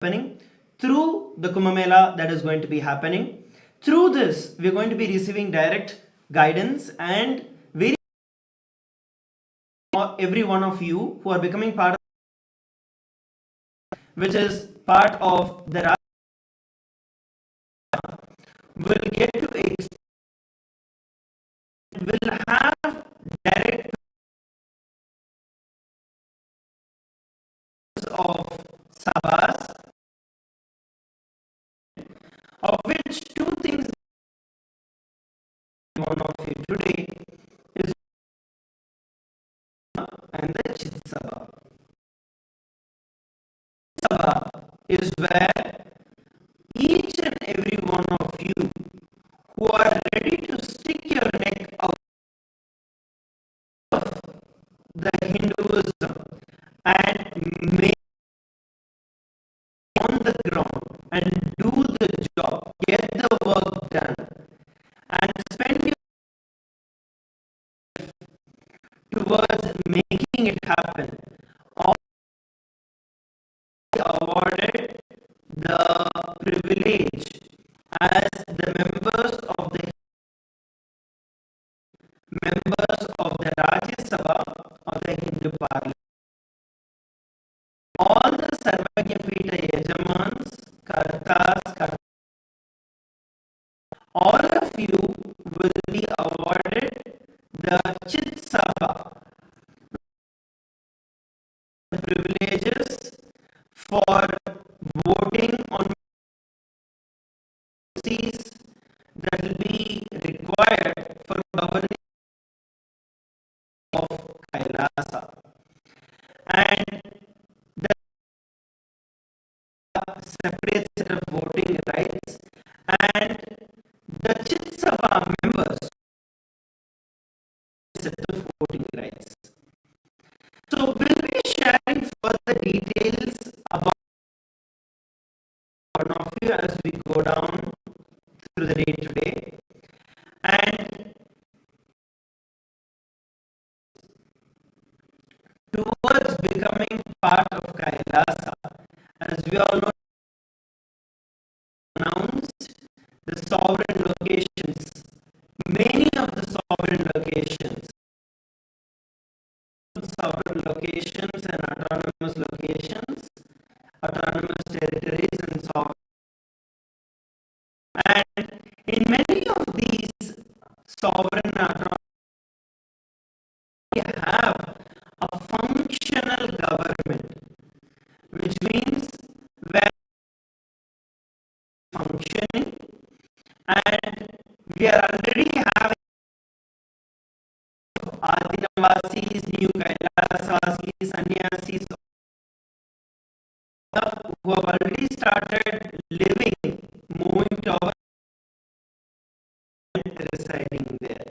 happening, through the Kumbh Mela that is going to be happening. Through this, we're going to be receiving direct guidance, and every one of you who are becoming part of, which is part of the will get to will have direct of sabas, of which two things one of you today is and the Chit Sabha. Sabha is where each and every one of you who are ready to stick your neck out of the Hinduism and make on the ground and do the job, get the work done, and spend your towards making it happen, or awarded the privilege as the members of the Rajya Sabha of the Hindu Parliament. All the Sarvagya Pita Yajamans, Kartas, all of you will be awarded the Chit Sabha, privileges for voting on policies that will be required for governing of Kailasa, and the separate set of voting rights, and the Chit Sabha members set of voting rights. So we'll be sharing further details about one of you as we go down through the day today, and towards becoming part of Kailasa, as we all know, announced the sovereign locations, many of the sovereign locations and autonomous locations, autonomous territories and sovereign. And in many of these sovereign autonomous, we have a functional government, which means where functioning, and we are already having Adinavasis, New Kailasvasis, Sannyasis who have already started living, moving to our residing there.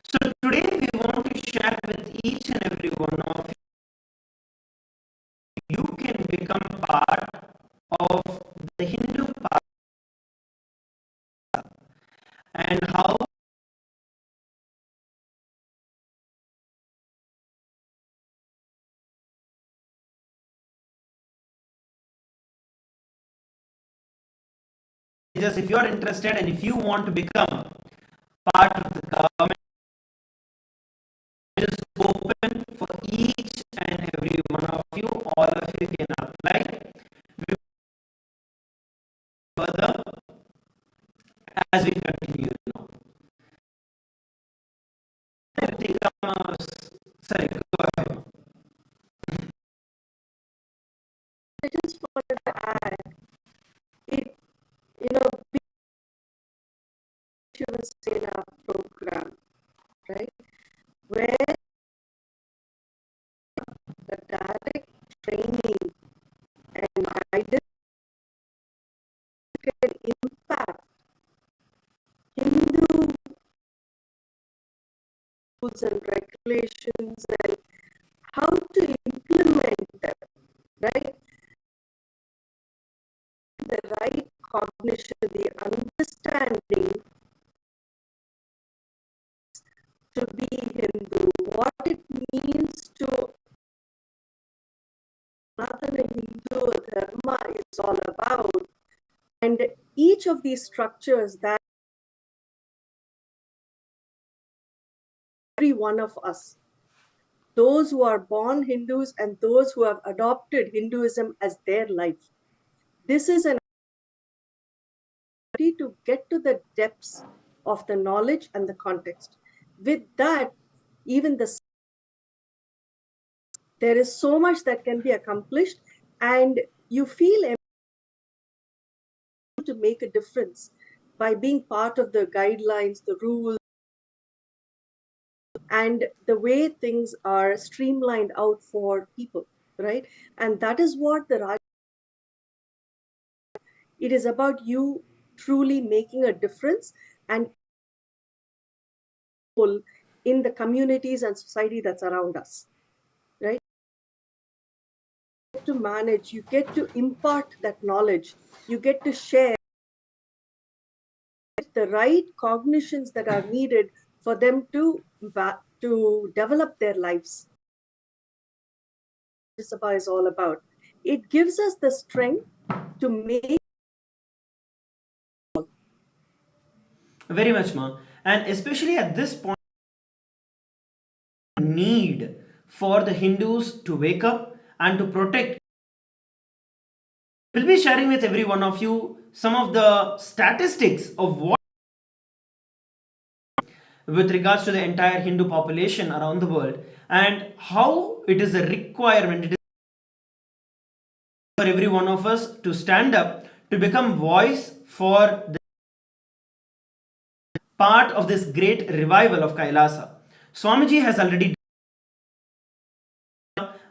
So today we want to share with each and every one of you, you can become part of the Hindu path, and how just if you are interested and if you want to become part of the government, it is open for each and every one of you. All of you can apply. Further, as we continue now. Sorry, go ahead. I just wanted to add, it, you know, Shivasena program, right, where the direct training and guidance can impact Hindu rules and regulations and how to implement them, right? The right cognition, the understanding to be Hindu, what it means to Sanatana Hindu Dharma is all about. And each of these structures that every one of us, those who are born Hindus and those who have adopted Hinduism as their life, this is an opportunity to get to the depths of the knowledge and the context. With that, even there is so much that can be accomplished, and you feel able to make a difference by being part of the guidelines, the rules, and the way things are streamlined out for people, right? And that is what it is about, you truly making a difference and in the communities and society that's around us, right? You get to manage, you get to impart that knowledge, you get to share the right cognitions that are needed for them to develop their lives. This is all about. It gives us the strength to make. Very much, ma. And especially at this point, need for the Hindus to wake up and to protect. We'll be sharing with every one of you some of the statistics of what with regards to the entire Hindu population around the world and how it is a requirement. It is for every one of us to stand up to become voice for the part of this great revival of Kailasa. Swamiji has already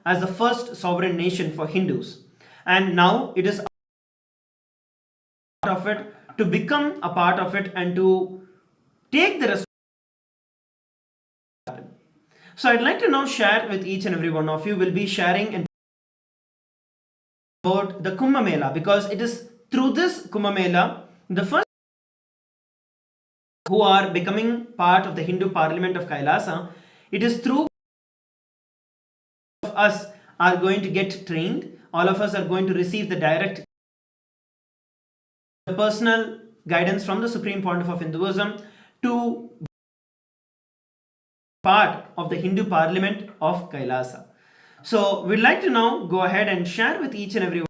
as the first sovereign nation for Hindus, and now it is part of it to become a part of it and to take the responsibility. So I'd like to now share with each and every one of you. Will be sharing and about the Kumbh Mela, because it is through this Kumbh Mela the first who are becoming part of the Hindu Parliament of Kailasa. It is through of us are going to get trained. All of us are going to receive the direct personal guidance from the Supreme Pontiff of Hinduism to part of the Hindu Parliament of Kailasa. So we'd like to now go ahead and share with each and every one.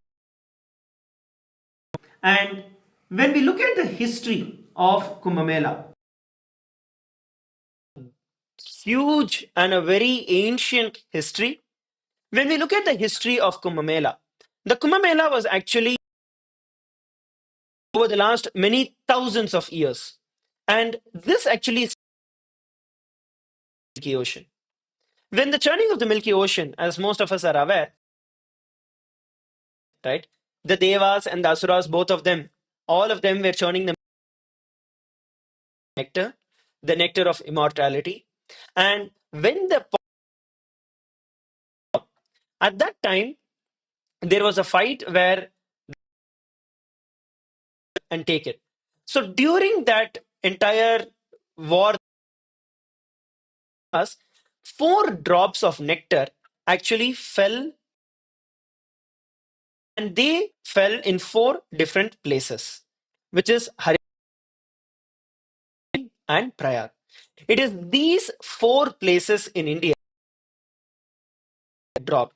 And when we look at the history of Kumbh Mela, huge and a very ancient history. When we look at the history of Kumbh Mela, the Kumbh Mela was actually over the last many thousands of years. And this actually is the Milky Ocean. When the churning of the Milky Ocean, as most of us are aware, right, the Devas and the Asuras, both of them, all of them were churning the nectar of immortality. And when at that time, there was a fight where and take it. So during that entire war, four drops of nectar actually fell, and they fell in four different places, which is Haridwar and Prayag. It is these four places in India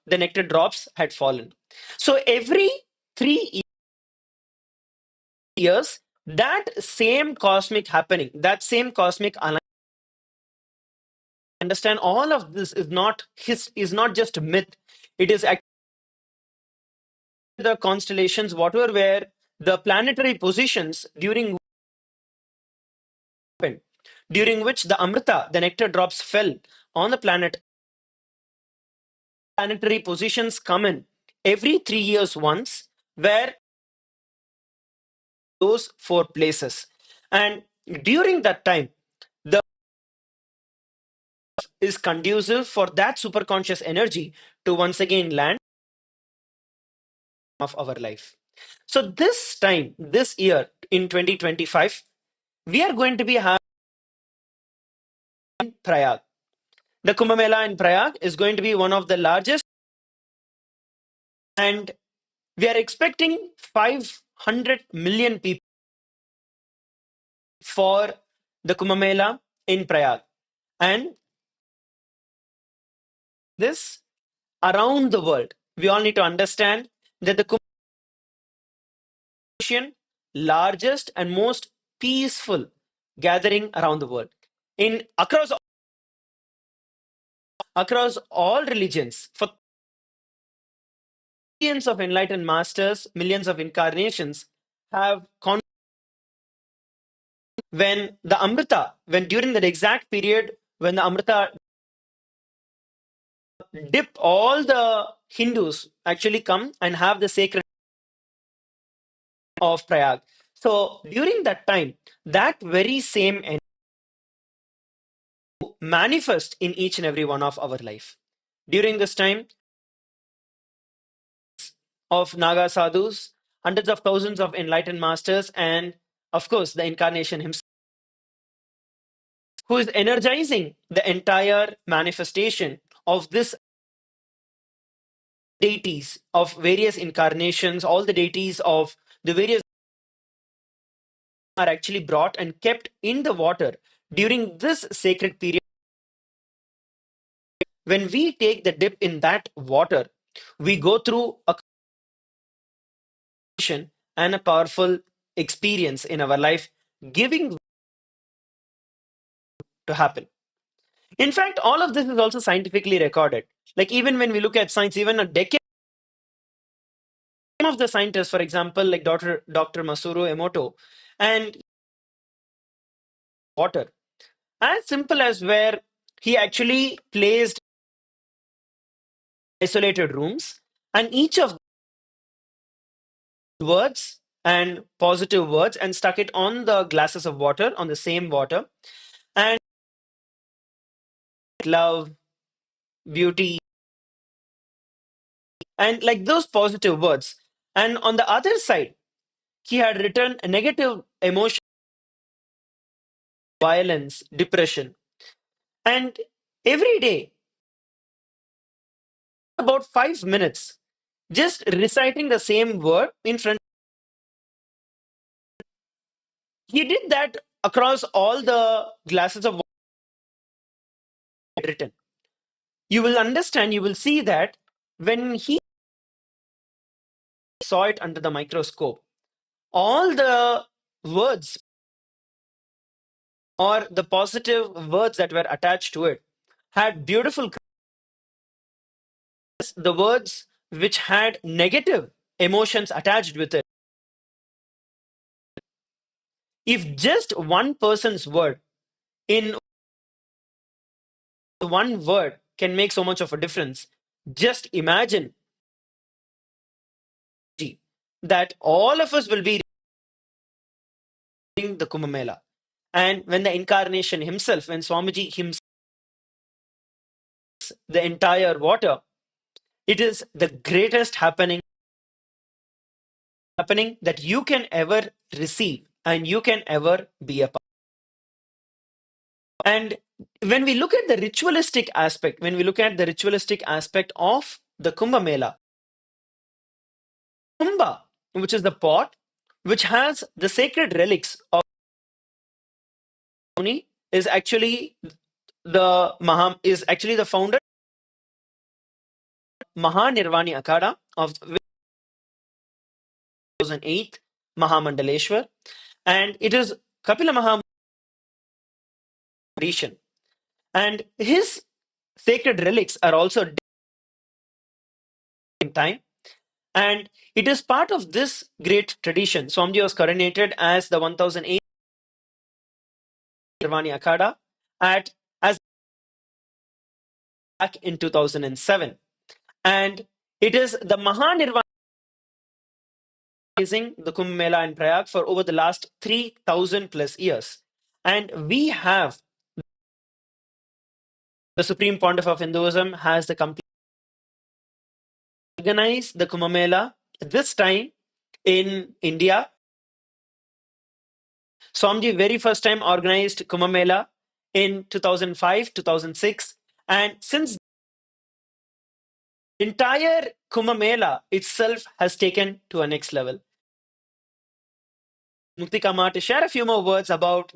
the nectar drops had fallen. So every 3 years, that same cosmic happening, that same cosmic understand all of this is not just myth. It is actually the constellations, whatever were the planetary positions during which the Amrita, the nectar drops, fell on the planet. Planetary positions come in every 3 years once, where those four places. And during that time, the is conducive for that superconscious energy to once again land of our life. So this time, this year in 2025, we are going to be having Prayag. The Kumbh Mela in Prayag is going to be one of the largest And we are expecting 500 million people for the Kumbh Mela in Prayag. And this around the world, we all need to understand that the Kumbh Mela is the largest and most peaceful gathering around the world. In across all religions, for millions of enlightened masters, millions of incarnations have when the Amrita, when during that exact period when the Amrita dip, all the Hindus actually come and have the sacred of Prayag. So during that time, that very same energy manifest in each and every one of our life. During this time of Naga sadhus, hundreds of thousands of enlightened masters, and of course the incarnation himself, who is energizing the entire manifestation of this deities of various incarnations, all the deities of the various are actually brought and kept in the water during this sacred period. When we take the dip in that water, we go through a condition and a powerful experience in our life, giving to happen. In fact, all of this is also scientifically recorded. Like even when we look at science, even a decade of the scientists, for example, like Dr. Masuro Emoto, and water, as simple as where he actually placed isolated rooms, and each of words and positive words and stuck it on the glasses of water, on the same water, and love, beauty, and like those positive words. And on the other side, he had written a negative emotion, violence, depression. And every day, about 5 minutes, just reciting the same word in front. He did that across all the glasses of water written. You will understand, you will see that when he saw it under the microscope, all the words or the positive words that were attached to it had beautiful colors. The words which had negative emotions attached with it. If just one person's word in one word can make so much of a difference, just imagine that all of us will be reading the Kumbh Mela. And when the incarnation himself, when Swamiji himself, the entire water, it is the greatest happening that you can ever receive and you can ever be a part. And when we look at the ritualistic aspect, when we look at the ritualistic aspect of the Kumbh Mela, Kumbha, which is the pot, which has the sacred relics of Muni, is actually is actually the founder Mahanirvani Akhada of 2008 Mahamandaleshwar, and it is Kapila Mahamudishan. And his sacred relics are also in time, and it is part of this great tradition. Swamiji was coronated as the 1008 Nirvani Akhada as back in 2007, and it is the Mahanirvani the Kumbh Mela in Prayag for over the last 3,000 plus years, and we have the Supreme Pontiff of Hinduism has the complete organize the Kumbh Mela this time in India. Swamiji very first time organized Kumbh Mela in 2005, 2006, and since Entire Kumbh Mela itself has taken to a next level. Mukti Kama to share a few more words about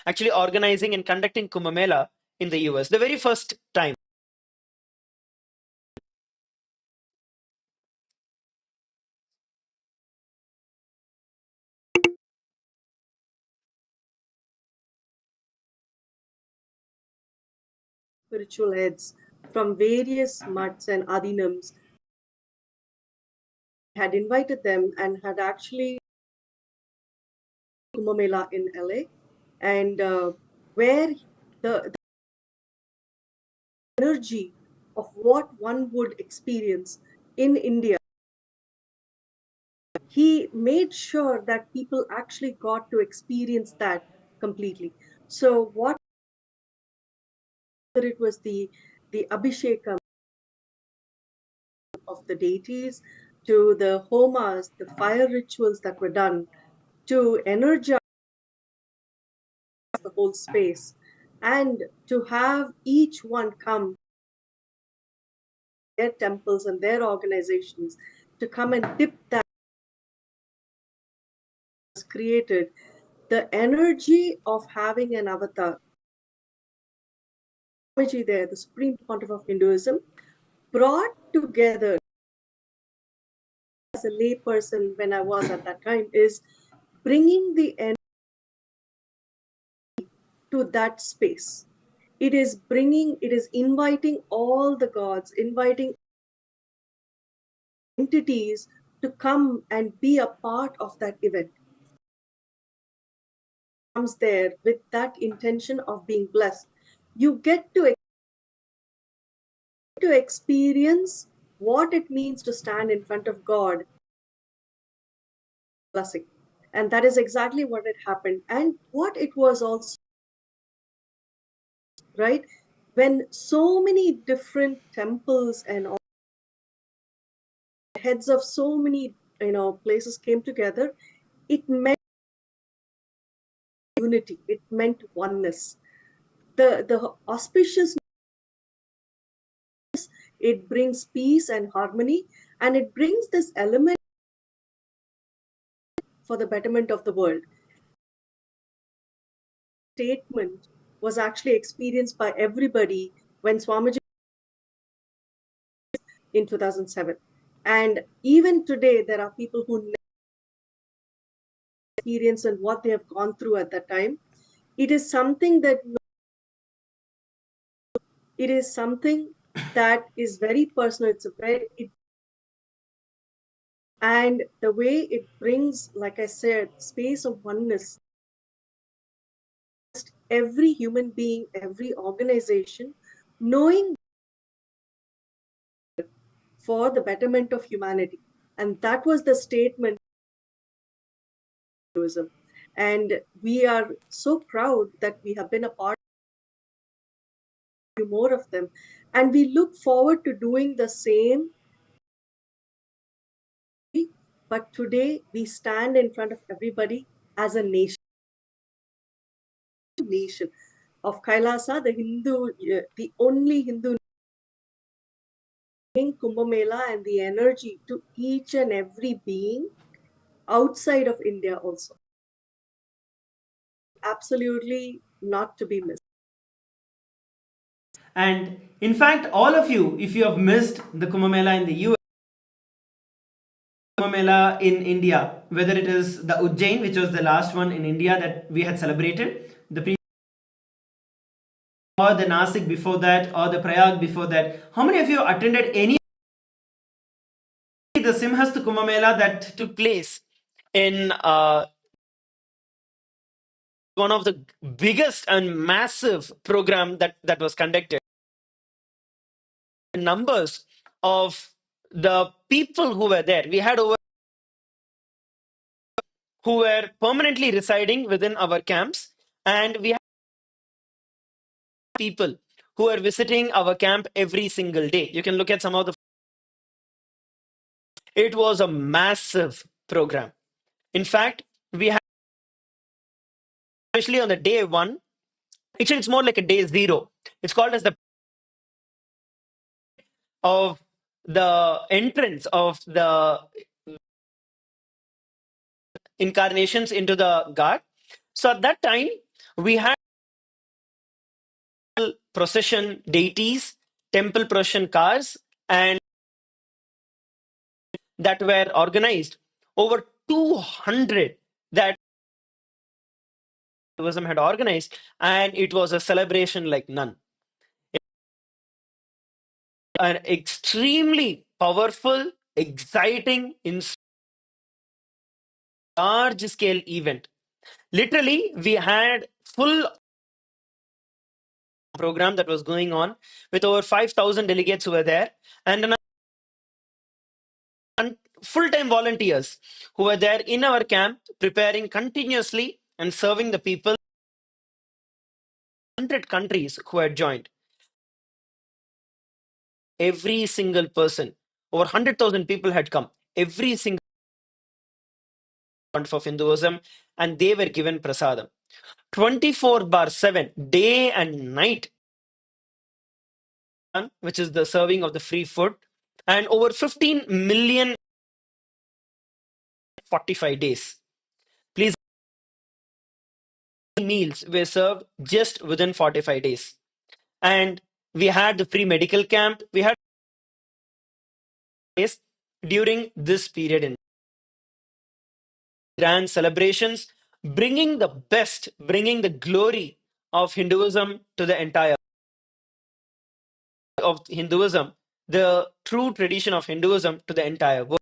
actually organizing and conducting Kumbh Mela in the US, the very first time. Spiritual heads from various mutts and adinams had invited them and had actually Kumbh Mela in LA, and where the energy of what one would experience in India, he made sure that people actually got to experience that completely. So what it was the Abhishekam of the deities, to the homas, the fire rituals that were done, to energize the whole space, and to have each one come their temples and their organizations to come and dip that was created. The energy of having an avatar, there, the Supreme Pontiff of Hinduism, brought together as a layperson when I was at that time, is bringing the energy to that space. It is inviting all the gods, inviting entities to come and be a part of that event. Comes there with that intention of being blessed. You get to experience what it means to stand in front of God, blessing. And that is exactly what had happened. And what it was also, right? When so many different temples and all heads of so many places came together, it meant unity, it meant oneness. The auspicious, it brings peace and harmony, and it brings this element for the betterment of the world. Statement was actually experienced by everybody when Swamiji in 2007. And even today, there are people who experience and what they have gone through at that time. It is something that is very personal. And the way it brings, like I said, space of oneness. Every human being, every organization, knowing for the betterment of humanity. And that was the statement. And we are so proud that we have been a part of more of them. And we look forward to doing the same. But today we stand in front of everybody as a nation of Kailasa, the only Hindu Kumbh Mela, and the energy to each and every being outside of India also. Absolutely not to be missed. And in fact, all of you, if you have missed the Kumbh Mela in the US, Kumbh Mela in India, whether it is the Ujjain, which was the last one in India that we had celebrated, or the Nasik before that, or the Prayag before that, how many of you attended any the Simhast Kumbh Mela that took place in one of the biggest and massive program that was conducted? Numbers of the people who were there, we had over who were permanently residing within our camps, and we had people who were visiting our camp every single day. You can look at some of the. It was a massive program. In fact, we had, especially on the day one, actually it's more like a day zero. It's called as the of the entrance of the incarnations into the God. So at that time, we had procession deities, temple procession cars, and that were organized. Over 200 that Hinduism had organized, and it was a celebration like none. An extremely powerful, exciting, in large scale event. Literally, we had full program that was going on with over 5,000 delegates who were there, and full-time volunteers who were there in our camp preparing continuously and serving the people. 100 countries who had joined. Every single person, over 100,000 people had come. Every single of Hinduism, and they were given prasadam. 24/7, day and night, which is the serving of the free food, and over 15 million 45 days. Please, meals were served just within 45 days. And we had the free medical camp. We had days during this period in grand celebrations, bringing the best, bringing the glory of Hinduism to the entire of Hinduism, the true tradition of Hinduism to the entire world.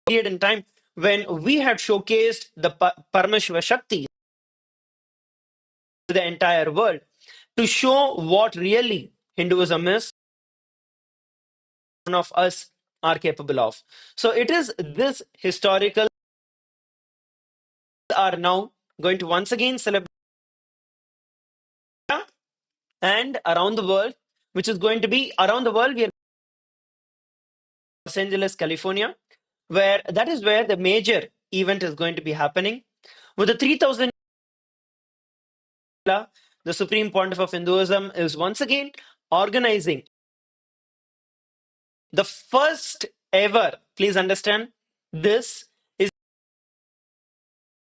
Period in time when we had showcased the Paramashva Shakti to the entire world to show what really Hinduism is, one of us are capable of. So it is this historical are now going to once again celebrate and around the world, which is going to be around the world. We are Los Angeles, California, where that is where the major event is going to be happening. With the 3,000, the Supreme Pontiff of Hinduism is once again organizing the first ever, please understand, this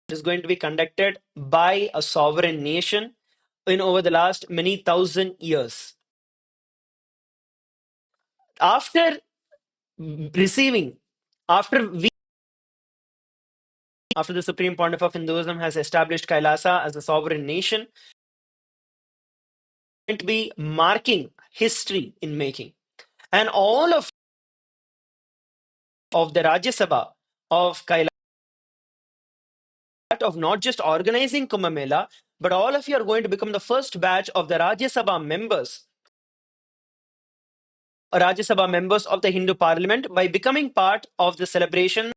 is going to be conducted by a sovereign nation in over the last many thousand years. After receiving, after the Supreme Pontiff of Hinduism has established Kailasa as a sovereign nation, going to be marking history in making. And all of the Rajya Sabha of Kailasa, of not just organizing Kumbh Mela, but all of you are going to become the first batch of the Rajya Sabha members, of the Hindu Parliament by becoming part of the celebration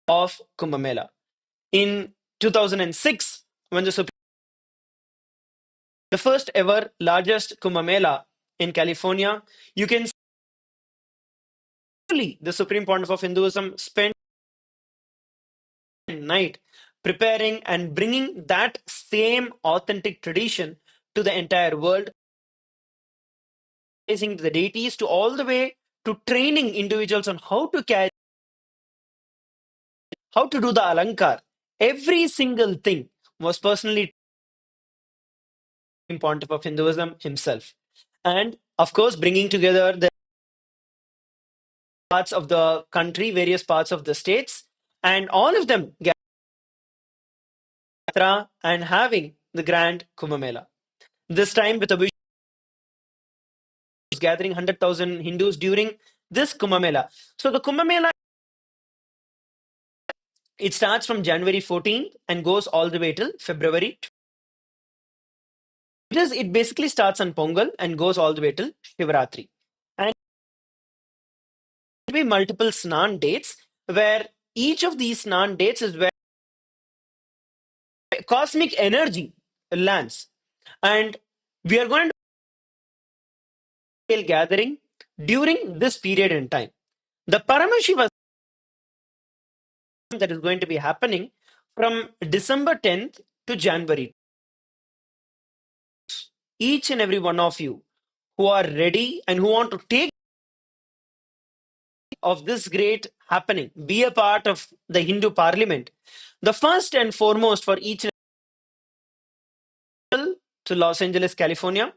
of Kumbh Mela. In 2006, when the first ever largest Kumbh Mela in California, you can see the Supreme Pontiff of Hinduism spent night preparing and bringing that same authentic tradition to the entire world, raising the deities to all the way to training individuals on how to carry, how to do the alankar. Every single thing was personally Pontiff of Hinduism himself. And of course, bringing together the parts of the country, various parts of the states, and all of them and having the grand Kumbh Mela. This time with a vision gathering 100,000 Hindus during this Kumbh Mela. So the Kumbh Mela, it starts from January 14th and goes all the way till February. It basically starts on Pongal and goes all the way till Shivratri. And there will be multiple Snan dates where each of these Snan dates is where cosmic energy lands. And we are going to gathering during this period in time. The Paramashiva that is going to be happening from December 10th to January. Each and every one of you who are ready and who want to take of this great happening, be a part of the Hindu parliament, the first and foremost for each to Los Angeles, California,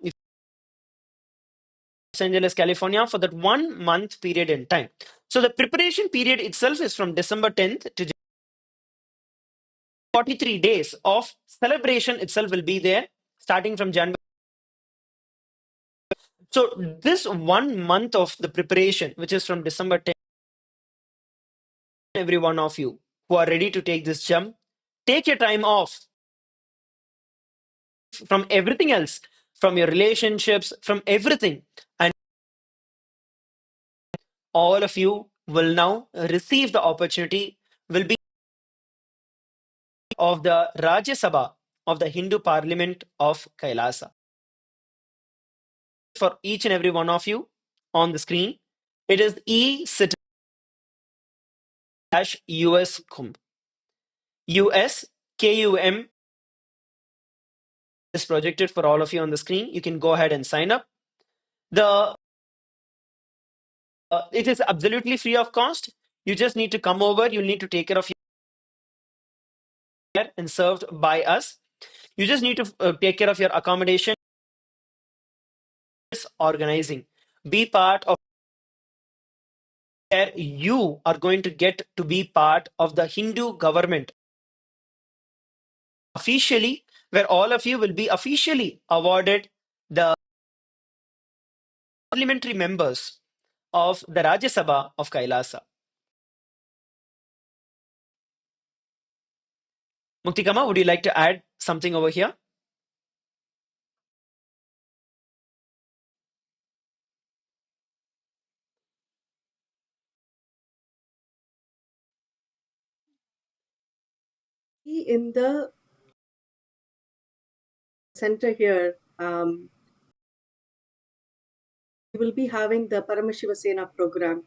Los Angeles, California for that 1 month period in time. So the preparation period itself is from December 10th to 43 days of celebration itself will be there starting from January. So this 1 month of the preparation, which is from December 10th, every one of you who are ready to take this jump, take your time off from everything else, from your relationships, from everything. And all of you will now receive the opportunity, will be of the Rajya Sabha of the Hindu Parliament of Kailasa. For each and every one of you on the screen, it is e-citizen US Kumbh. US KUM is projected for all of you on the screen. You can go ahead and sign up. The it is absolutely free of cost. You just need to come over. You need to take care of your and served by us. You just need to take care of your accommodation, organizing. Be part of where you are going to get to be part of the Hindu government officially, where all of you will be officially awarded the parliamentary members of the Rajya Sabha of Kailasa. Muktikama, would you like to add something over here? In the center here, we will be having the Paramashiva Sena program.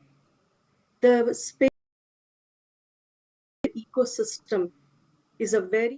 The space ecosystem is a very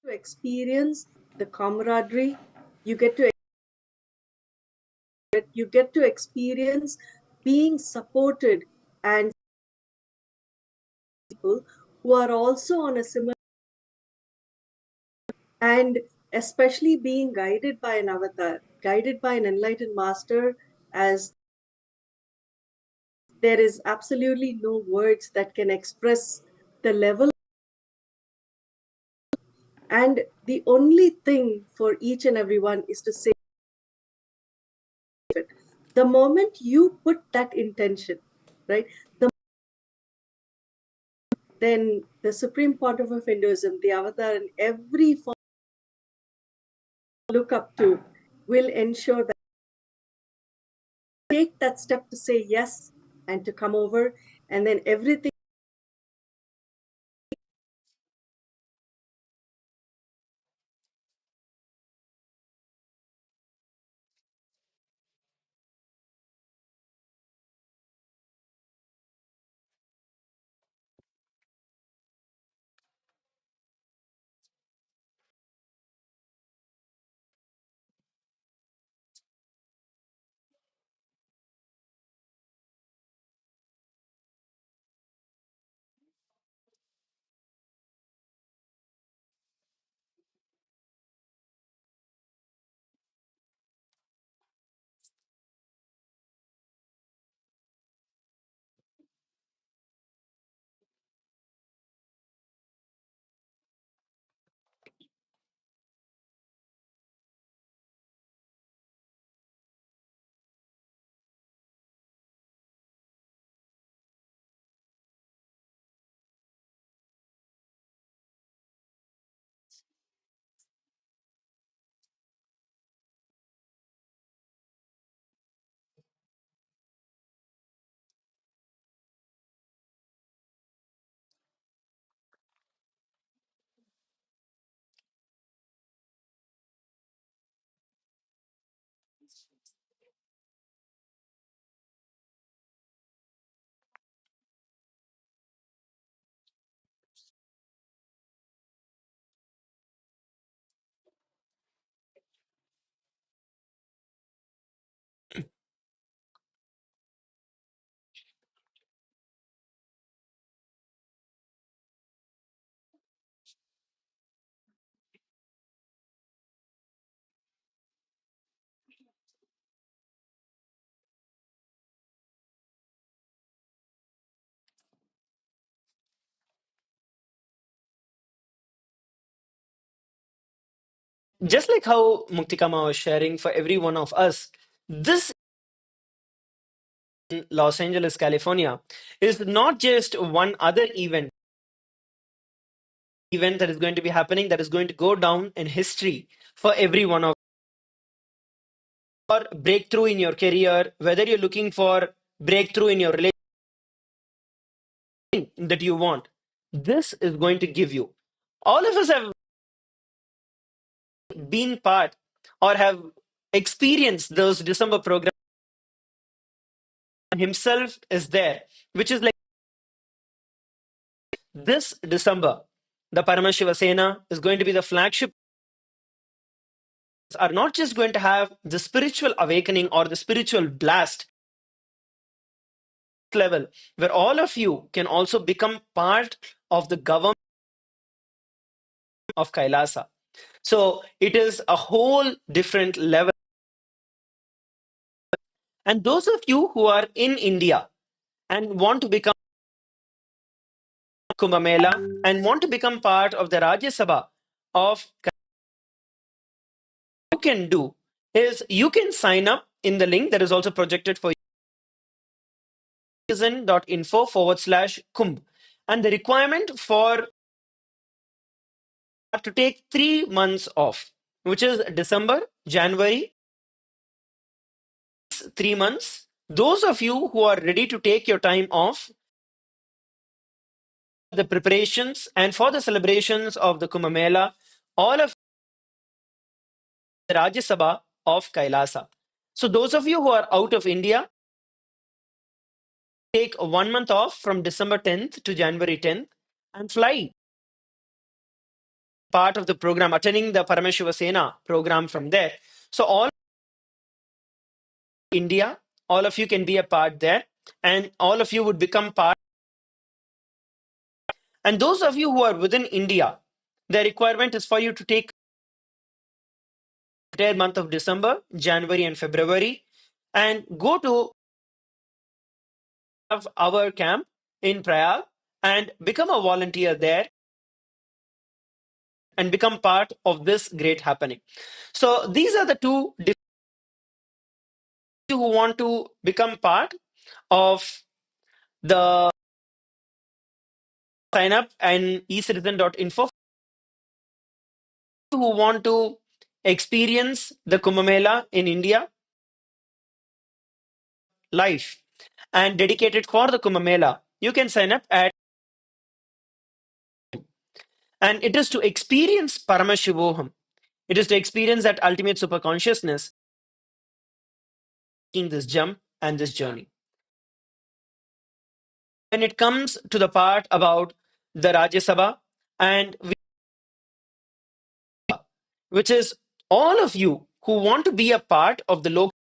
to experience the camaraderie. You get to experience being supported and people who are also on a similar, and especially being guided by an avatar, guided by an enlightened master, as there is absolutely no words that can express the level. And the only thing for each and everyone is to say it. The moment you put that intention, right, then the Supreme Pontiff of Hinduism, the avatar, in every form you look up to, will ensure that take that step to say yes and to come over, and then everything Just like how Muktikama was sharing for every one of us, this in Los Angeles, California, is not just one other event that is going to be happening that is going to go down in history for every one of your breakthrough in your career, whether you're looking for breakthrough in your relationship that you want. This is going to give you. All of us have been part or have experienced those December programs. Himself is there, which is like this December. The Paramashiva Sena is going to be the flagship. Are not just going to have the spiritual awakening or the spiritual blast level, where all of you can also become part of the government of Kailasa. So it is a whole different level. And those of you who are in India and want to become Kumbh Mela and want to become part of the Rajya Sabha of you can do is you can sign up in the link that is also projected for citizen.info/Kumbh. And the requirement for to take 3 months off, which is December, January, 3 months. Those of you who are ready to take your time off, the preparations and for the celebrations of the Kumbh Mela, all of the Rajya Sabha of Kailasa. So those of you who are out of India, take 1 month off from December 10th to January 10th and fly part of the program, attending the Parameshiva Sena program from there. So all India, all of you can be a part there, and all of you would become part. And those of you who are within India, the requirement is for you to take the entire month of December, January, and February, and go to our camp in Prayag and become a volunteer there and become part of this great happening. So these are the two who want to become part of the sign up and ecitizen.info who want to experience the Kumbh Mela in India live and dedicated for the Kumbh Mela. You can sign up at, and it is to experience Paramashivoham. It is to experience that ultimate super consciousness, taking this jump and this journey. When it comes to the part about the Rajya Sabha, and which is all of you who want to be a part of the local,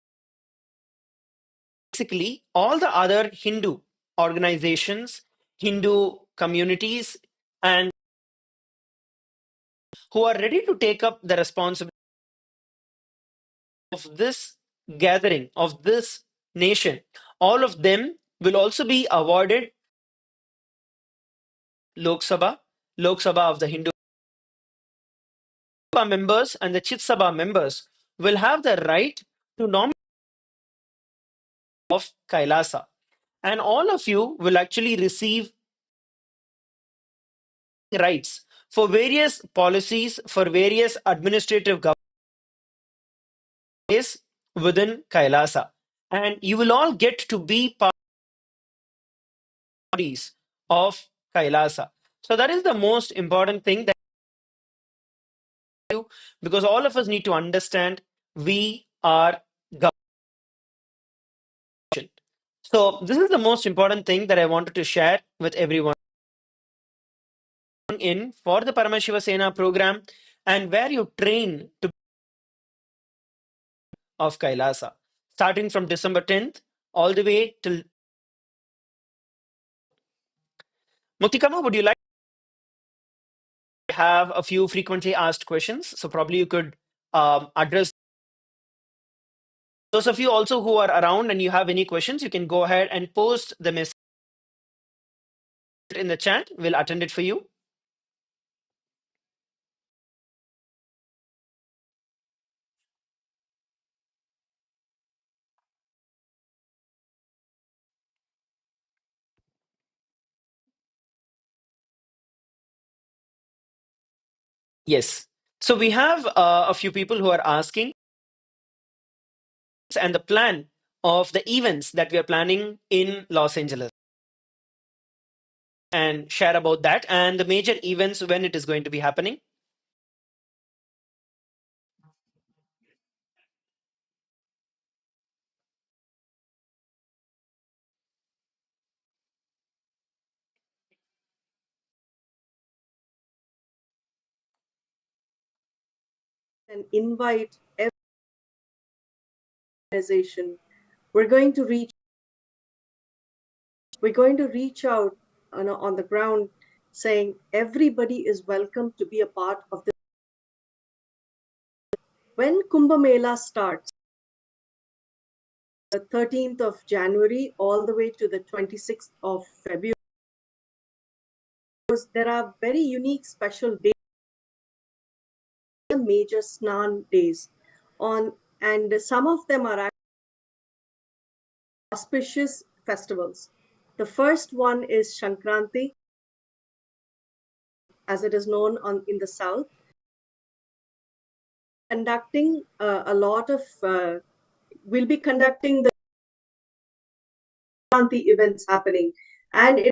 basically all the other Hindu organizations, Hindu communities, and who are ready to take up the responsibility of this gathering, of this nation. All of them will also be awarded Lok Sabha of the Hindu Sabha members, and the Chit Sabha members will have the right to nominate of Kailasa. And all of you will actually receive rights for various policies, for various administrative governments within Kailasa. And you will all get to be parties of Kailasa. So that is the most important thing that you, because all of us need to understand we are government. So this is the most important thing that I wanted to share with everyone in for the Paramashiva Sena program and where you train to of Kailasa, starting from December 10th all the way till Muktikama, would you like to have a few frequently asked questions? So probably you could address those of you also who are around and you have any questions, you can go ahead and post the message in the chat. We'll attend it for you. Yes. So we have a few people who are asking and the plan of the events that we are planning in Los Angeles and share about that and the major events when it is going to be happening. And invite every organization. We're going to reach out on the ground saying everybody is welcome to be a part of this. When Kumbh Mela starts, the 13th of January all the way to the 26th of February, there are very unique special days, major Snan days and some of them are auspicious festivals. The first one is Shankranti, as it is known in the south, conducting a lot of we'll be conducting the Shankranti events happening, and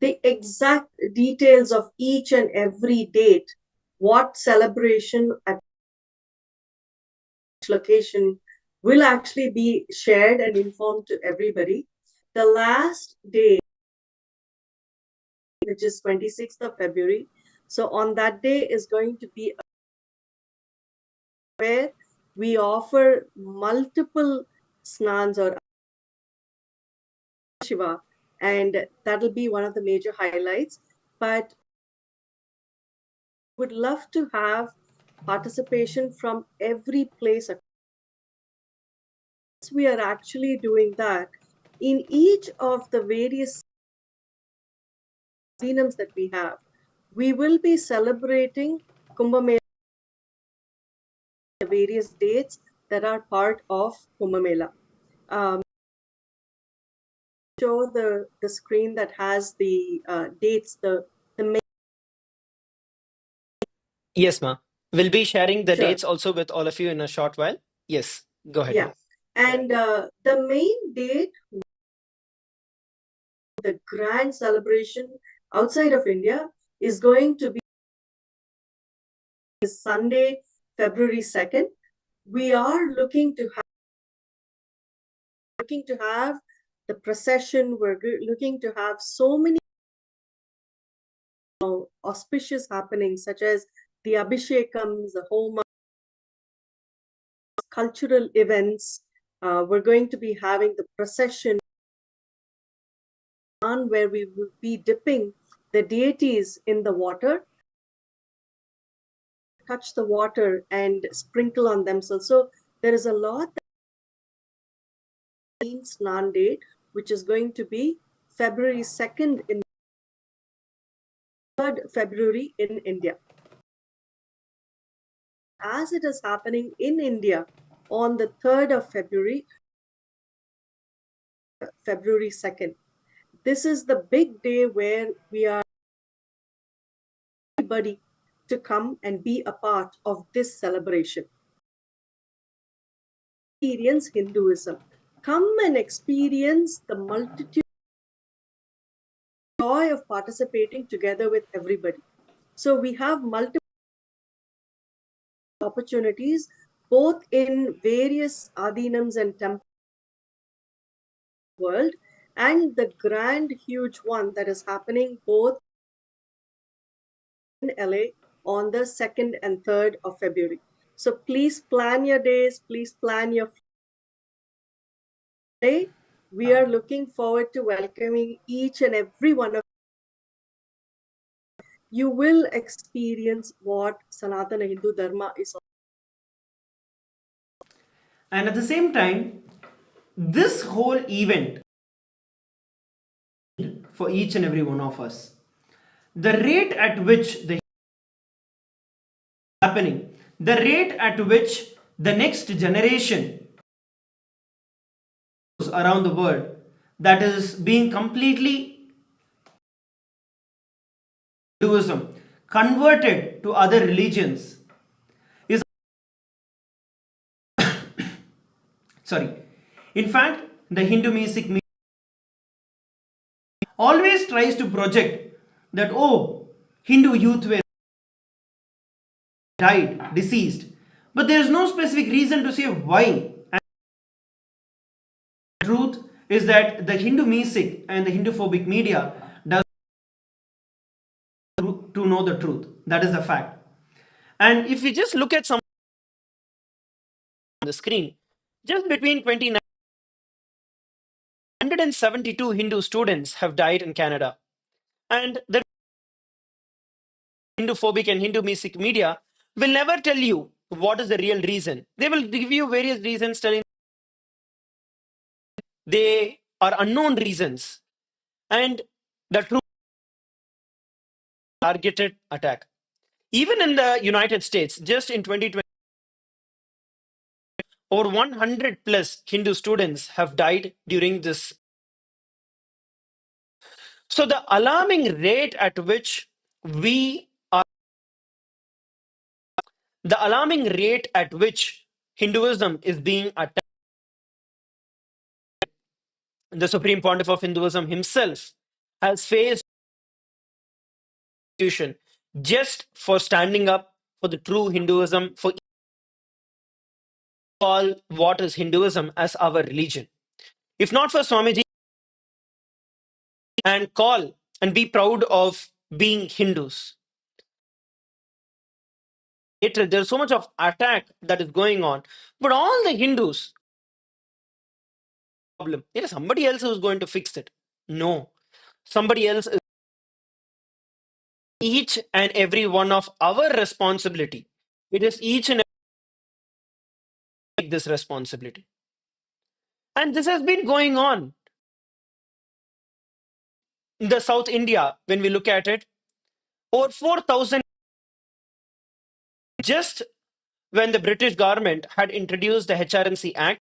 the exact details of each and every date, what celebration at each location will actually be shared and informed to everybody. The last day, which is 26th of February, so on that day is going to be where we offer multiple snans or Shiva, and that'll be one of the major highlights. But would love to have participation from every place. We are actually doing that in each of the various dinams that we have. We will be celebrating Kumbh Mela, the various dates that are part of Kumbh Mela. Show the screen that has the dates, the Yes, ma. We'll be sharing the Sure. dates also with all of you in a short while. Yes, go ahead. Yeah. And the main date, the grand celebration outside of India, is going to be Sunday, February 2nd. We are looking to have the procession. We're looking to have so many auspicious happenings, such as the Abhishekams, the Homa, cultural events. We're going to be having the procession where we will be dipping the deities in the water, touch the water and sprinkle on themselves. So there is a lot that means Snan Day, which is going to be February 2nd in 3rd February in India. As it is happening in India on the 3rd of February, February 2nd. This is the big day where we are everybody to come and be a part of this celebration. Experience Hinduism. Come and experience the multitude joy of participating together with everybody. So we have multiple opportunities both in various adinams and temples world, and the grand huge one that is happening both in LA on the 2nd and 3rd of February. So please plan your days, please plan your day. We are looking forward to welcoming each and every one of you. Will experience what Sanatana Hindu Dharma is. And at the same time, this whole event for each and every one of us, the rate at which the happening, the rate at which the next generation around the world that is being completely Hinduism, converted to other religions is sorry. In fact, the Hindu music always tries to project that, oh, Hindu youth were died, deceased, but there is no specific reason to say why. And the truth is that the Hindu music and the Hindu phobic media does to know the truth. That is the fact. And if we just look at some on the screen, just between 29 172 Hindu students have died in Canada. And the Hindu phobic and Hindu music media will never tell you what is the real reason. They will give you various reasons telling they are unknown reasons. And the true targeted attack. Even in the United States, just in 2020, over 100 plus Hindu students have died during this. So the alarming rate at which we are, the alarming rate at which Hinduism is being attacked, the Supreme Pontiff of Hinduism himself has faced persecution just for standing up for the true Hinduism, for all what is Hinduism as our religion. If not for Swamiji and call and be proud of being Hindus. There's so much of attack that is going on, but all the Hindus problem. It is somebody else who's going to fix it. No, somebody else is each and every one of our responsibility. It is each and every this responsibility, and this has been going on in the South India. When we look at it, over 4,000 just when the British government had introduced the HRNC Act,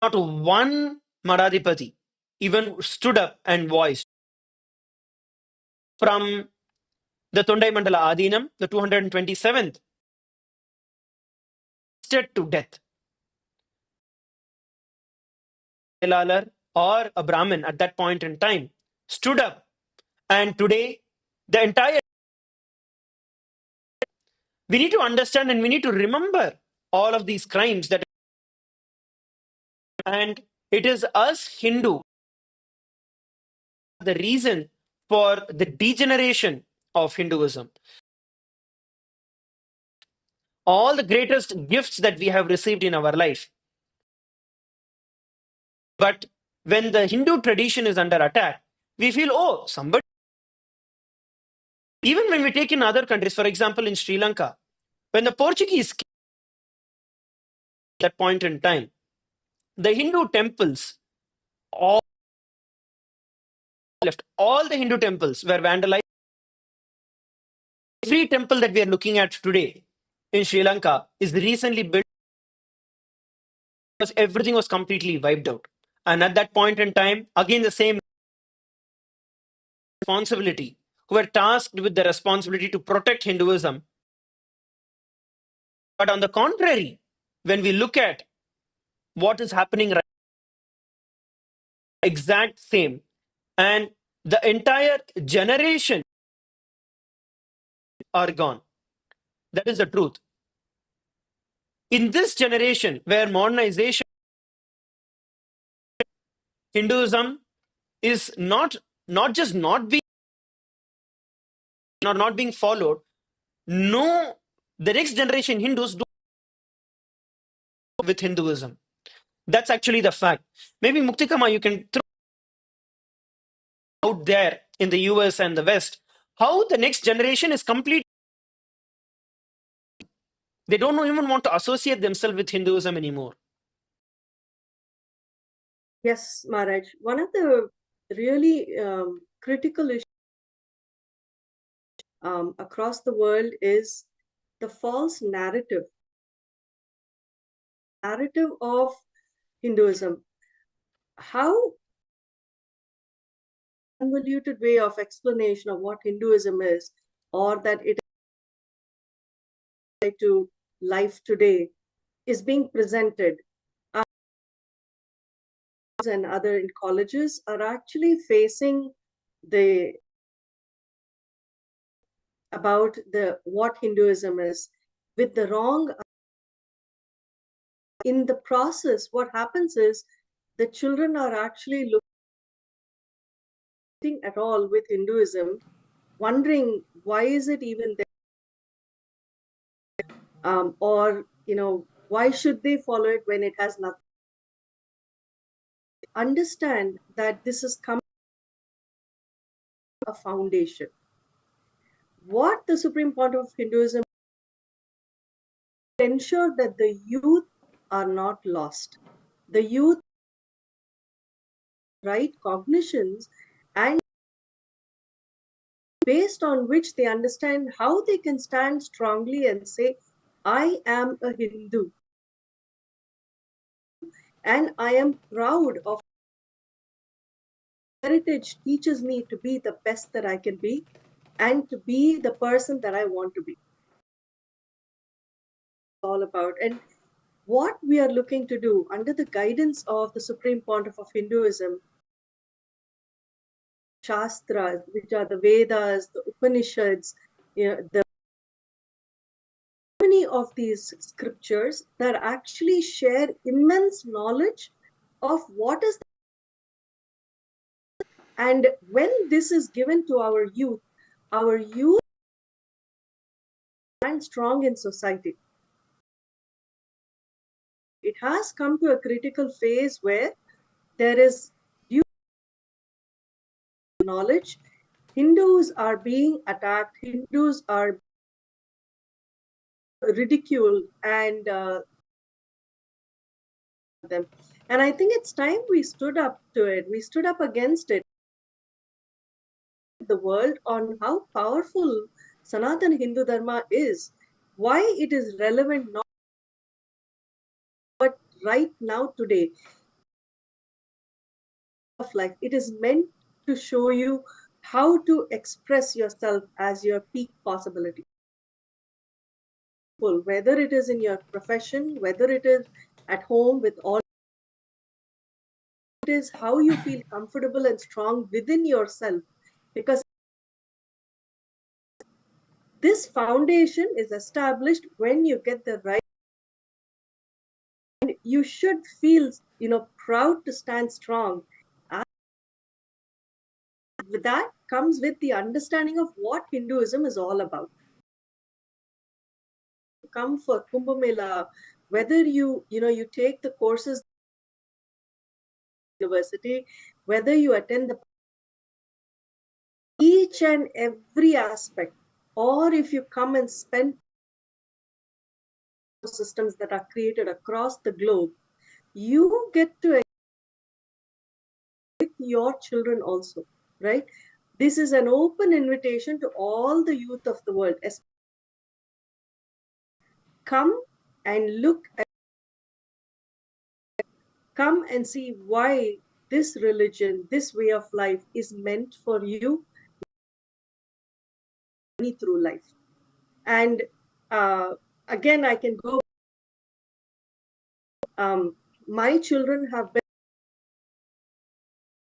not one Madhadipati even stood up and voiced from the Tondai Mandala Adinam, the 227th, to death. Or a Brahmin at that point in time stood up, and today the entire we need to understand and we need to remember all of these crimes that, and it is us Hindu the reason for the degeneration of Hinduism. All the greatest gifts that we have received in our life, but when the Hindu tradition is under attack, we feel, oh, somebody. Even when we take in other countries, for example, in Sri Lanka, when the Portuguese came at that point in time, the Hindu temples, all left, all the Hindu temples were vandalized. Every temple that we are looking at today in Sri Lanka is recently built because everything was completely wiped out. And at that point in time, again, the same responsibility, who were tasked with the responsibility to protect Hinduism. But on the contrary, when we look at what is happening right, exact same, and the entire generation are gone. That is the truth. In this generation where modernization, Hinduism is not just not being or not being followed. No, the next generation Hindus do with Hinduism. That's actually the fact. Maybe Muktikama, you can throw out there in the US and the West how the next generation is complete. They don't even want to associate themselves with Hinduism anymore. Yes, Maharaj. One of the really critical issues across the world is the false narrative of Hinduism. How convoluted way of explanation of what Hinduism is, or that it is to life today, is being presented. And other in colleges are actually facing the about the what Hinduism is with the wrong. In the process, what happens is the children are actually looking at all with Hinduism, wondering why is it even there, or why should they follow it when it has nothing. Understand that this is coming a foundation. What the Supreme Pontiff of Hinduism ensure that the youth are not lost. The youth right cognitions, and based on which they understand how they can stand strongly and say, I am a Hindu and I am proud of heritage teaches me to be the best that I can be and to be the person that I want to be. All about. And what we are looking to do under the guidance of the Supreme Pontiff of Hinduism, Shastras, which are the Vedas, the Upanishads, the many of these scriptures that actually share immense knowledge of what is. And when this is given to our youth stand strong in society. It has come to a critical phase where there is knowledge. Hindus are being attacked. Hindus are ridiculed and them. And I think it's time we stood up to it. We stood up against it. The world on how powerful Sanatana Hindu Dharma is, why it is relevant not but right now today. Of life, it is meant to show you how to express yourself as your peak possibility. Whether it is in your profession, whether it is at home with all, it is how you feel comfortable and strong within yourself, because this foundation is established when you get the right. And you should feel proud to stand strong. With that comes with the understanding of what Hinduism is all about. Come for Kumbh Mela, whether you take the courses university, whether you attend the each and every aspect, or if you come and spend systems that are created across the globe, you get to with your children also, right? This is an open invitation to all the youth of the world. Come and look at, come and see why this religion, this way of life is meant for you through life. And again, I can go. My children have been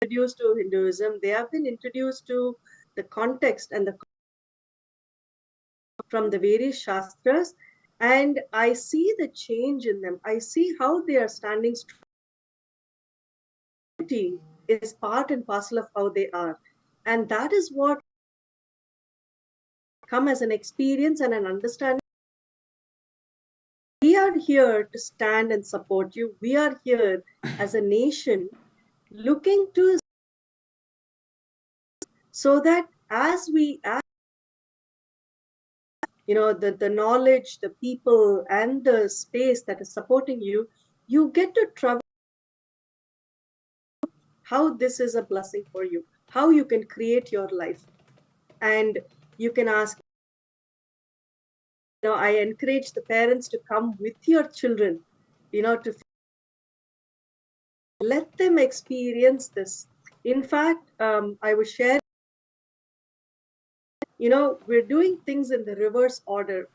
introduced to Hinduism. They have been introduced to the context and the from the various shastras, and I see the change in them. I see how they are standing strong. Is part and parcel of how they are, and that is what come as an experience and an understanding. We are here to stand and support you. We are here as a nation looking to so that as we the knowledge, the people, and the space that is supporting you, you get to travel how this is a blessing for you, how you can create your life. And you can ask, I encourage the parents to come with your children, to let them experience this. In fact, I was sharing, we're doing things in the reverse order.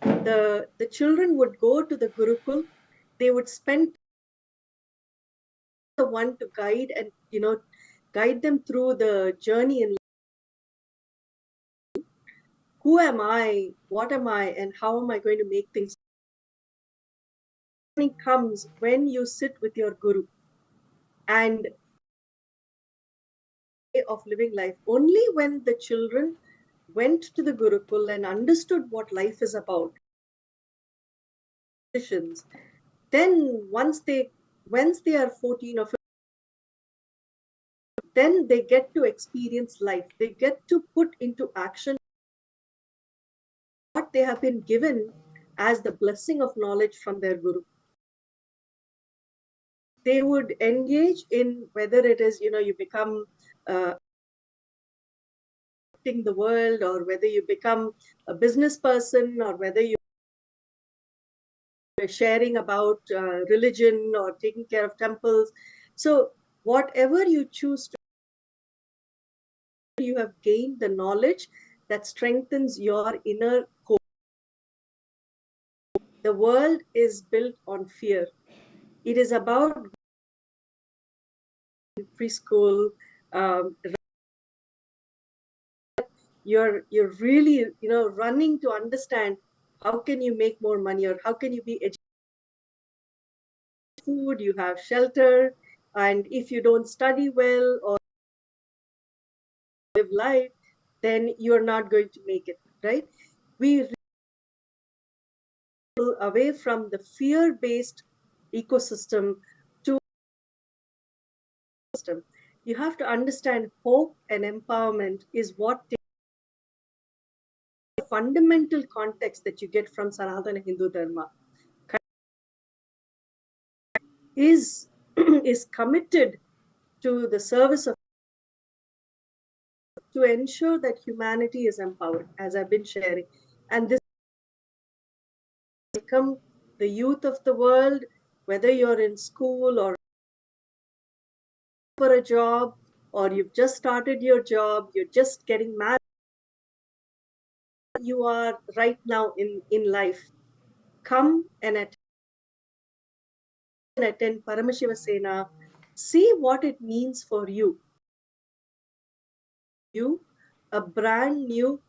The children would go to the Gurukul, they would spend the one to guide and guide them through the journey in who am I, what am I, and how am I going to make things. Comes when you sit with your guru and of living life. Only when the children went to the Gurukul and understood what life is about, then once they are 14 or 15, then they get to experience life. They get to put into action what they have been given as the blessing of knowledge from their guru. They would engage in whether it is, you become the world, or whether you become a business person, or whether you are sharing about religion or taking care of temples. So whatever you choose to, you have gained the knowledge that strengthens your inner core. The world is built on fear. It is about preschool. You're really running to understand how can you make more money, or how can you be educated. Food, you have shelter, and if you don't study well or live life, then you're not going to make it, right? We away from the fear-based ecosystem to system. You have to understand hope and empowerment is what the fundamental context that you get from Sanatana Hindu Dharma is committed to the service of, to ensure that humanity is empowered, as I've been sharing. And this become the youth of the world, whether you're in school or for a job, or you've just started your job, you're just getting married, you are right now in life. Come and attend Paramashiva Sena. See what it means for you. A brand new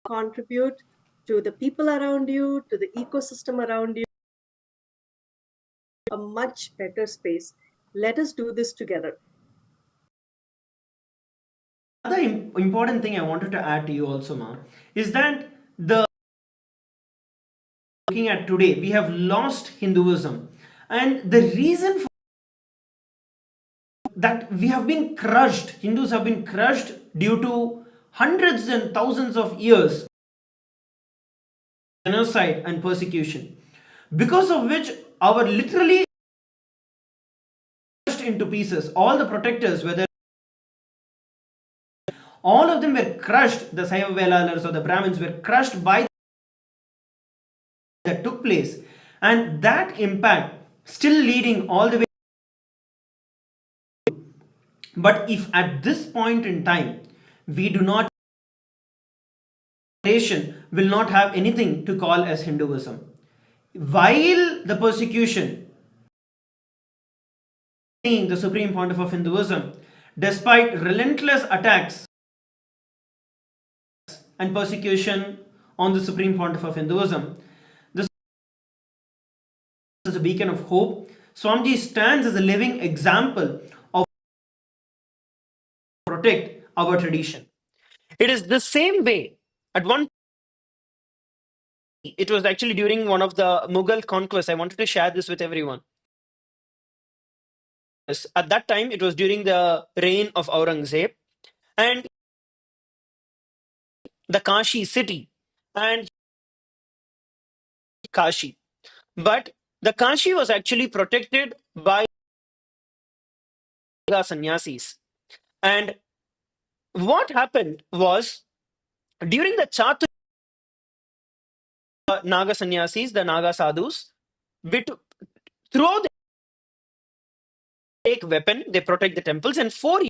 contribute to the people around you, to the ecosystem around you, a much better space. Let us do this together. Another important thing I wanted to add to you also, Ma, is that the looking at today, we have lost Hinduism, and the reason for that, we have been crushed. Hindus have been crushed due to hundreds and thousands of years genocide and persecution, because of which our literally crushed into pieces. All the protectors, whether all of them were crushed, the Saiva Velalars or the Brahmins were crushed by that took place, and that impact still leading all the way. But if at this point in time we do not, nation will not have anything to call as Hinduism. While the persecution, being the supreme pontiff of Hinduism, despite relentless attacks and persecution on the supreme pontiff of Hinduism, this is a beacon of hope. Swamiji stands as a living example of protect our tradition. It is the same way. At one, it was actually during one of the Mughal conquests. I wanted to share this with everyone. At that time, it was during the reign of Aurangzeb, and the Kashi city and Kashi. But the Kashi was actually protected by Naga sannyasis. And what happened was, during the Chatu, Naga sannyasis, the Naga sadhus, throughout take weapon, they protect the temples, and 4 years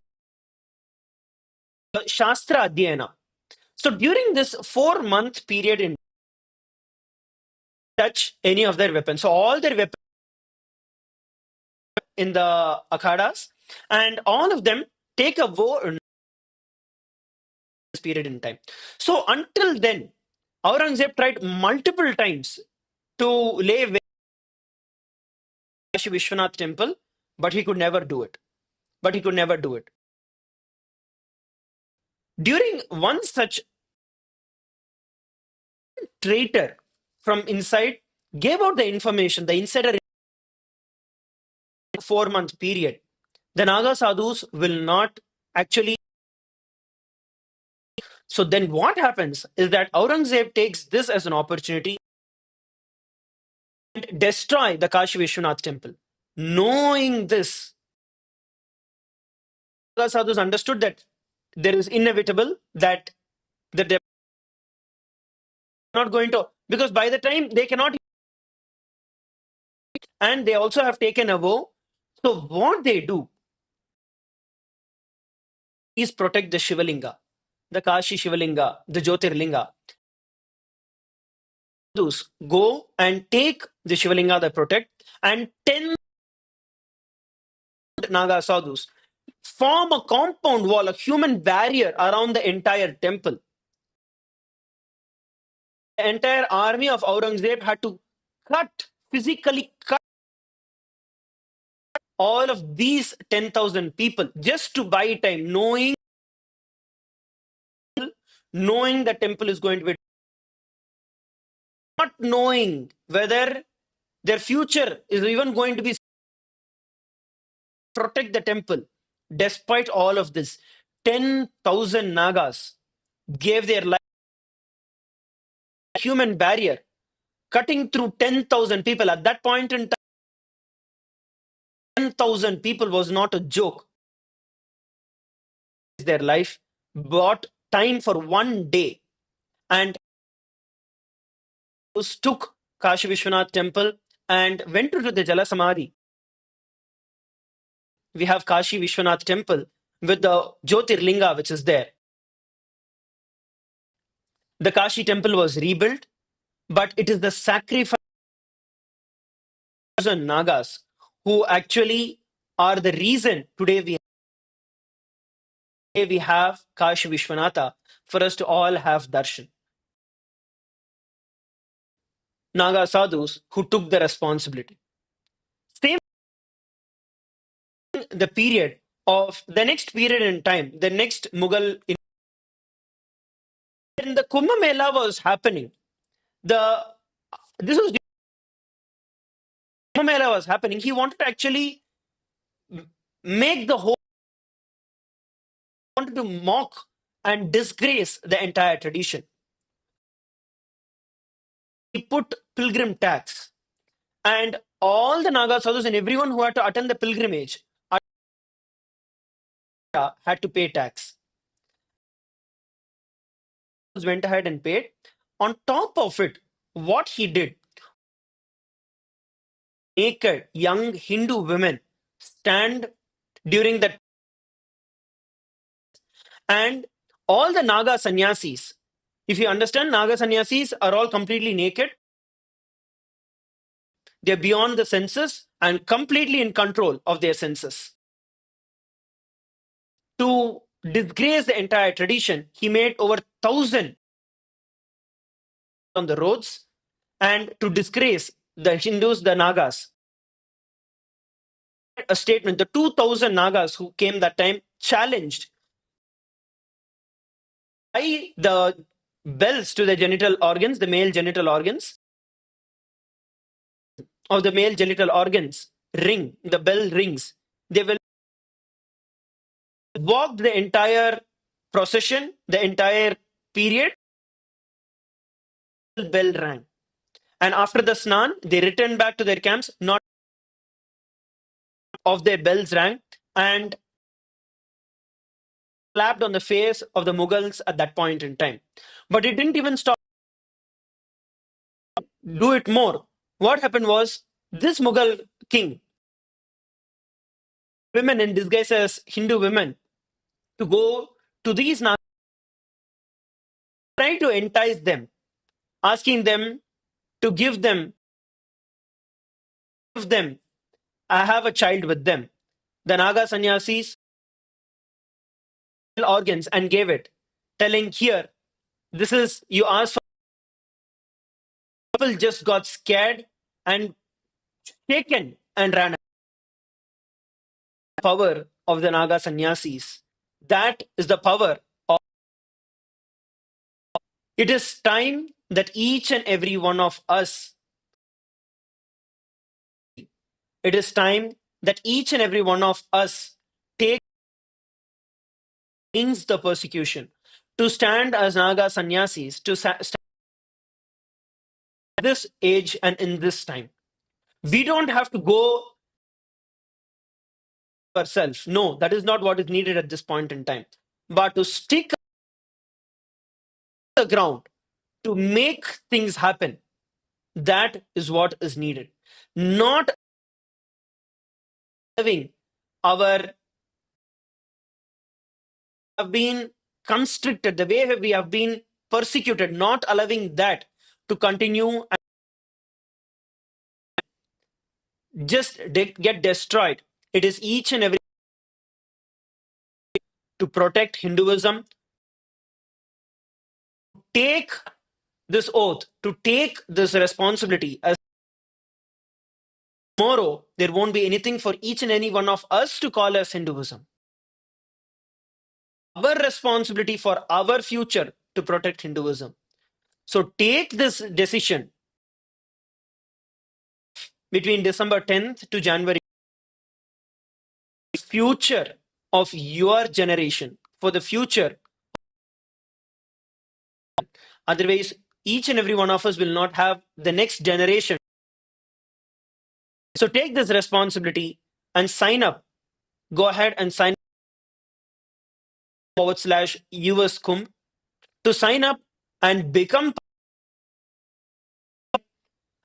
Shastra Adhyayana. So during this 4-month period in touch any of their weapons. So all their weapons in the akhadas, and all of them take a vow in this period in time. So until then, Aurangzeb tried multiple times to lay waste Kashi Vishwanath temple, but he could never do it. During one such traitor from inside gave out the information, the insider 4-month period, the Naga sadhus will not actually. So then what happens is that Aurangzeb takes this as an opportunity and destroy the Kashi Vishwanath temple. Knowing this, Naga sadhus understood that there is inevitable that they're not going to, because by the time they cannot, and they also have taken a vow. So what they do is protect the Shivalinga, the Kashi Shivalinga, the Jyotirlinga. Those go and take the Shivalinga they protect, and 10 Naga sadhus form a compound wall, a human barrier around the entire temple. The entire army of Aurangzeb had to physically cut all of these 10,000 people just to buy time, knowing the temple is going to be, not knowing whether their future is even going to be protect the temple. Despite all of this, 10,000 Nagas gave their life, human barrier, cutting through 10,000 people. At that point in time, 10,000 people was not a joke. Their life bought time for one day, and took Kashi Vishwanath temple and went to the Jala Samadhi. We have Kashi Vishwanath temple with the Jyotirlinga which is there. The Kashi temple was rebuilt, but it is the sacrifice of Nagas who actually are the reason today we have Kashi Vishwanatha, for us to all have darshan. Naga sadhus who took the responsibility. Same the period of the next period in time, the next Mughal, when the Kumbh Mela was happening, this was Kumbh Mela was happening. He wanted to actually make the whole, wanted to mock and disgrace the entire tradition. He put pilgrim tax, and all the Naga sadhus and everyone who had to attend the pilgrimage had to pay tax. Went ahead and paid. On top of it, what he did, naked young Hindu women stand during that, and all the Naga sannyasis, if you understand, Naga sannyasis are all completely naked. They're beyond the senses and completely in control of their senses. To disgrace the entire tradition, he made over 1,000 on the roads, and to disgrace the Hindus, the Nagas. A statement, the 2,000 Nagas who came that time challenged by the bells to the genital organs, the male genital organs, of the male genital organs ring, the bell rings. They will walk the entire procession, the entire period, bell rang. And after the snan, they returned back to their camps, not of their bells rang, and slapped on the face of the Mughals at that point in time. But it didn't even stop. Do it more. What happened was, this Mughal king women in disguise as Hindu women to go to these Nagas, trying to entice them, asking them to give them, I have a child with them. The Naga sannyasis organs and gave it, telling, here, this is, you asked for. People just got scared and taken and ran. Power of the Naga sannyasis. That is the power of. It is time that each and every one of us, it is time that each and every one of us take the persecution, to stand as Naga sannyasis, to stand this age and in this time. We don't have to go ourselves. No, that is not what is needed at this point in time. But to stick the ground, to make things happen, that is what is needed. Not having our have been constricted, the way we have been persecuted, not allowing that to continue and just get destroyed. It is each and every to protect Hinduism, take this oath, to take this responsibility. As tomorrow, there won't be anything for each and any one of us to call as Hinduism. Our responsibility for our future to protect Hinduism. So take this decision between December 10th to January. Future of your generation, for the future. Otherwise, each and every one of us will not have the next generation. So take this responsibility and sign up. Go ahead and sign /US Kumbh to sign up and become.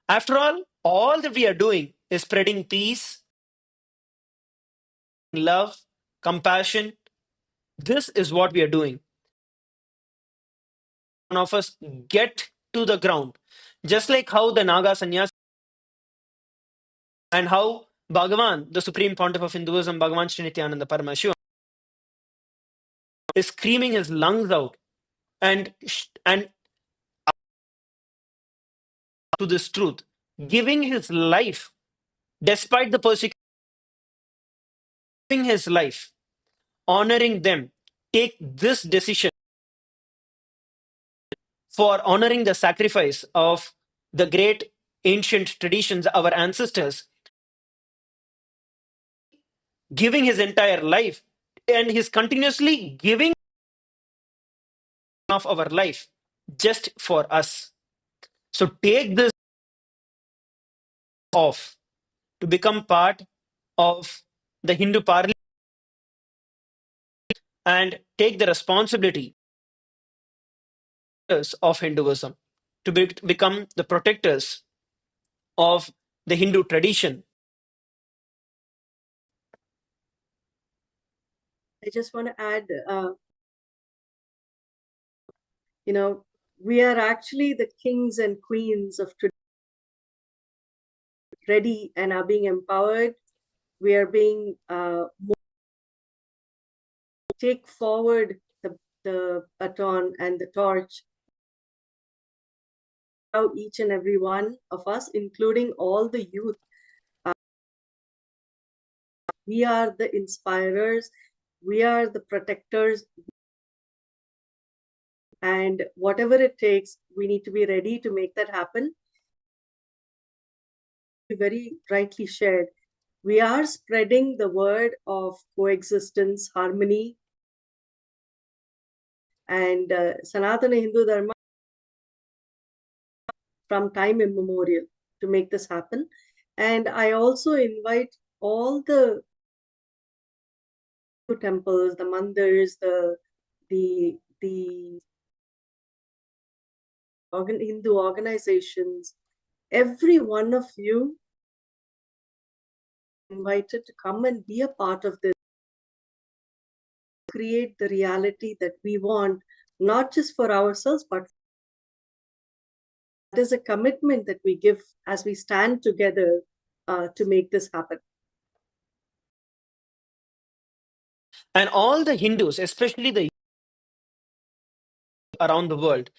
After all that we are doing is spreading peace, love, compassion. This is what we are doing. One of us get to the ground, just like how the Naga sannyas and how Bhagavan, the Supreme Pontiff of Hinduism, Bhagavan Sri Nityananda Paramashiva, is screaming his lungs out and to this truth, giving his life despite the persecution, giving his life, honoring them. Take this decision for honoring the sacrifice of the great ancient traditions, our ancestors, giving his entire life, and he's continuously giving of our life just for us. So take this off to become part of the Hindu parliament and take the responsibility of Hinduism to become the protectors of the Hindu tradition. I just want to add, we are actually the kings and queens of today, ready and are being empowered. We are being take forward the baton and the torch. Each and every one of us, including all the youth, we are the inspirers, we are the protectors, and whatever it takes, we need to be ready to make that happen. Very rightly shared. We are spreading the word of coexistence, harmony, and Sanatana Hindu Dharma from time immemorial to make this happen. And I also invite all the temples, the mandirs, the Hindu organizations, every one of you invited to come and be a part of this, create the reality that we want, not just for ourselves, but that is a commitment that we give as we stand together to make this happen. And all the Hindus, especially the around the world,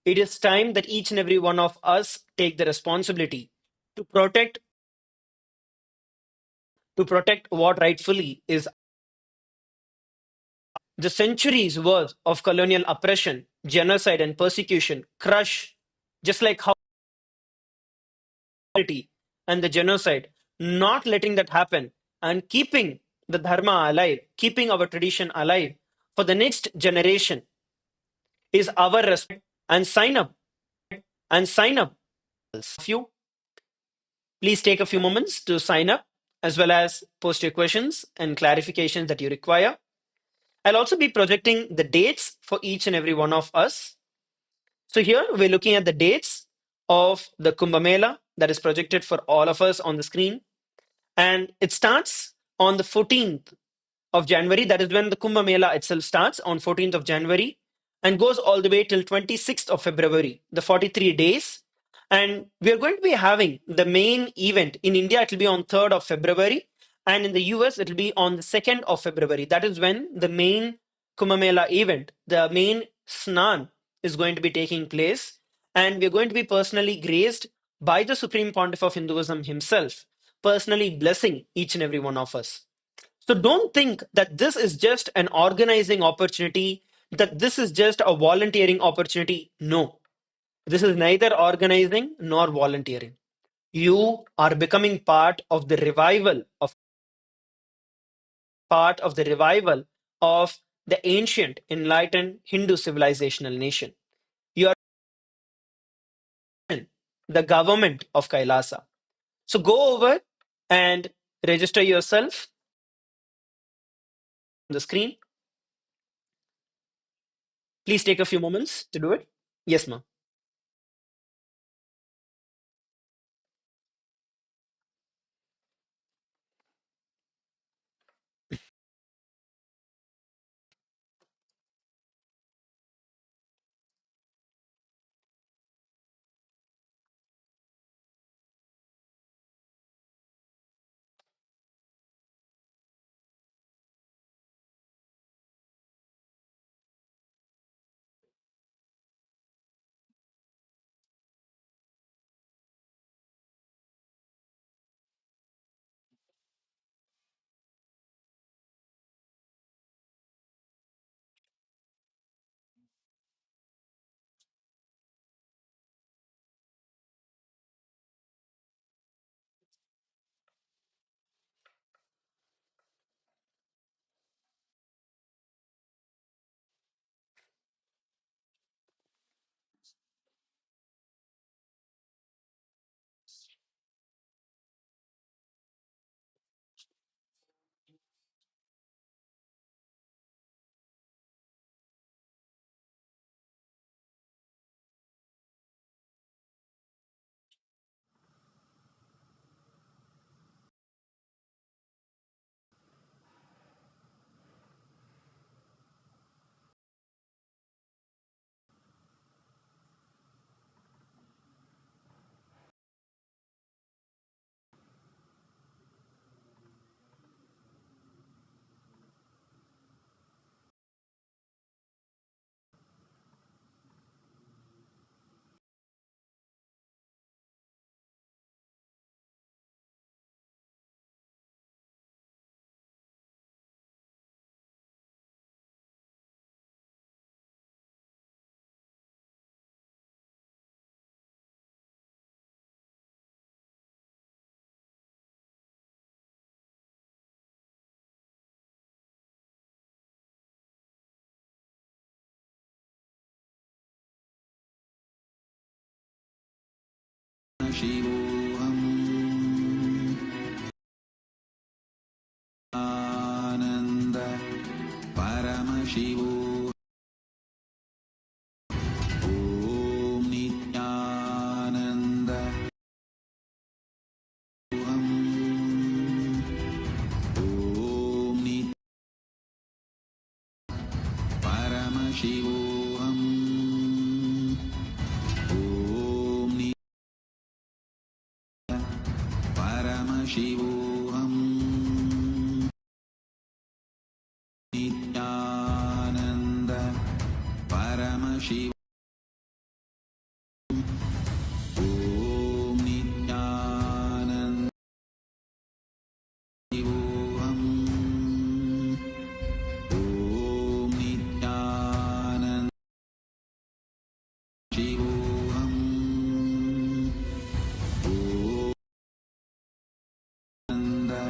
it is time that each and every one of us take the responsibility to protect what rightfully is the centuries worth of colonial oppression, genocide, and persecution crush, just like how and the genocide, not letting that happen and keeping the dharma alive, keeping our tradition alive for the next generation is our respect and sign up. You please take a few moments to sign up as well as post your questions and clarifications that you require. I'll also be projecting the dates for each and every one of us. So here we're looking at the dates of the Kumbh Mela that is projected for all of us on the screen. And it starts on the 14th of January. That is when the Kumbh Mela itself starts on 14th of January and goes all the way till 26th of February, the 43 days. And we are going to be having the main event in India. It will be on 3rd of February. And in the US, it will be on the 2nd of February. That is when the main Kumbh Mela event, the main Snan, is going to be taking place. And we're going to be personally graced by the Supreme Pontiff of Hinduism himself, personally blessing each and every one of us. So don't think that this is just an organizing opportunity, that this is just a volunteering opportunity. No, this is neither organizing nor volunteering. You are becoming part of the revival of the ancient enlightened Hindu civilizational nation. You are in the government of Kailasa. So go over and register yourself on the screen. Please take a few moments to do it. Yes, ma'am. शिवोऽहम् आनन्द परमशिवो ॐ Nityanand Paramashivoham. Om Paramashivoham. Nityananda Paramashivoham. Om Nityananda Shivoham. Om Nityananda Shivoham. Om Nanda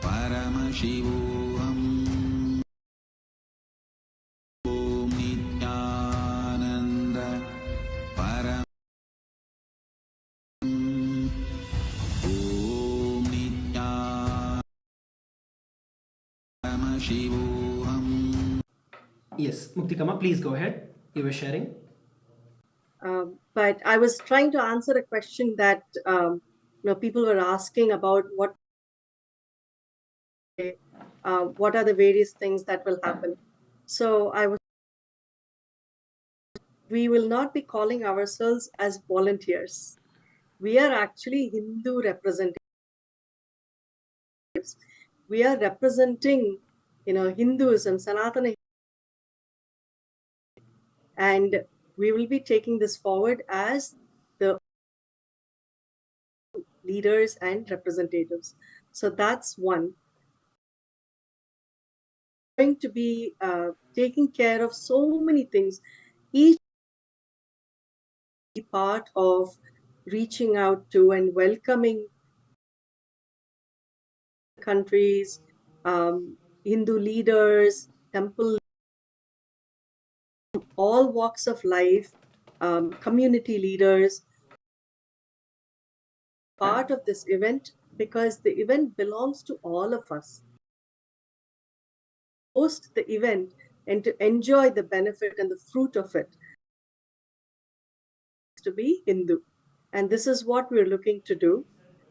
Paramashivoham. Om Nityananda Param. Om Nityananda Paramashivoham. Yes, Muktikama, please go ahead. You were sharing. But I was trying to answer a question that people were asking about what are the various things that will happen. So we will not be calling ourselves as volunteers. We are actually Hindu representatives. We are representing, Hinduism, Sanatana, and we will be taking this forward as the leaders and representatives. So that's one. Going to be taking care of so many things. Each part of reaching out to and welcoming countries, Hindu leaders, temple, all walks of life, community leaders, part of this event, because the event belongs to all of us. Host the event and to enjoy the benefit and the fruit of it, to be Hindu. And this is what we're looking to do.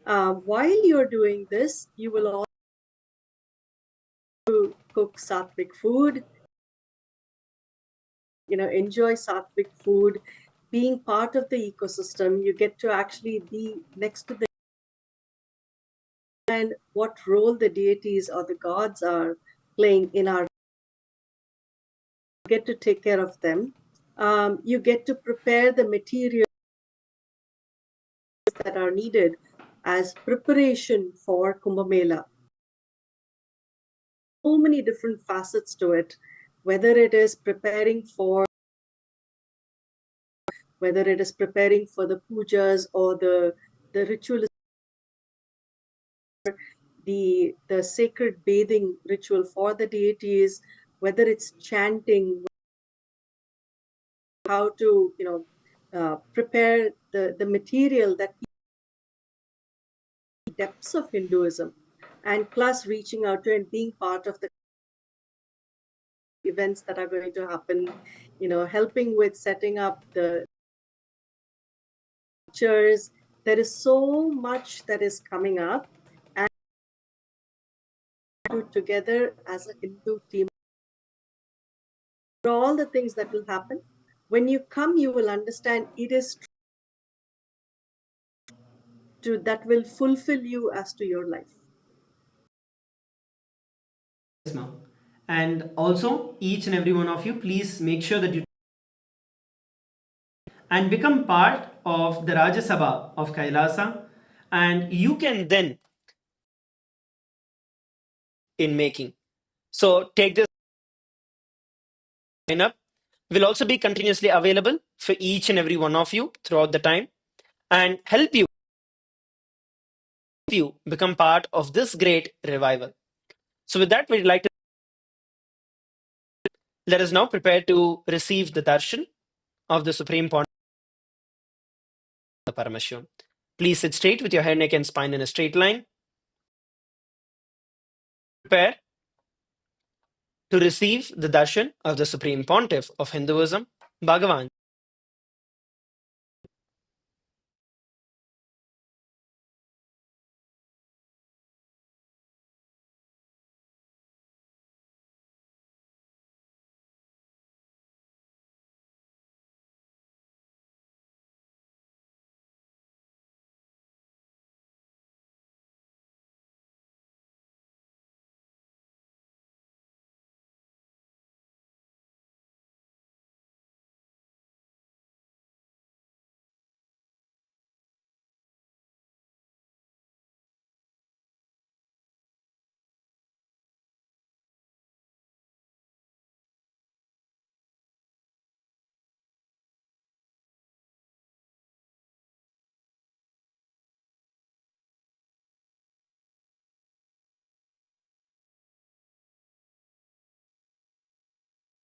While you're doing this, you will also cook sattvic food, enjoy sattvic food. Being part of the ecosystem, you get to actually be next to the and what role the deities or the gods are playing in our get to take care of them. You get to prepare the materials that are needed as preparation for Kumbh Mela. So many different facets to it, whether it is preparing for the pujas or the ritual, the sacred bathing ritual for the deities, whether it's chanting, how to prepare the material, that depths of Hinduism, and plus reaching out to and being part of the events that are going to happen, helping with setting up the pictures. There is so much that is coming up, and together as a Hindu team, for all the things that will happen. When you come, you will understand it is true, that will fulfill you as to your life. Yes, ma'am. And also, each and every one of you, please make sure that you and become part of the Rajya Sabha of Kailasa, and you can then in making. So take this sign up. Will also be continuously available for each and every one of you throughout the time and help you become part of this great revival. So with that, we'd like to let us now prepare to receive the darshan of the Supreme Pontiff, the Paramashivam. Please sit straight with your head, neck, and spine in a straight line. Prepare to receive the darshan of the Supreme Pontiff of Hinduism, Bhagavan.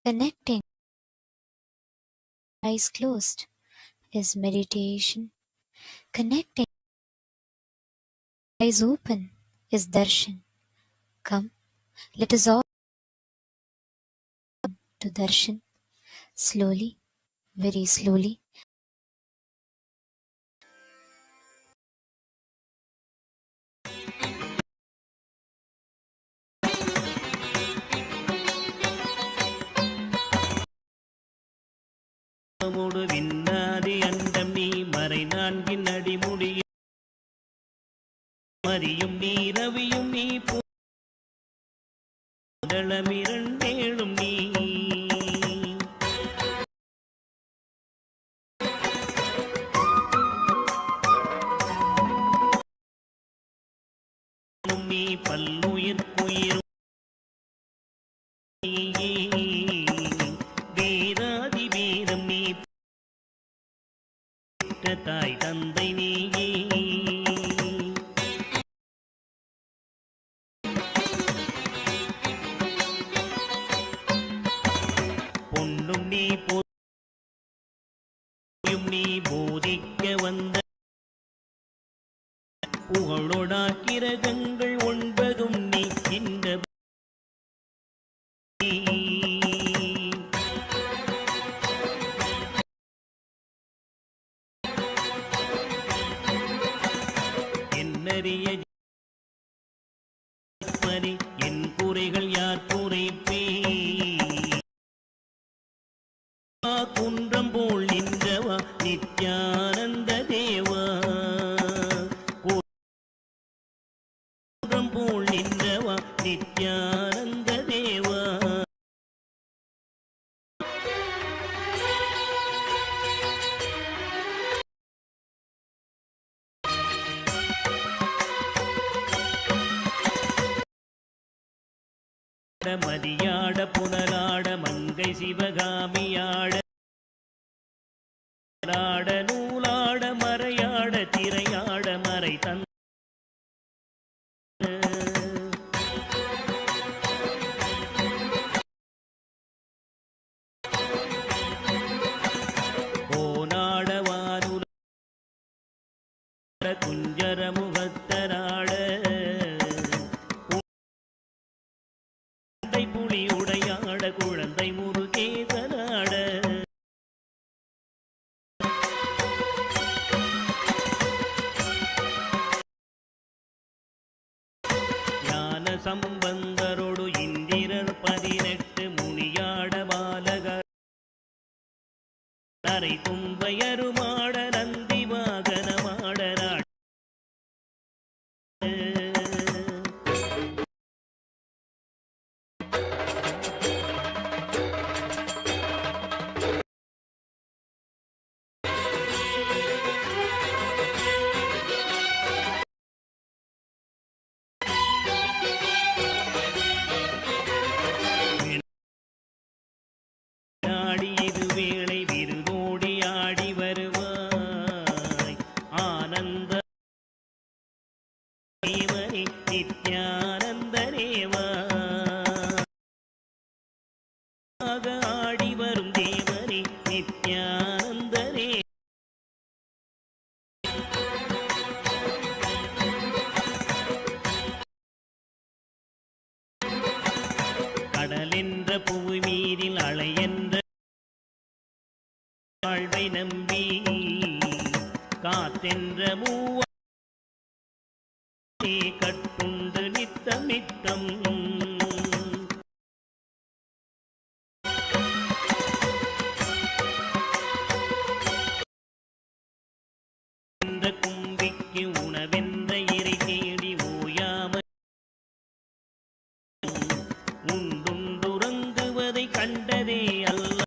Connecting eyes closed is meditation. Connecting eyes open is darshan. Come, let us all to darshan slowly, very slowly. விண்ணாதி அண்டம் நீ மறை நான்கின் அடிமுடியும் மறியும் நீ ரவியும் நீ பூதளமிரண்டேழும் நீ நீ பல்லுயிர்க்குயிரும் வேதாதி வேதம் நீ தாய் தந்தை நீயே பொன்னும் நீ போயும் நீ போதிக்க வந்த புகழோடா கிரகங்கள் ஒன்பதும் நீ இந்த என்னறிய என் குறைகள் யார் குறைப்பே குன்றம் போல் நின்றவா நித்யானந்த தேவா குன்றம் போல் நின்றவா நித்யானந்த தேவா மதியாட புனலாட மங்கை சிவகாமியாட நூலாட மறையாட திரையாட மறை தந்த கோனாட வானுல குஞ்சர முகத்தராட புலி உடையாட குழந்தை முருகேசனாட ஞான சம்பந்தரோடு இந்திரர் 18 முனியாட பாலகர் அரை தும்பையருமாட நந்தி வாகனமாட ஆடி இது வேளை விருதோடி ஆடி வருவாய் ஆனந்த தேவனே நித்யானந்த தேவா ஆடி வரும் தேவனே நித்யானந்த தேவா கடல் என்ற புவி மீதில் அலை என்ற வாழ்வை நம்பி காத்தென்ற மூவ கட்டுண்டு நித்தம் நித்தம் இந்த கும்பிக்கு உணவென்ற இறை தேடி ஓயாம உண்டுண்டுறங்குவதை கண்டதே அல்ல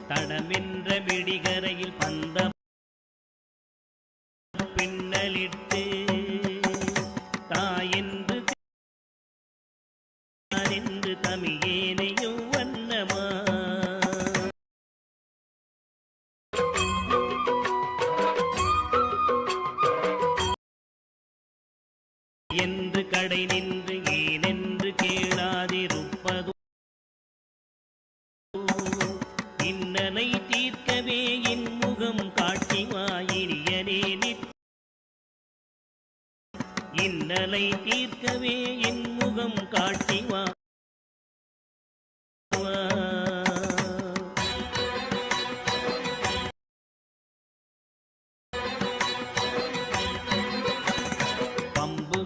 தடமென்ற விடிகரையில் பந்த பின்னலிட்டு தாயென்று என்று தமிழேனையும் வண்ணமா கடை நின்று ஏனென்று கேளாதிருப்பதோ இன்னலை தீர்க்கவே என் முகம் காட்டி வாயினியனே இன்னலை தீர்க்கவே என் முகம் காட்டி வா பம்பு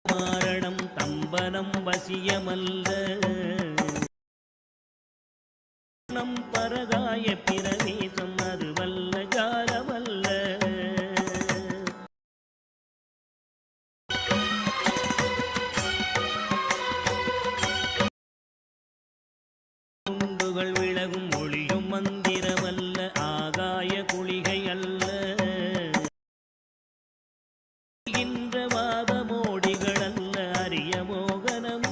மாரணம் தம்பனம் வசியமல்ல நம் பரகாய பிரவேசம் அதுவல்ல ஜாலமல்ல குண்டுகள் விலகும் ஒளியும் மந்திரமல்ல ஆகாய குளிகை அல்ல இன்ற வாதமோடிகள் அல்ல அரிய மோகனம்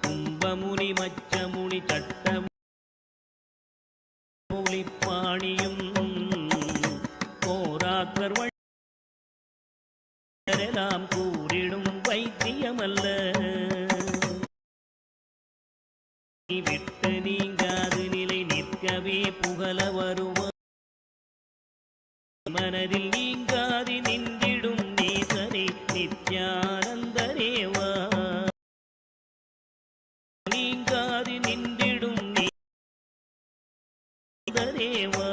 கும்பமுனி மச்சமுனி சட்டம் பாணியும் போராக்கர் எல்லாம் கூறிடும் வைத்தியமல்ல விட்டு நீங்காது நிலை நிற்கவே புகழ வருவ மனதில் நீங்காது நின்றிடும் நேசனே நித்யானந்தரேவா நீங்காது நின்றிடும் நேசரேவா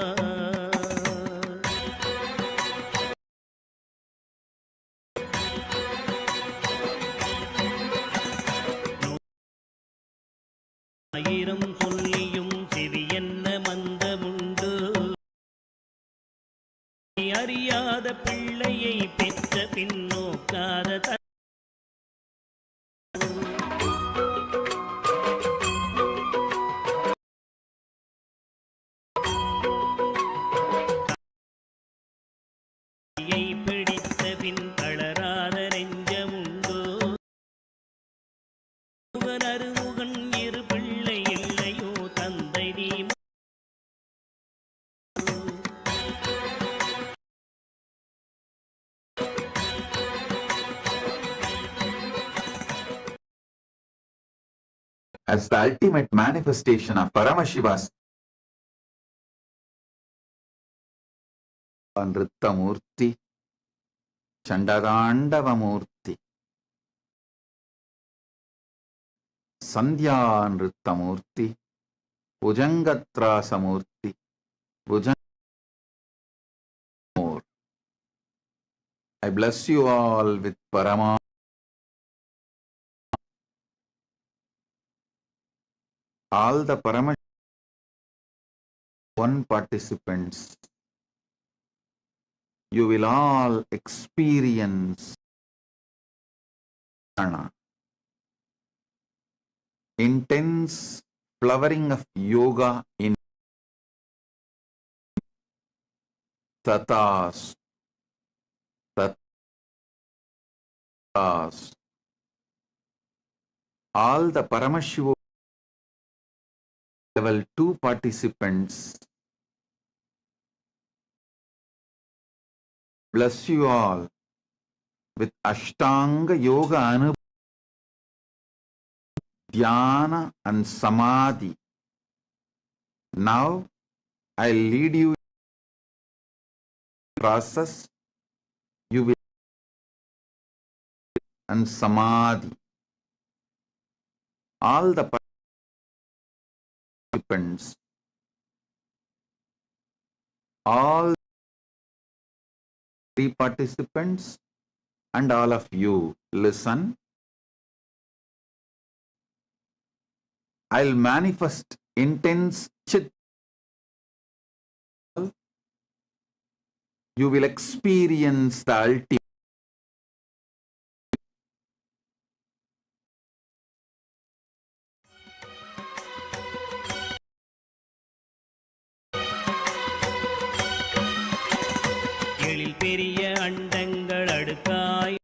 ஆயிரம் சொல்லியும் செவியென்ன மந்தமுண்டு அறியாத பிள்ளையை பெற்ற பின்னோக்காத பிடித்த பின் தளராத நெஞ்சமுண்டோ அருமுகன் இரு பிள்ளை இல்லையோ தந்தை நீ as the ultimate manifestation of Paramashiva's Nritta Murthy, Chandagandava Murthy, Sandhya Nritta Murthy, Bhujangatrasa Murthy, Bhujangamur. I bless you all with Parama. All the Parama one participants, you will all experience intense flowering of yoga in tatas, tatas. All the Paramashiva level 2 participants, bless you all with Ashtanga Yoga Anubhav, Dhyana and Samadhi. Now I'll lead you in the process. You will and Samadhi. All the participants, all 3 participants and all of you listen. I'll manifest intense chit. You will experience the ultimate. எழில் பெரிய அண்டங்கள் அடுக்காய்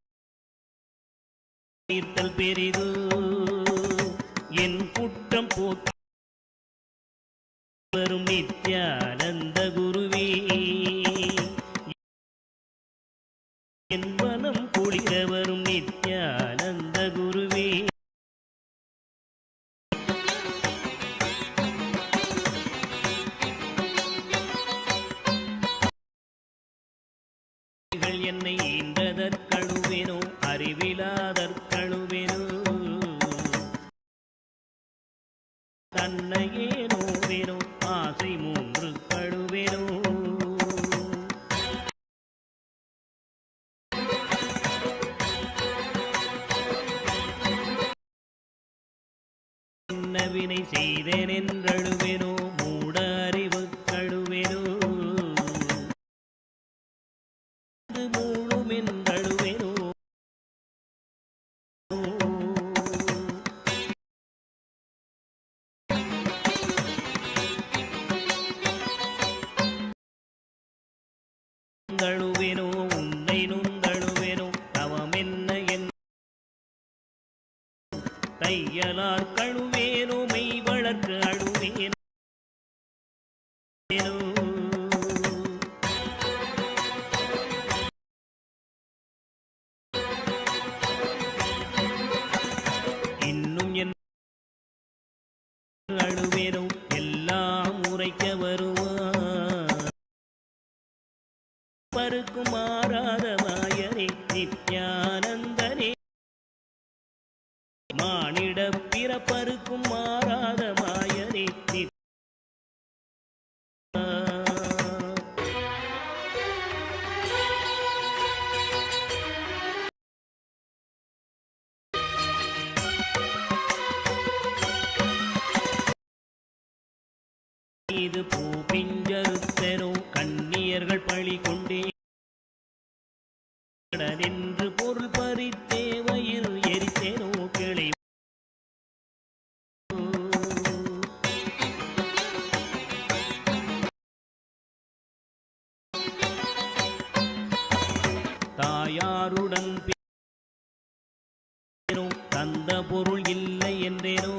தீர்த்தல் பெரிது என் குற்றம் போக்கி வரும் நித்யானந்த குருவே, என் மனம் குளிர வரும் நித்யானந்த குருவே. என்னை ஈன்றதற்கழுவேனோ அறிவிலாதற்கழுவேனோ, தன்னையே நோவேனோ ஆசை மூன்று கழுவேனோ. என்ன வினை செய்தேன் என்றழுவேனோ மூட அறிவு கழுவேனோ, மூழும் என்றழுவேனோ. தழுவேனோ உன்னை நுந்தழுவேனோ தவம் என்ன என் தையலார் கழுவேனோ மெய் வளர்க்கு அழுவேனோ. இன்னும் என் அழுவேனோ எல்லாம் உரைக்க வருவார், பருக்கும் மாறாத மாயனே நித்யானந்தனே. மானிட பிறப்பருக்கும் மாறாத மாயனே நித்யா. இது பூ பிஞ்சருத்தனோ கண்ணியர்கள் பழி கொண்டே நின்று பொருள் பறித்தே வயிறு எரித்தேனோ கிளை. தாயாருடன் தந்த பொருள் இல்லை என்றேனோ,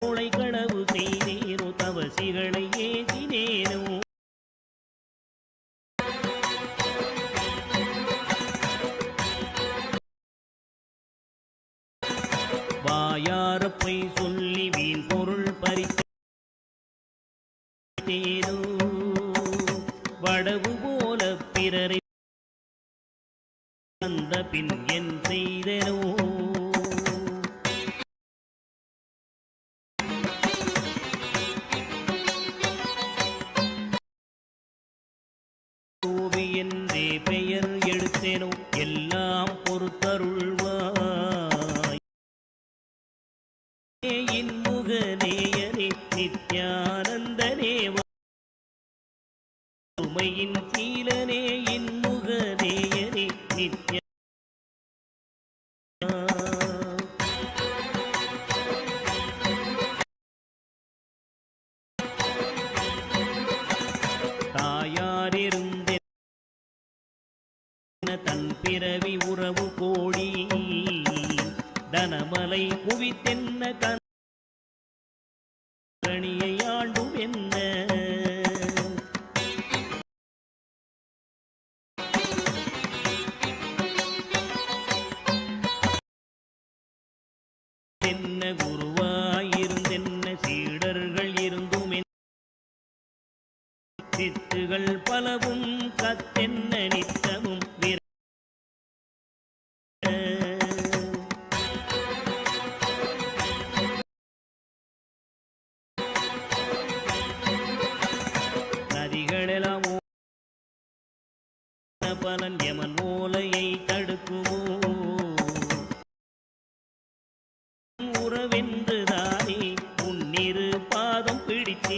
மூளை களவு செய்தேனோ தவசிகளை ஏசினேனோ. வாயாரப்பை சொல்லி வீண் பொருள் பறித்தேனோ, வடவு போல பிறரை வந்த பின் என் செய்தனோ. என்றே பெயர் எடுத்தேனோ எல்லாம் பொறுத்தருள்வாய். இன்முகநேயனே நித்யானந்தனே உமையின் சீலனே இன்முகநேயனே நித்யா. தாயாரிருந்தே தன் பிறவி உறவு கோடி தனமலை குவித்தென்ன கணியை ஆண்டும் என்ன. என்ன குருவாயிருந்தென்ன சீடர்கள் இருந்தும் சித்துகள் பலவும் கத்தென்ன நித்தமும் நதிகளெல்லாம் பலன் யமன் ஓலையை தடுக்குமோ உறவென்றுதானே உன்னிரு பாதம் பிடித்தே.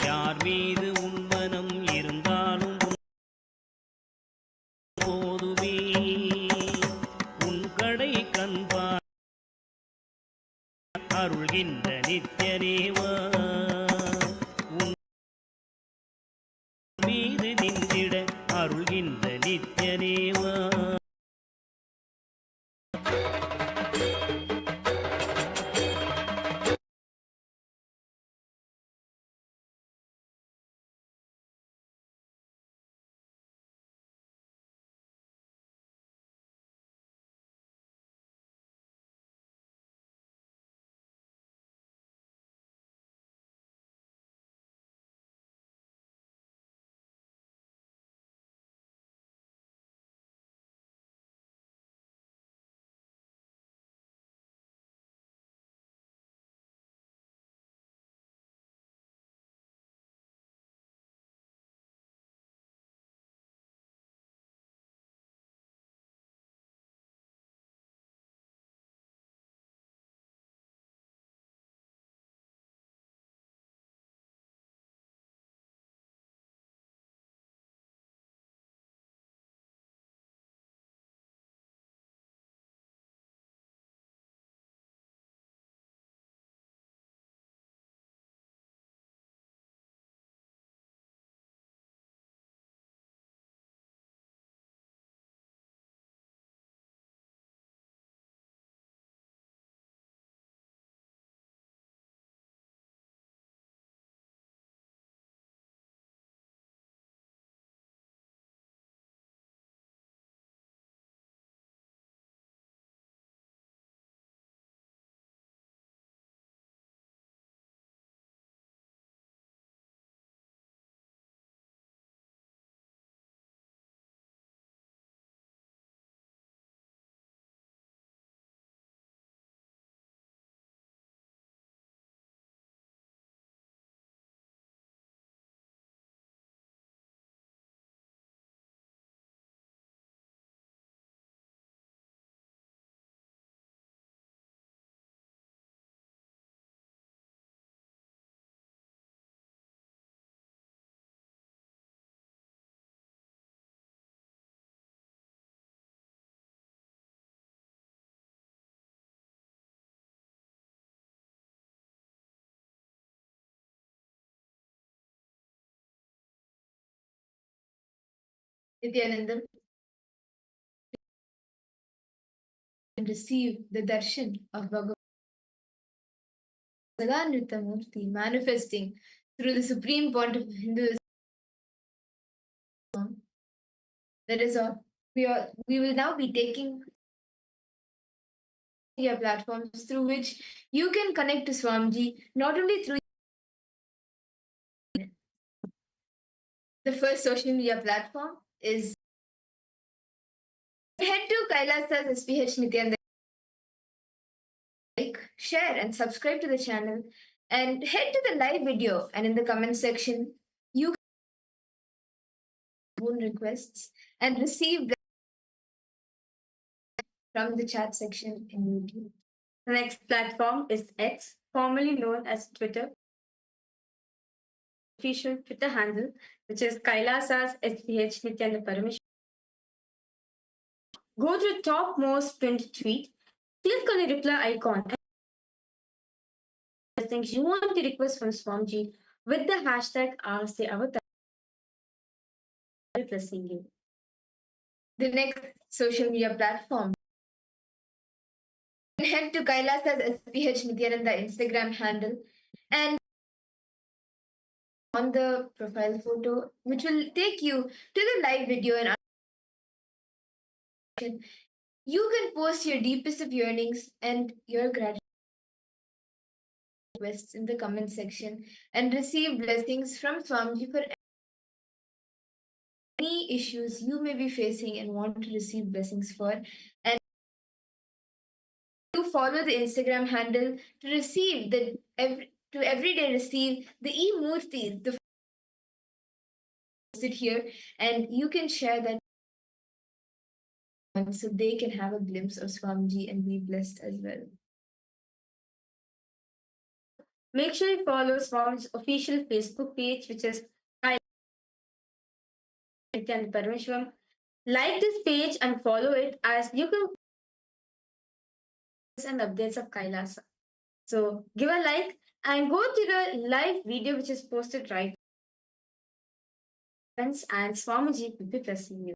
யார் மீது உன் மனம் இருந்தாலும் போதுமே உன் கடை கண்பார் அருள்கின்ற நித்யனேவா. உன் மீது நின்றிட அருள்கின்ற Nityanandam and receive the darshan of Bhagavan Sada Nritta Murthy manifesting through the supreme point of Hinduism. That is all. We will now be taking media platforms through which you can connect to Swamiji not only through the first social media platform is head to Kailasa's SPH Nityananda, like, share, and subscribe to the channel, and head to the live video. And in the comment section, you can own requests and receive from the chat section in YouTube. The next platform is X, formerly known as Twitter. Official Twitter handle, which is Kailasa's SPH Nityananda Paramash. Go to the topmost pinned tweet, click on the reply icon, and things you want to request from Swamiji with the hashtag Ask the Avatar. Blessing you. The next social media platform. Head to Kailasa's SPH Nityananda Instagram handle and on the profile photo, which will take you to the live video and you can post your deepest of yearnings and your gratitude requests in the comment section and receive blessings from Swamiji for any issues you may be facing and want to receive blessings for. And to follow the Instagram handle to receive to every day receive the e-murtis, the sit here, and you can share that so they can have a glimpse of Swamiji and be blessed as well. Make sure you follow Swamiji's official Facebook page, which is Nityananda Parameshwaram. Like this page and follow it as you can and updates of Kailasa. So give a like and go to the live video which is posted right. Friends, and Swamiji will be blessing you.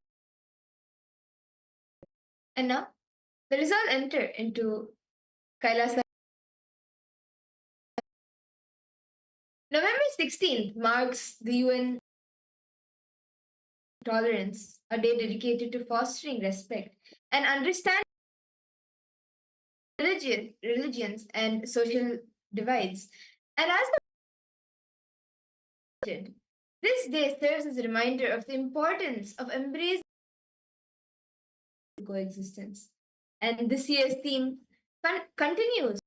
And now the result enter into Kailasa. November 16th marks the UN Tolerance, a day dedicated to fostering respect and understanding religions and social divides. And as the this day serves as a reminder of the importance of embracing coexistence. And this year's theme continues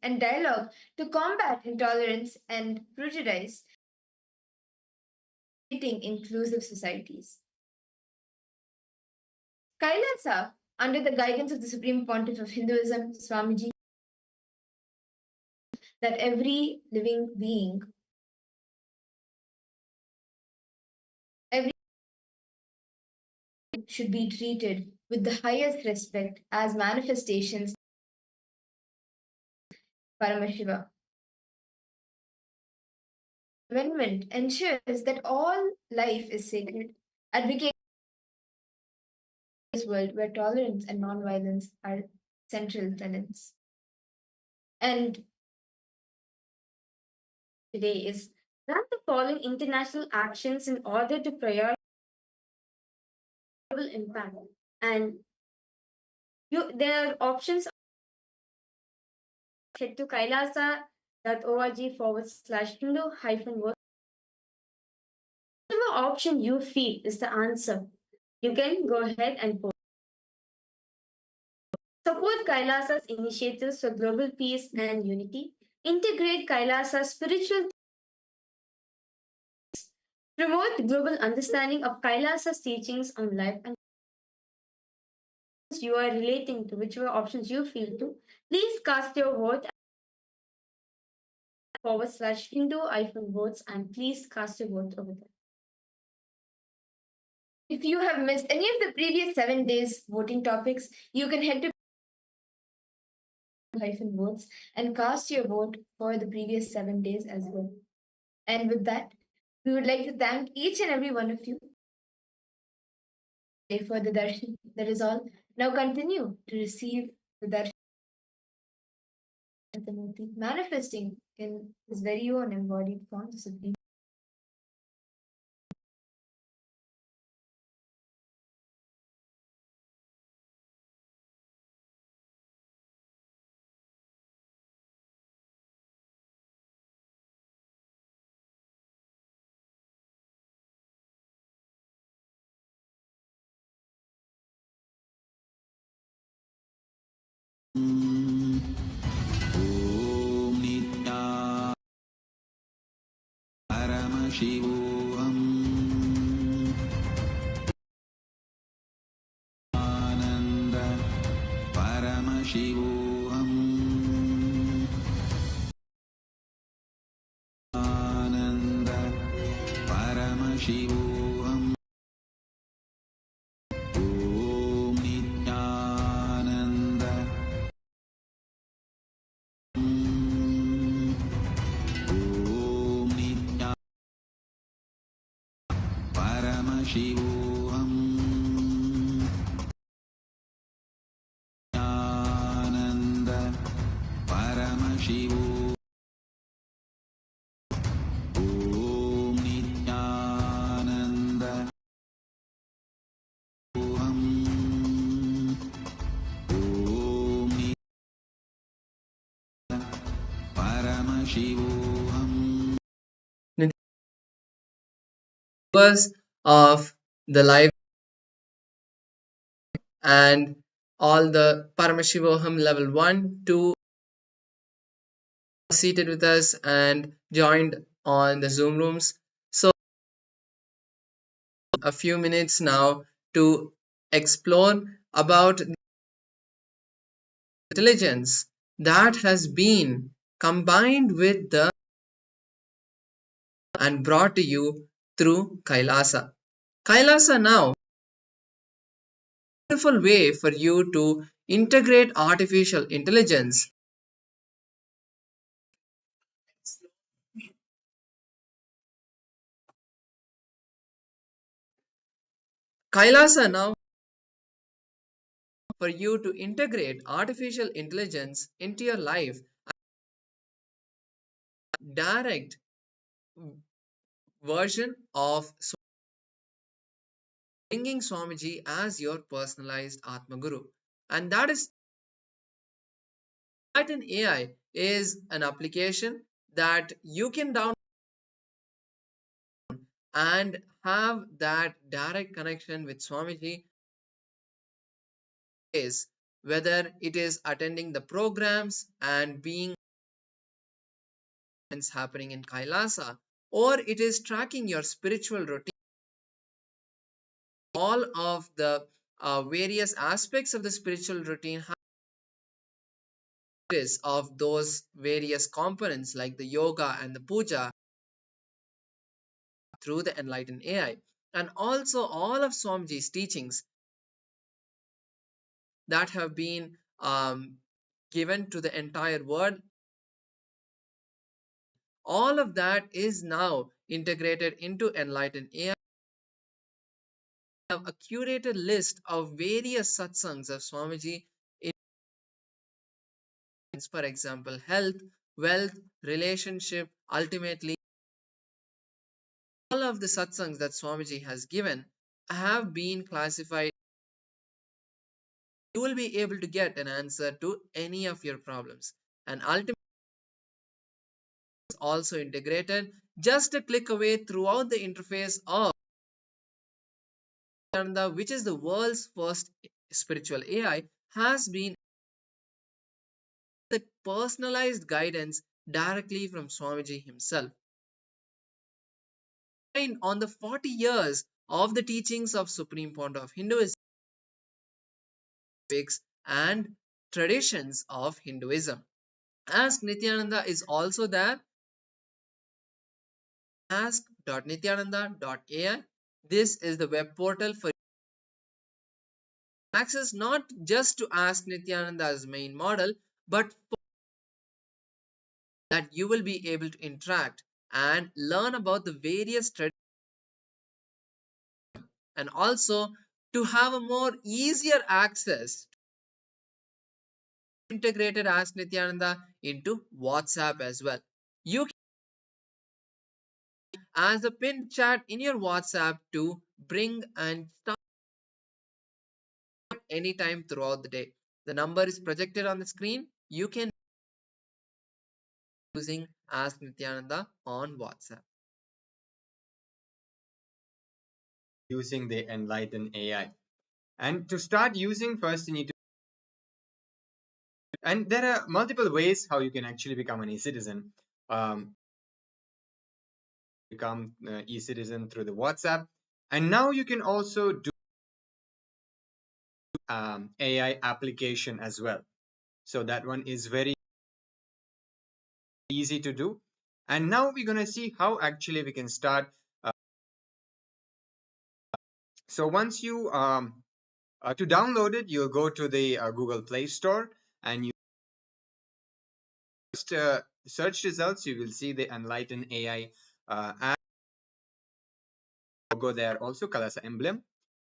and dialogue to combat intolerance and prejudice, creating inclusive societies. Kailasa, under the guidance of the Supreme Pontiff of Hinduism, Swamiji, that every living being, every should be treated with the highest respect as manifestations of Paramashiva. Amendment ensures that all life is sacred, advocating this world where tolerance and non-violence are central tenets. And today is run the following international actions in order to prioritize global impact. And there are options. Head to kailasa.org/Hindu-work. Whatever option you feel is the answer, you can go ahead and post. Support Kailasa's initiatives for global peace and unity. Integrate Kailasa's spiritual. Promote global understanding of Kailasa's teachings on life and you are relating to whichever options you feel to. Please cast your vote /Hindu-votes and please cast your vote over there. If you have missed any of the previous 7 days voting topics, you can head to -votes and cast your vote for the previous 7 days as well. And with that, We would like to thank each and every one of you for the darshan. That is all. Now continue to receive the darshan of the Murthy, manifesting in his very own embodied form, the Supreme. ॐ नित्या परमशिवोऽहम् आनन्द परमशिवोऽहम् आनन्द परमशिवोऽहम् ॐ नित्यानन्द ॐ नित्या परमशिवोऽहम् आनन्द परमशिवो ॐ नित्यानन्द ॐ परमशिवोऽहम् Members of the live and all the Paramashivoham level 1, 2 seated with us and joined on the Zoom rooms. So a few minutes now to explore about the intelligence that has been combined with the and brought to you through Kailasa. Kailasa now beautiful way for you to integrate artificial intelligence. Kailasa now for you to integrate artificial intelligence into your life. Direct version of bringing Swamiji as your personalized Atma Guru. And that is Enlighten AI is an application that you can download and have that direct connection with Swamiji, is whether it is attending the programs and being happening in Kailasa, or it is tracking your spiritual routine. All of the various aspects of the spiritual routine of those various components like the yoga and the puja through the enlightened AI, and also all of Swamiji's teachings that have been given to the entire world. All of that is now integrated into enlightened AI. Have a curated list of various satsangs of Swamiji, for example, health, wealth, relationship, ultimately all of the satsangs that Swamiji has given have been classified. You will be able to get an answer to any of your problems, and ultimately also integrated just a click away throughout the interface of Nritta, which is the world's first spiritual AI, has been the personalized guidance directly from Swamiji himself. On the 40 years of the teachings of Supreme Founder of Hinduism and traditions of Hinduism. Ask Nityananda is also there. Ask.nityananda.ai. This is the web portal for access, not just to Ask Nityananda's main model, but that you will be able to interact and learn about the various traditions, and also to have a more easier access integrated as Nityananda into WhatsApp as well. You can as a pinned chat in your WhatsApp to bring and start anytime throughout the day. The number is projected on the screen. You can using Ask Nityananda on WhatsApp. Using the enlightened AI. And to start using, first you need to, and there are multiple ways how you can actually become an e-citizen. Become e-citizen through the WhatsApp, and now you can also do AI application as well. So that one is very easy to do. And now we're going to see how actually we can start. So once you to download it, you'll go to the Google Play Store, and you just search results. You will see the Enlighten AI app logo there, also Kalasa emblem,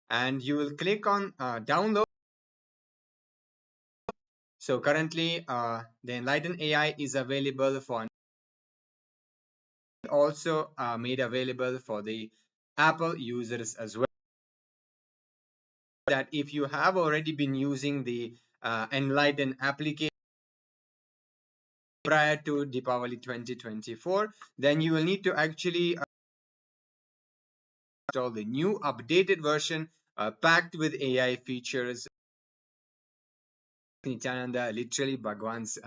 and you will click on download. So currently, the Enlighten AI is available for, also made available for the Apple users as well. That if you have already been using the Enlighten application prior to Deepavali 2024, then you will need to actually install the new updated version packed with AI features. Nityananda, literally Bhagavan's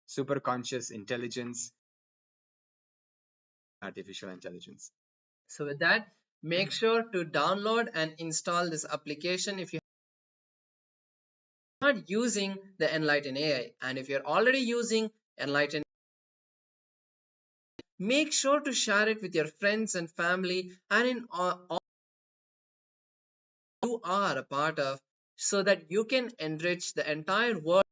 super conscious intelligence, artificial intelligence. So with that, make sure to download and install this application if you are not using the Enlighten AI. And if you're already using Enlighten, make sure to share it with your friends and family and in all you are a part of, so that you can enrich the entire world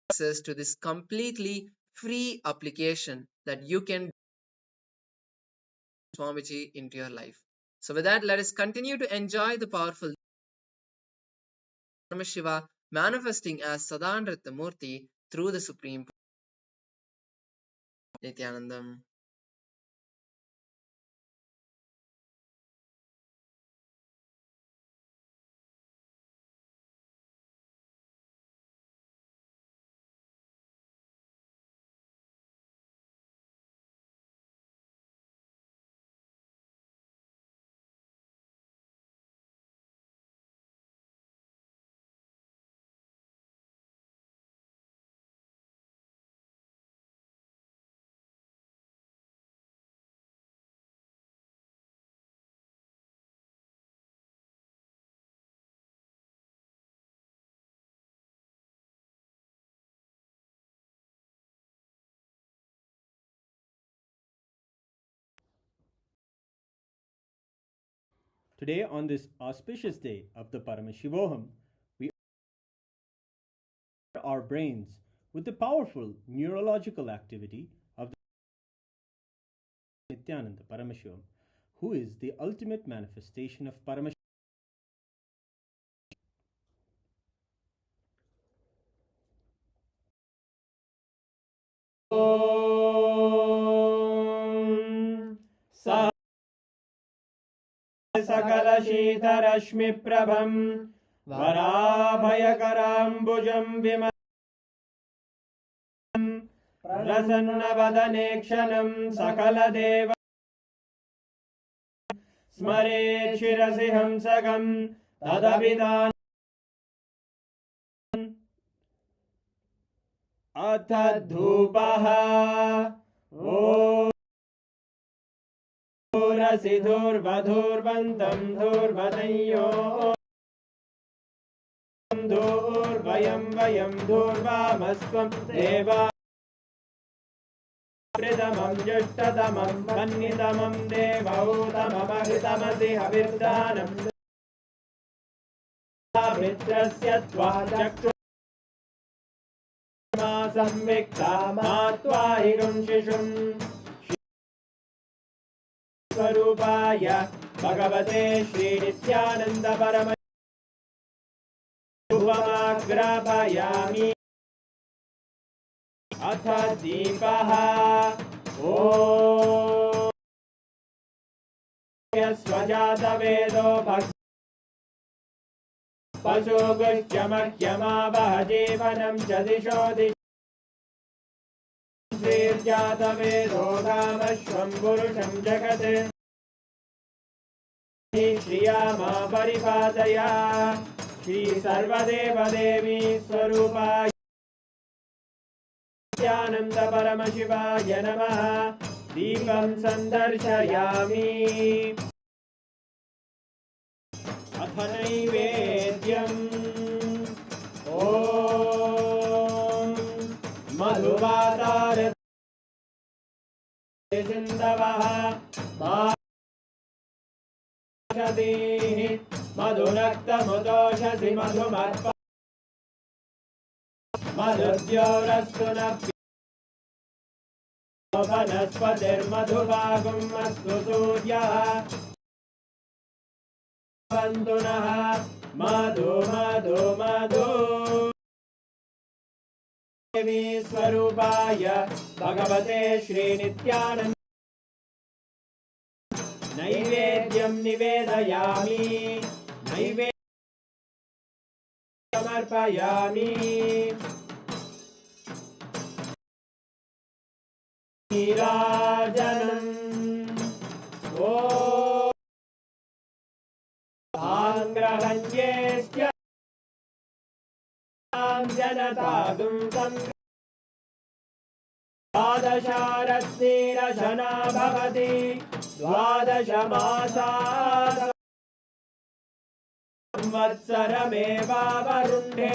access to this completely free application that you can transformity into your life. So with that, let us continue to enjoy the powerful Shiva manifesting as Sada Nritta Murthy through the Supreme Nityanandam. Today, on this auspicious day of the Paramashivoham, we our brains with the powerful neurological activity of the Nityananda Paramashivam, who is the ultimate manifestation of Paramashivam. सकलशीतरश्मिप्रभं वराभयकराम्बुजं विमलं प्रसन्नवदने क्षणं सकलदेव स्मरेत् शिरसि हंसकं तदभिधानम् अथ धूपः ॐ रसि धूर्वधूर्वन्तं धूर्वदयो धूर्वयं वयं धूर्वामस्त्वं देवा प्रथमं जुष्टतमं मन्नितमं देवौतममहृतमसि हविर्दानं मित्रस्य त्वा चक्षुर्मा संविक्ता मा त्वा हिगुं शिशुं स्वरूपाय भगवते श्रीनित्यानन्द परम धूपमाग्रापयामि अथ दीपः ॐ स्वजातवेदो पशुगुश्चमह्यमावह जीवनं च दिशो दिशेर्जातवेदो गामश्वं पुरुषं जगत् श्रिया मा परिपादया श्री सर्वदेवदेवी स्वरूपाय नित्यानन्द परमशिवाय नमः दीपं सन्दर्शयामि अथ नैवेद्यम् ॐ मधुवातार सिन्धवः मधुनक्तमुदोषसि मधुमर्प मधुद्योरस्तु नः वनस्पतिर्मधुभागम् अस्तु सूर्यः वन्तु नः मधु मधु मधु देवी स्वरूपाय भगवते श्रीनित्यानन्द नैवेद्यं निवेदयामि नैवेद्यं समर्पयामि नीराजनम् ॐ आङ्ग्रहण्येश्च जनतागुं द्वादशारत्नीरशना भवति द्वादश मासा संवत्सरमेवावरुण्ढे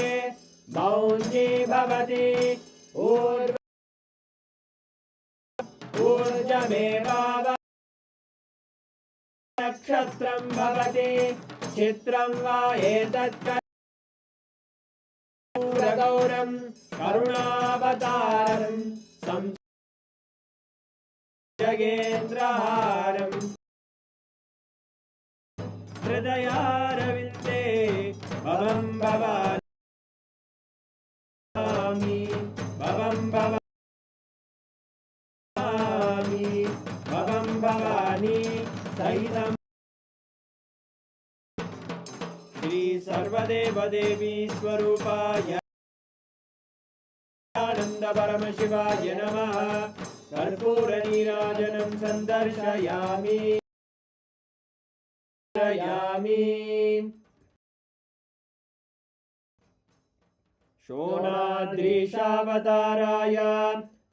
मौञ्जी भवति ऊर्जमेवाव नक्षत्रं भवति चित्रं वा एतत् गौरं करुणावतारं जगेन्द्रहारं हृदयारविन्दे भवं भवामि भवं भवानि सहितं श्री सर्वदेवदेवी स्वरूपाय आनंद परमशिवाय नमः कर्पूरनीराजनं सन्दर्शयामि शोणाद्रीशावताराय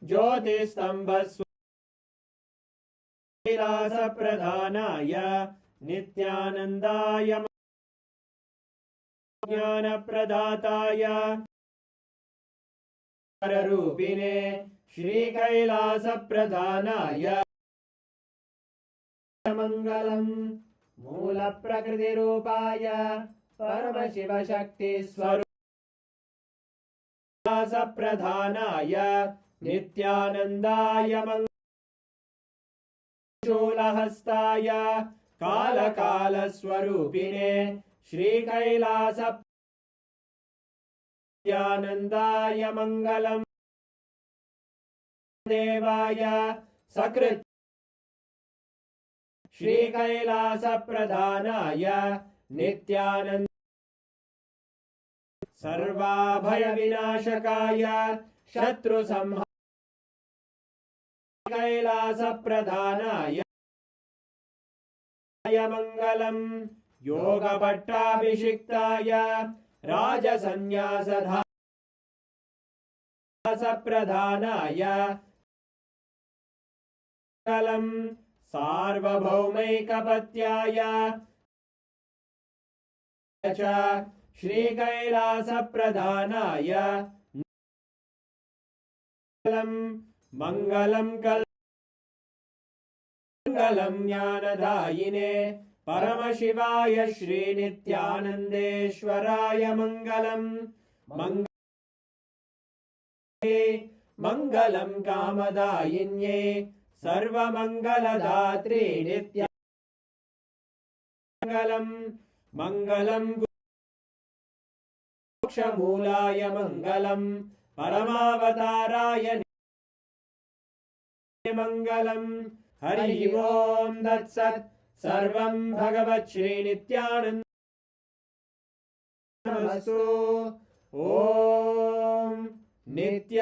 ज्योतिस्तम्भस्वैलासप्रधानाय नित्यानन्दाय ज्ञानप्रदाताय रूपिणे श्रीकैलासप्रधानाय मङ्गलम् मूलप्रकृतिरूपाय परमशिवशक्तिस्वरूपाय नित्यानन्दाय शूलहस्ताय कालकालस्वरूपिणे श्रीकैलासनन्दाय मङ्गलम् देवाय सकृत् श्रीकैलासप्रधानाय नित्यानन्द सर्वाभयविनाशकाय शत्रुसंहार कैलासप्रधानाय मङ्गलम् योगभट्टाभिषिक्ताय राजसन्न्यासप्रधानाय मङ्गलम् सार्वभौमैकपत्याय च श्रीकैलासप्रधानाय मङ्गलम् मङ्गलम् ज्ञानदायिने परमशिवाय श्रीनित्यानन्देश्वराय मङ्गलम् मङ्गलम् कामदायिन्ये सर्वमङ्गलदात्री नित्यमङ्गलं मङ्गलं मोक्षमूलाय मङ्गलं परमावताराय मङ्गलं हरि ओं तत्सत् सर्वं भगवत् श्रीनित्यानन्दमस्तु ॐ नित्य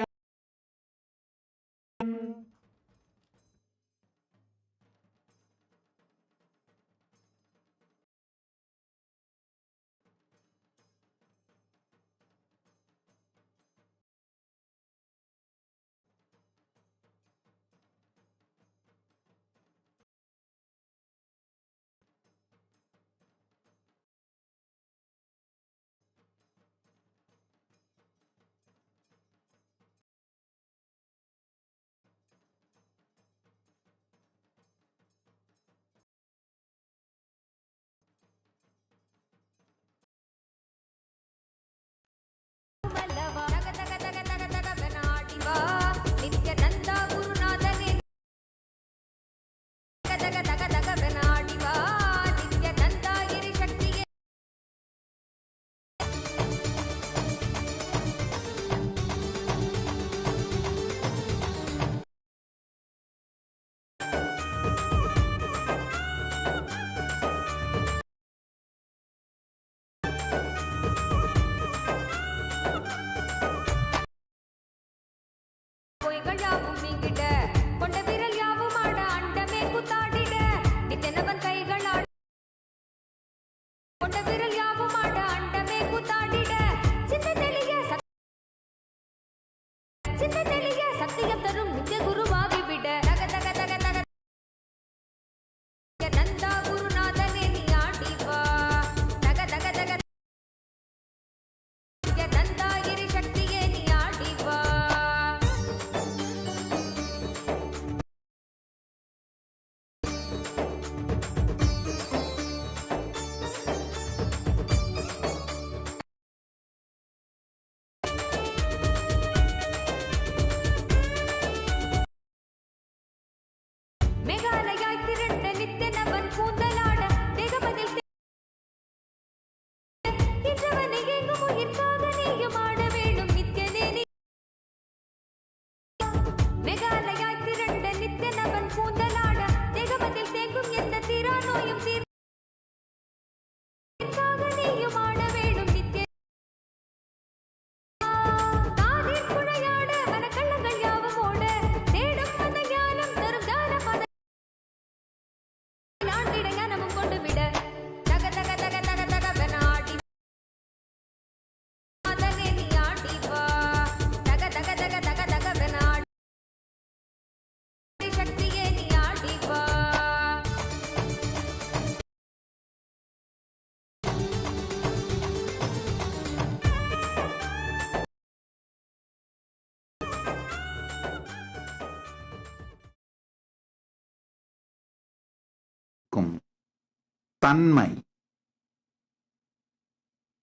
தன்மை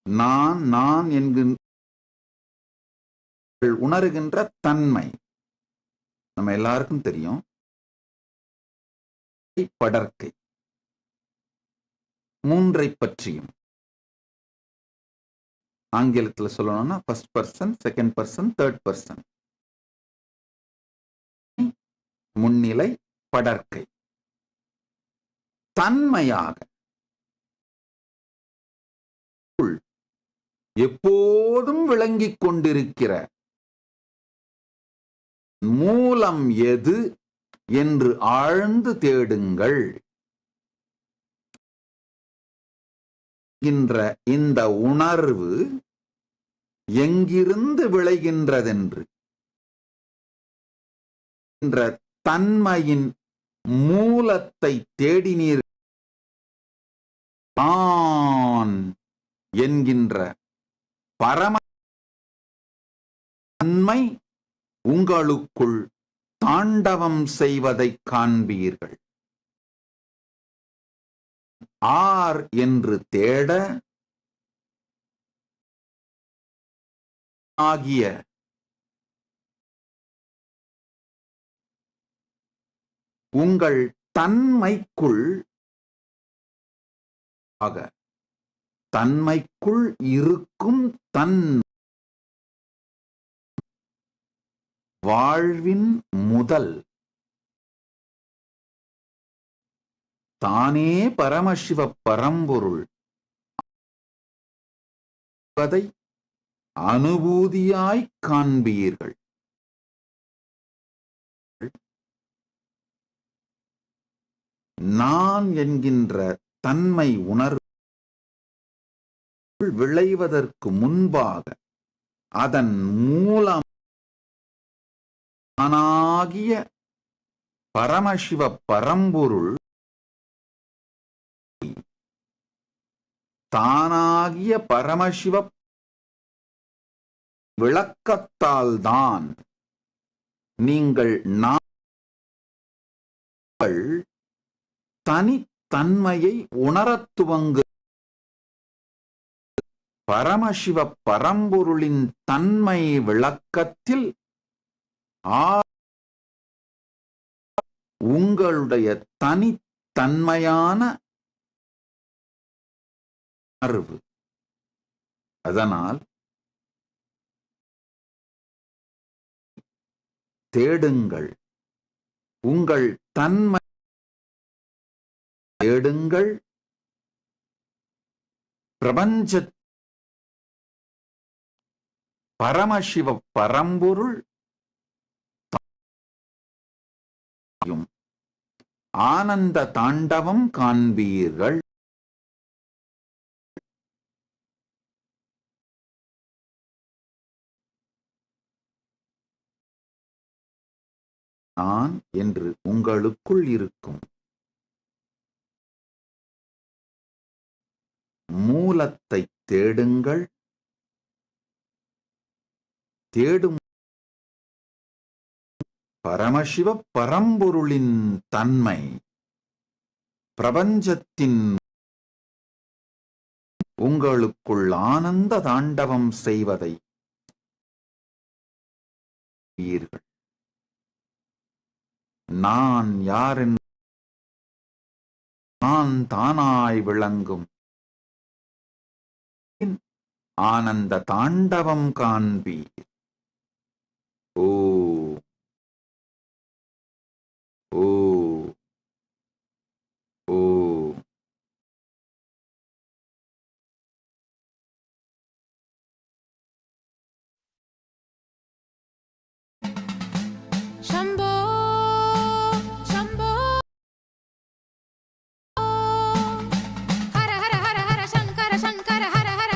நான் என்கின்ற உணர்கின்ற தன்மை நம்ம எல்லாருக்கும் தெரியும். படர்க்கை மூன்றை பற்றியும் ஆங்கிலத்தில் சொல்லணும்னா first person, second person, third person. முன்னிலை படர்க்கை தன்மையாக எப்போதும் விளங்கிக் கொண்டிருக்கிற மூலம் எது என்று ஆழ்ந்து தேடுங்கள். இந்த உணர்வு எங்கிருந்து விளைகின்றதென்று தன்மையின் மூலத்தை தேடினீர். நான் என்கின்ற பரம தன்மை உங்களுக்குள் தாண்டவம் செய்வதை காண்பீர்கள். ஆர் என்று தேட ஆகிய உங்கள் தன்மைக்குள் தன்மைக்குள் இருக்கும் தன் வாழ்வின் முதல் தானே பரமசிவ பரம்பொருள் அதை அனுபூதியாய் காண்பீர்கள். நான் என்கின்ற தன்மை உணர்வு விளைவதற்கு முன்பாக அதன் மூலம் தானாகிய பரமசிவ பரம்பொருள் தானாகிய பரமசிவ விளக்கத்தால்தான் நீங்கள் தனித்தன்மையை உணரத் துவங்கு. பரமசிவ பரம்பொருளின் தன்மை விளக்கத்தில் உங்களுடைய தனித்தன்மையான உணர்வு. அதனால் தேடுங்கள், உங்கள் தன்மை தேடுங்கள். பிரபஞ்ச பரமசிவ பரம்பொருள் ஆனந்த தாண்டவம் காண்பீர்கள். நான் என்று உங்களுக்குள் இருக்கும் மூலத்தை தேடுங்கள். தேடும் பரமசிவ பரம்பொருளின் தன்மை பிரபஞ்சத்தின் உங்களுக்குள் ஆனந்த தாண்டவம் செய்வதை நான் யாரென்று நான் தானாய் விளங்கும் ஆனந்த தாண்டவம் காண்பீர். ஓ ஓ ஓ शम्भो शम्भो हर हर हर हर शङ्कर शङ्कर हर हर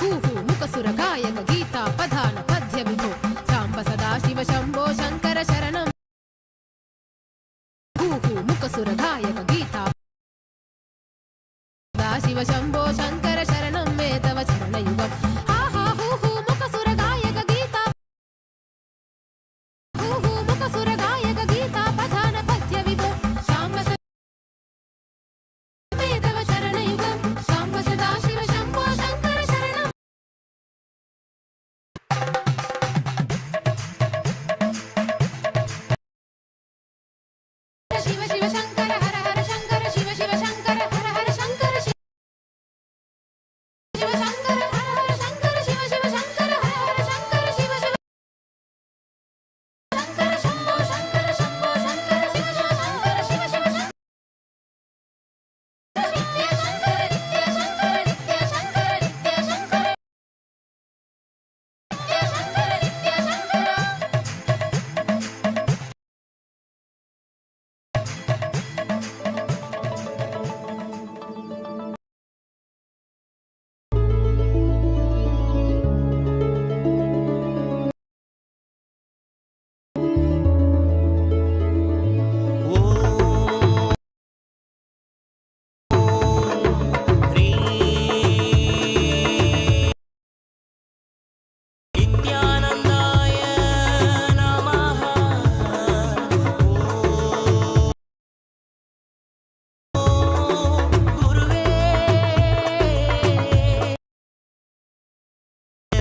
हूहू मुखसुरगायक गीता पधान पद्य विभो साम्ब सदा शिव शम्भो शङ्कर शरणं हूहू मुखसुरगायक गीता सदा शिव शम्भो शङ्कर शरणं मे तव चरणयुगम् आहा हूहू मुखसुरगायक गीता हूहू मुखसुरगायक गीता पधान पद्य विभो साम्ब मे तव चरणयुगम् साम्ब सदा शिव शम्भो शङ्कर शरणं शिव शिव शङ्कर हर हर शङ्कर शिव शिव शङ्कर हर हर शङ्कर शिव शिव शङ्कर हर हर शङ्कर शिव शिव शङ्कर हर हर शङ्कर शिव शिव शङ्कर शम्भो शङ्कर शम्भो शङ्कर शिव शिव शङ्कर शिव शिव शङ्कर नित्य शङ्कर नित्य शङ्कर नित्य शङ्कर नित्य शङ्कर नित्य शङ्कर नित्य शङ्कर नित्यानन्दाय नमः गुरुवे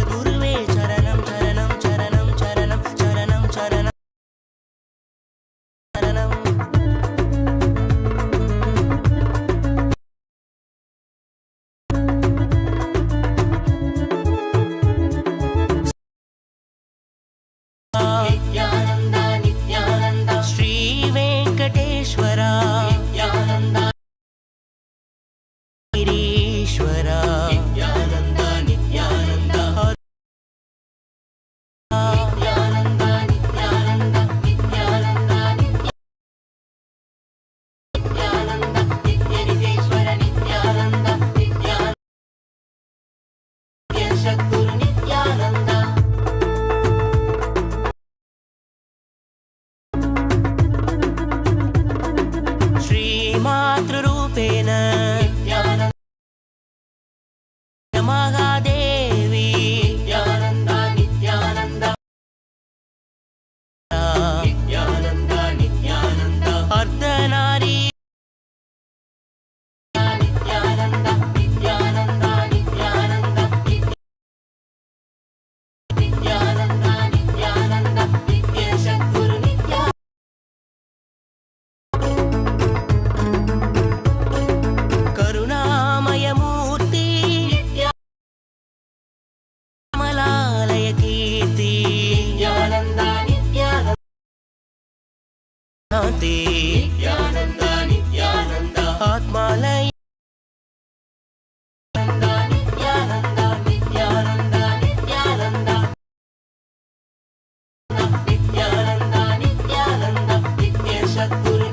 गुरुवे चरणं चरणं चरणं चरणं चरणं चरणं चरणं नित्यानन्द नित्यानन्द श्री वेङ्कटेश्वर नित्यानन्द गिरीश्वर नित्यानन्द नित्यानन्द नित्यानन्द नित्यानन्द नित्यानन्द नित्यानन्द नित्यनितेश्वर नित्यानन्द नित्यानन्द सद्गुरु नित्यानन्द श्रीमातृरूपेण महादेवी नित्यानन्द नित्यानन्द नित्यानन्द नित्यानन्द अर्धनारी नित्यानन्द नित्यानन्द नित्यानन्द नित्यानन्द नित्यानन्द नित्य सद्गुरु नित्यानन्द करुणामयमूर्ति कमलालय कीर्ति नित्यानन्द नित्यानन्द नित्यानन्द नित्यानन्द आत्मालय नित्यानन्द नित्यानन्द नित्यानन्द नित्यानन्द नित्यानन्द नित्य सद्गुरु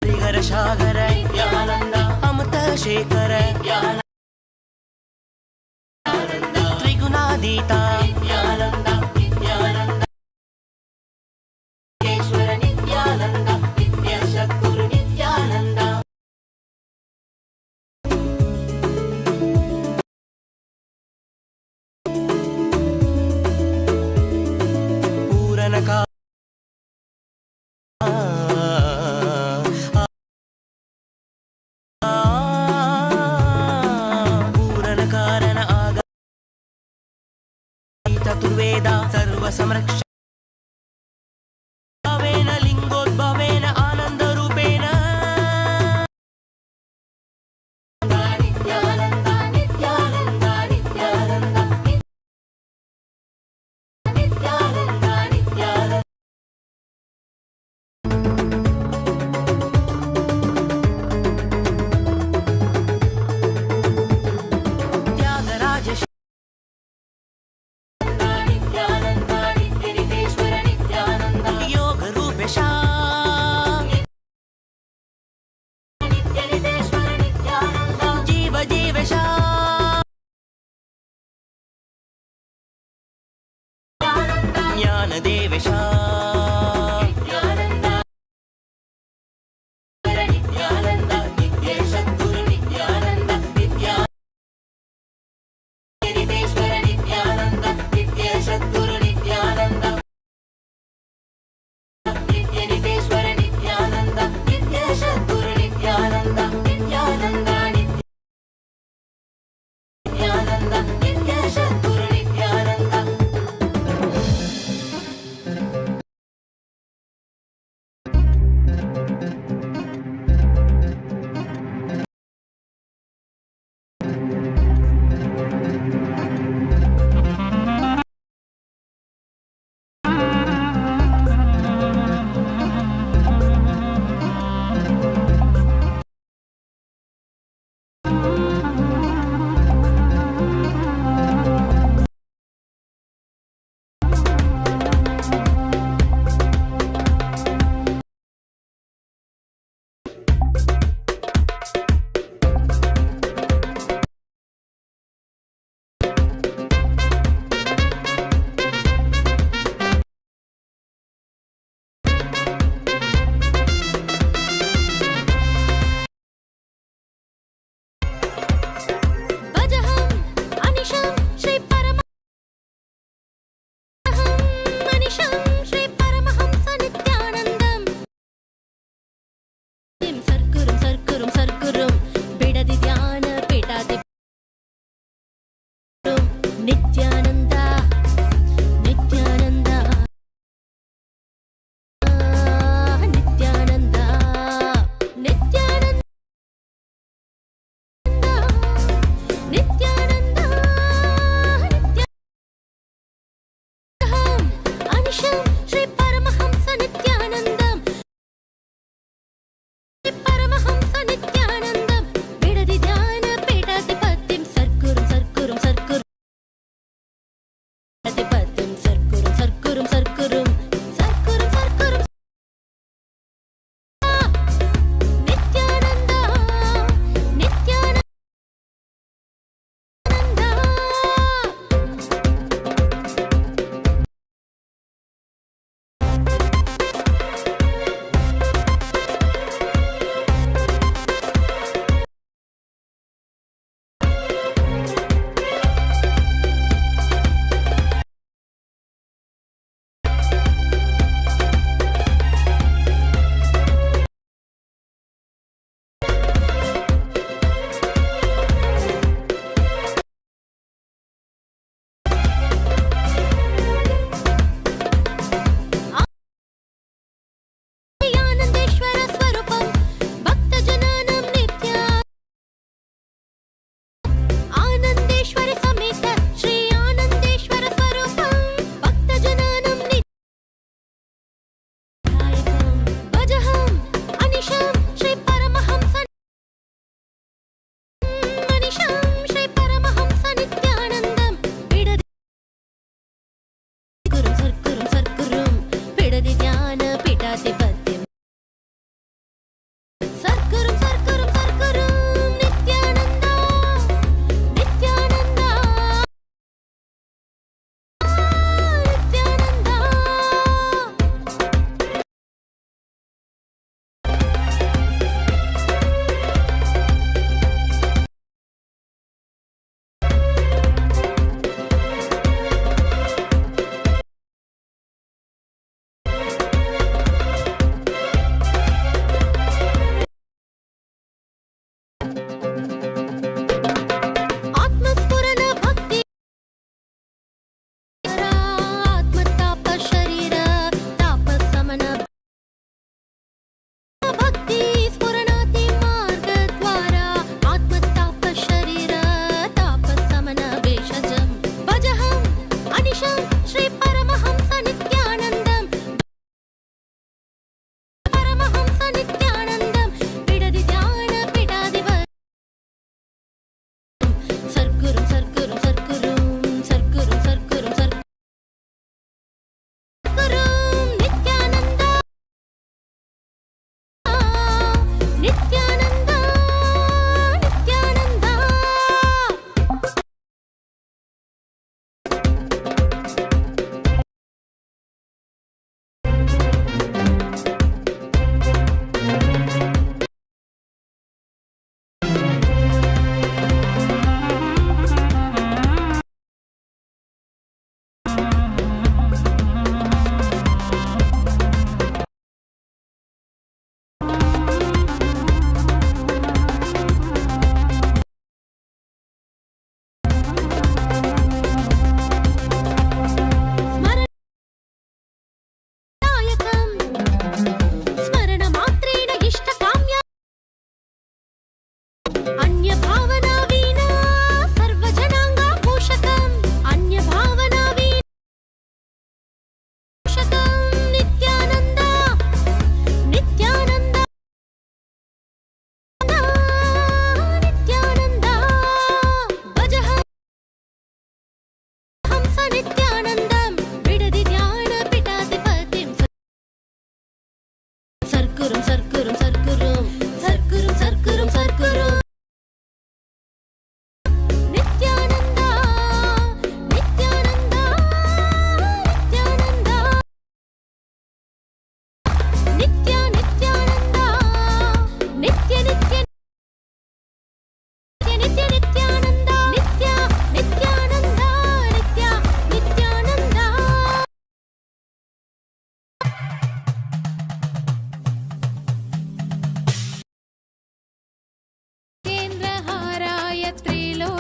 हरिहर सागर नित्यानन्द अमृत शेखर नित्यानन्द त्रिगुणातीता नित्यानन्द नित्यानन्द ईश्वर नित्यानन्द नित्य सद्गुरु नित्यानन्द पूरणका पूरणकारण आग चतुर्वेदा सर्वसंरक्ष भवेन लिङ्गोद्भवेन आनन्दरूपेण नित्यानन्द नित्यानन्द नित्यानन्द नित्यानन्द नित्यानन्द त्यागराज नित्यानन्द नित्य ज्ञानदेवेश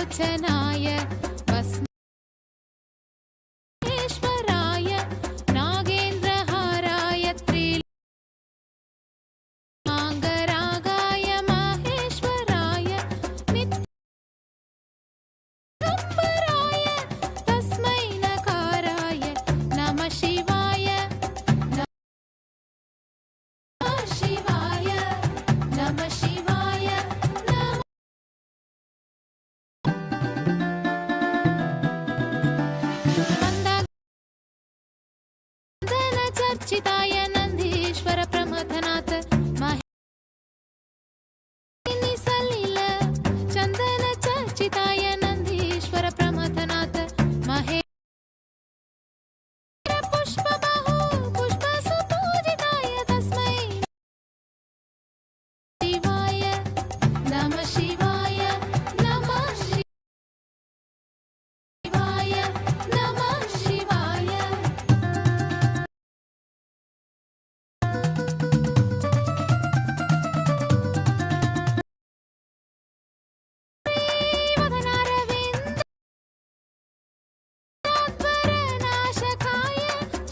लोचनाय भस्मेश्वराय नागेन्द्रहाराय त्रिलोकाङ्गरागाय माहेश्वराय नित्यम्बराय तस्मै नकाराय नमः शिवाय नमः शिवाय नमः शिवाय नमः चर्चिताय नन्दीश्वर प्रमथनाथ महेन्द्र सलिल चन्दन चर्चिताय नन्दीश्वर प्रमथनाथ महेन्द्र पुष्पबाहु पुष्पसुपूजिताय तस्मै शिवाय नमः शिवाय नमः शिवाय नमः शिवाय वदनारविन्दात्मरनाशकाय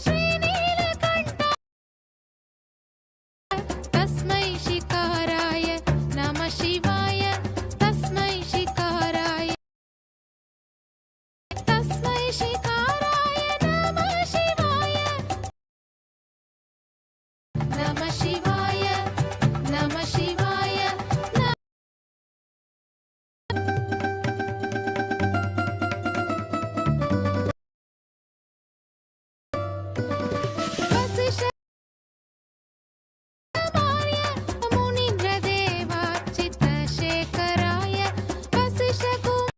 श्रीनीलकण्ठाय तस्मै शिकाराय नमः शिवाय तस्मै शिकाराय तस्मै शिकाराय नमः शिवाय नमः शिवाय नमः शिवाय वसिष्ठ मुनीन्द्रदेवार्चितशेखराय वसिष्ठकुमार्य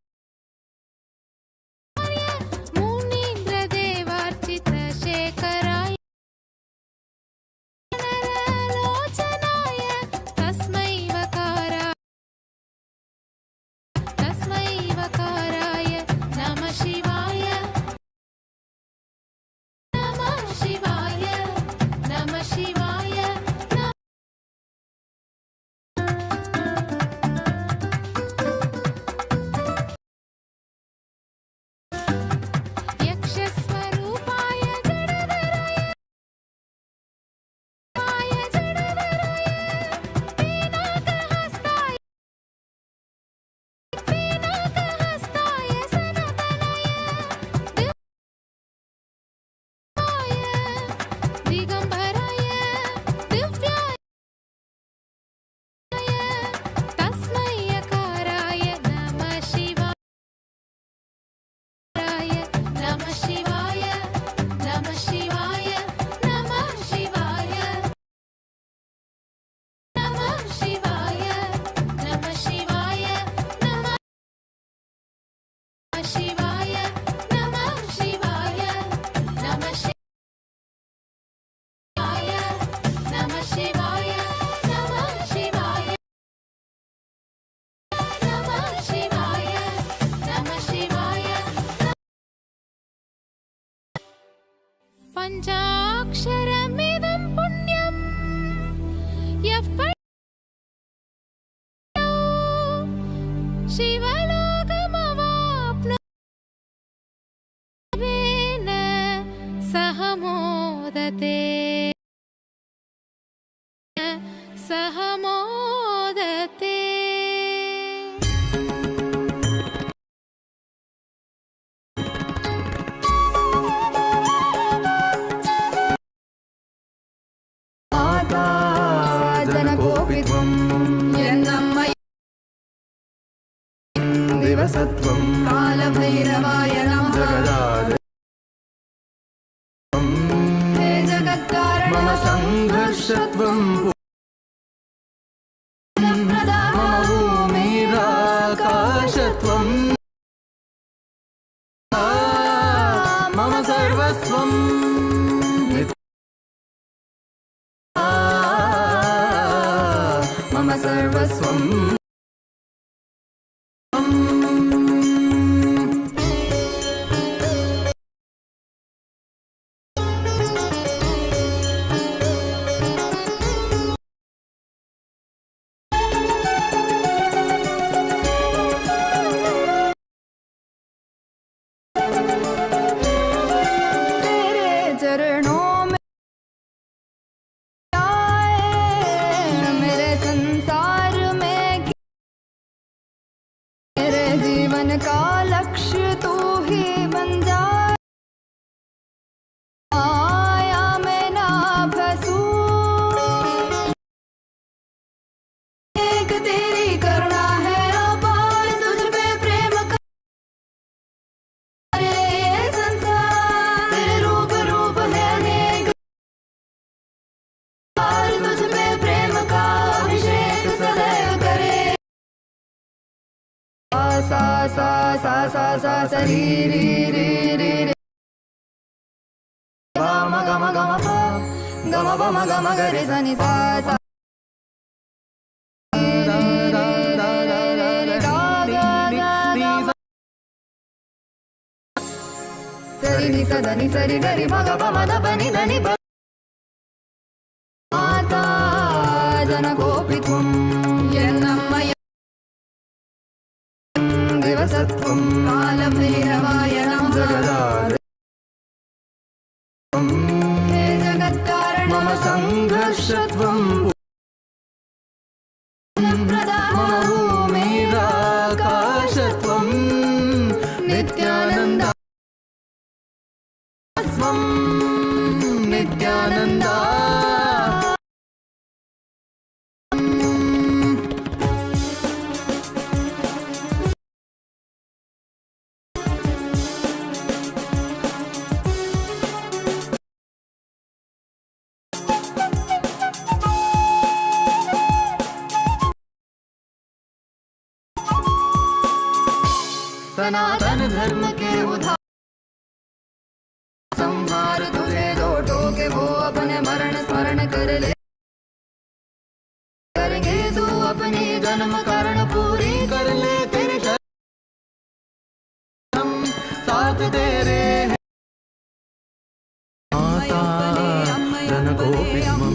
मुनीन्द्रदेवार्चितशेखराय नरलोचनाय तस्मै वकाराय नमः शिवाय नमः शिवाय नमः शिवाय यक्षस्वरूपाय जडधराय पीनाकहस्ताय सनतनय दिव्याय दिगम्बराय दिव्याय तस्मै यकाराय नमः शिवाय नमः शिवाय नमः शिवाय नमः शिवाय नमः शिवाय नमः शिवाय नमः शिवाय नमः शिवाय नमः शिवाय नमः शिवाय नमः शिवाय नमः शिवाय नमः शिवाय पञ्चाक्षरमिदं पुण्यं यः पठितो शिवलोकमवाप्नोति सह मोदते सह मोदते आदाजनकोऽपि त्वं यन्नम्म दिवसत्वं कालभैरवाय नमः जगदाद हे जगत्कारण मम सङ्घर्षत्वं मम भूमिराकाशत्वं मम सर्वस्वं मम सर्वस्वं का लक्ष्य तू ही बन जा, माया में ना फंसूं। एक तेरी करुणा है अपार, तुझ पे प्रेम करे ये संसार। तेरे रूप रूप है अनेक, तुझ पे प्रेम का अभिषेक सदैव करे। सा सा सा सा सा सा री री री री री गम गम गम प गम गम गम गरे सनि सा सा सरि नि स ध नि सरि गरि म ग प म ध प नि ध नि प। माता जनकोऽपि त्वं यन्नमय दिवसत्वं कालभैरवायनं जगदाद। हे जगत्कारण मम संघर्षत्वं मम भूमिराकाशत्वं नित्यानन्दा स्वं नित्यानन्दा। सनातन धर्म के उद्धार संहार, तुझे जो टोके वो अपने मरण स्मरण कर ले। करेंगे तू अपनी जन्म कारण पूरी कर ले, तेरे शरण साथ तेरे हैं। माता जनकोऽपि त्वं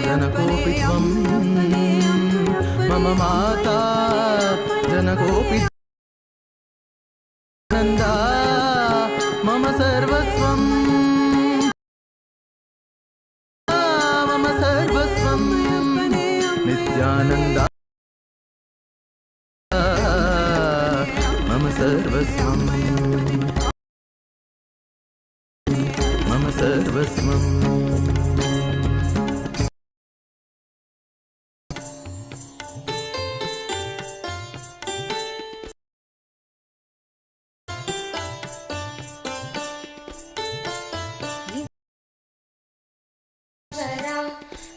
जनकोऽपि त्वं मम माता जनकोऽपि नन्दा मम सर्वस्वं मम सर्वस्वं नित्यानन्दा मम सर्वस्वं मम सर्वस्वं।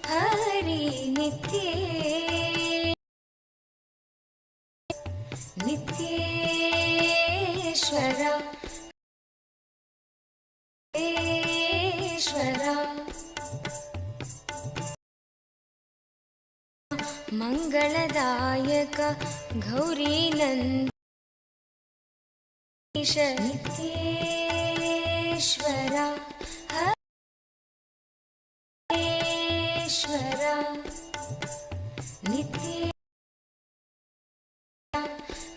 हरि नित्ये नित्येश्वर ईश्वर मंगलदायक गौरीनन्द नित्येश्वर ईश्वर नित्य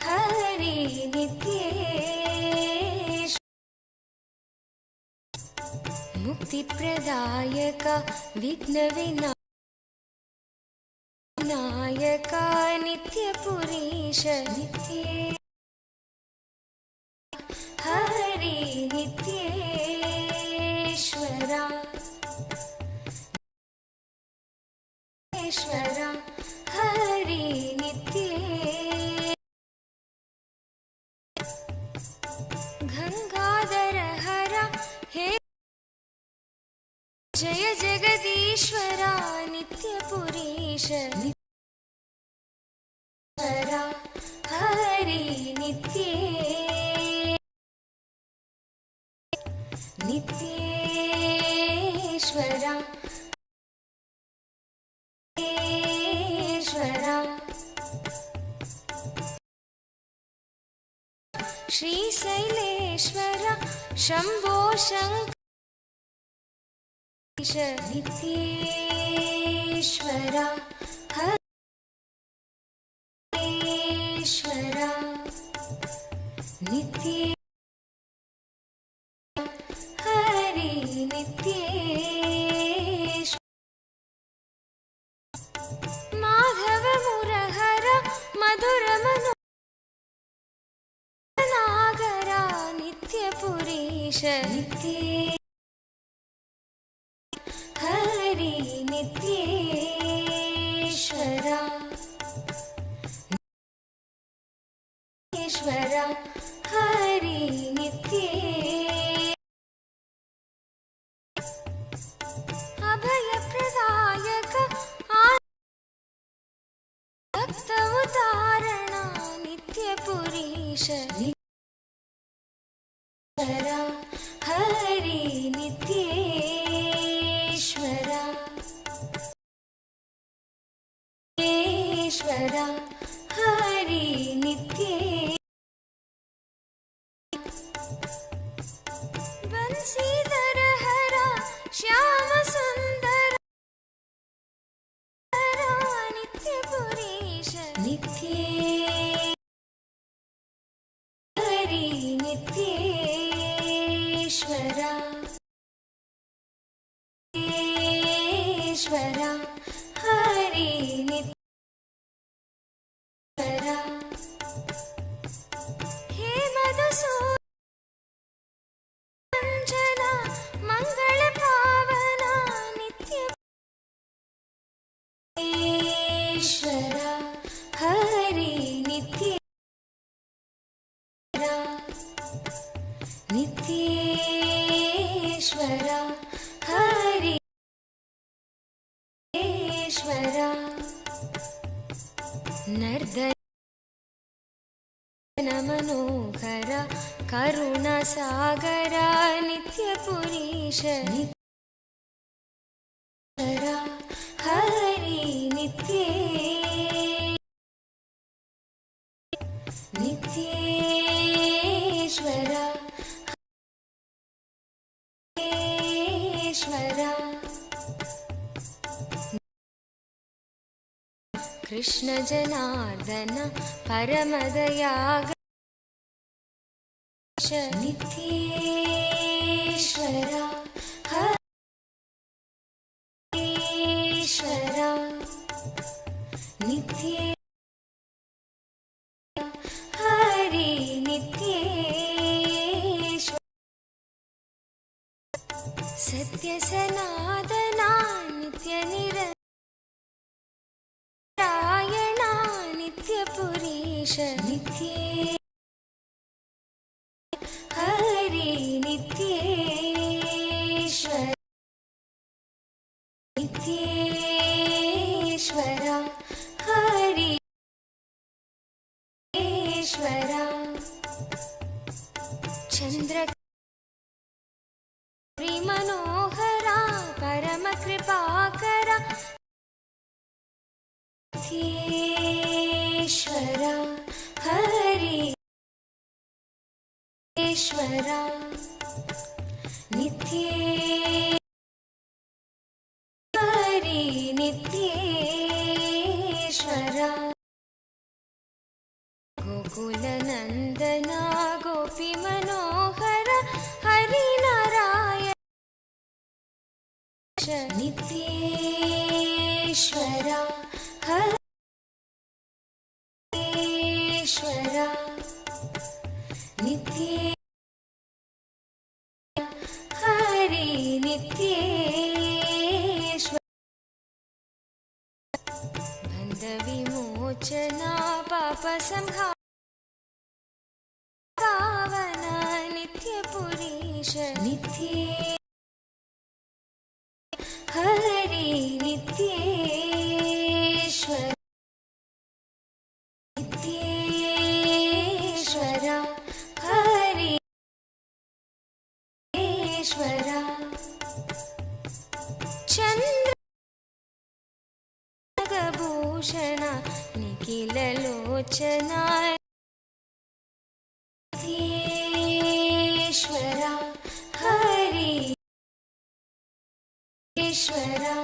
हरि नित्येश मुक्ति प्रदायक विघ्न विनायक नित्य पुरीश नित्य हरि नित्येश्वर हरि नित्ये गंगाधर हर हे जय जगदीश्वर नित्यपुरीश हरि नित्ये नित्येश्वर श्रीशैलेश्वर शंभो शंकर नित्येश्वर हरीश्वर नित्य हरि नित्येश्वर माधव मुरहर नित्ये हरि नित्येश्वरा ईश्वरा हरि नित्ये अभयप्रदायक भक्त उदाहरणा नित्यपुरीश ईश्वरा हरि नित्येश्वरा ईश्वरा हरि नित्ये बंसीधर हरा श्याम सुंदर नित्यपुरीश नित्ये हरि नित्येश्वरा ईश्वरा हरि नित्येश्वरा हे मधुसूदना मंगल पावना नित्य ईश्वरा हरि नित्येश्वरा नित्येश्वरा हरि ईश्वरा नर्दन मनोहर करुणसागर नित्यपुरीश नित्येश्वरा हरि नित्ये नित्येश्वरा ईश्वरा कृष्ण जनार्दन परमदयाग नित्येश्वरा ईश्वरा नित्ये हरि नित्येश्वरा सत्य सनातना नित्य निरयणा नित्यपुरीश नित्ये हरि नित्येश्वरा नित्येश्वरा हरि ईश्वरा चंद्र मनोहरा परम कृपाकरा नित्येश्वरा हरि ईश्वरा नित्ये हरि नित्येश्वरा गोकुलनन्दना गोपी मनोहर हरि नारायण नित्येश्वरा हरि ईश्वरा नित्ये हरि नित्येश्वरा बंध विमोचना पाप संहार पावना नित्यपुरीश नित्ये हरि नित्येश्वरा नित्येश्वरा हरि ईश्वरा चन्द्रभूषण निखिललोचना नित्येश्वरा हरि ईश्वरा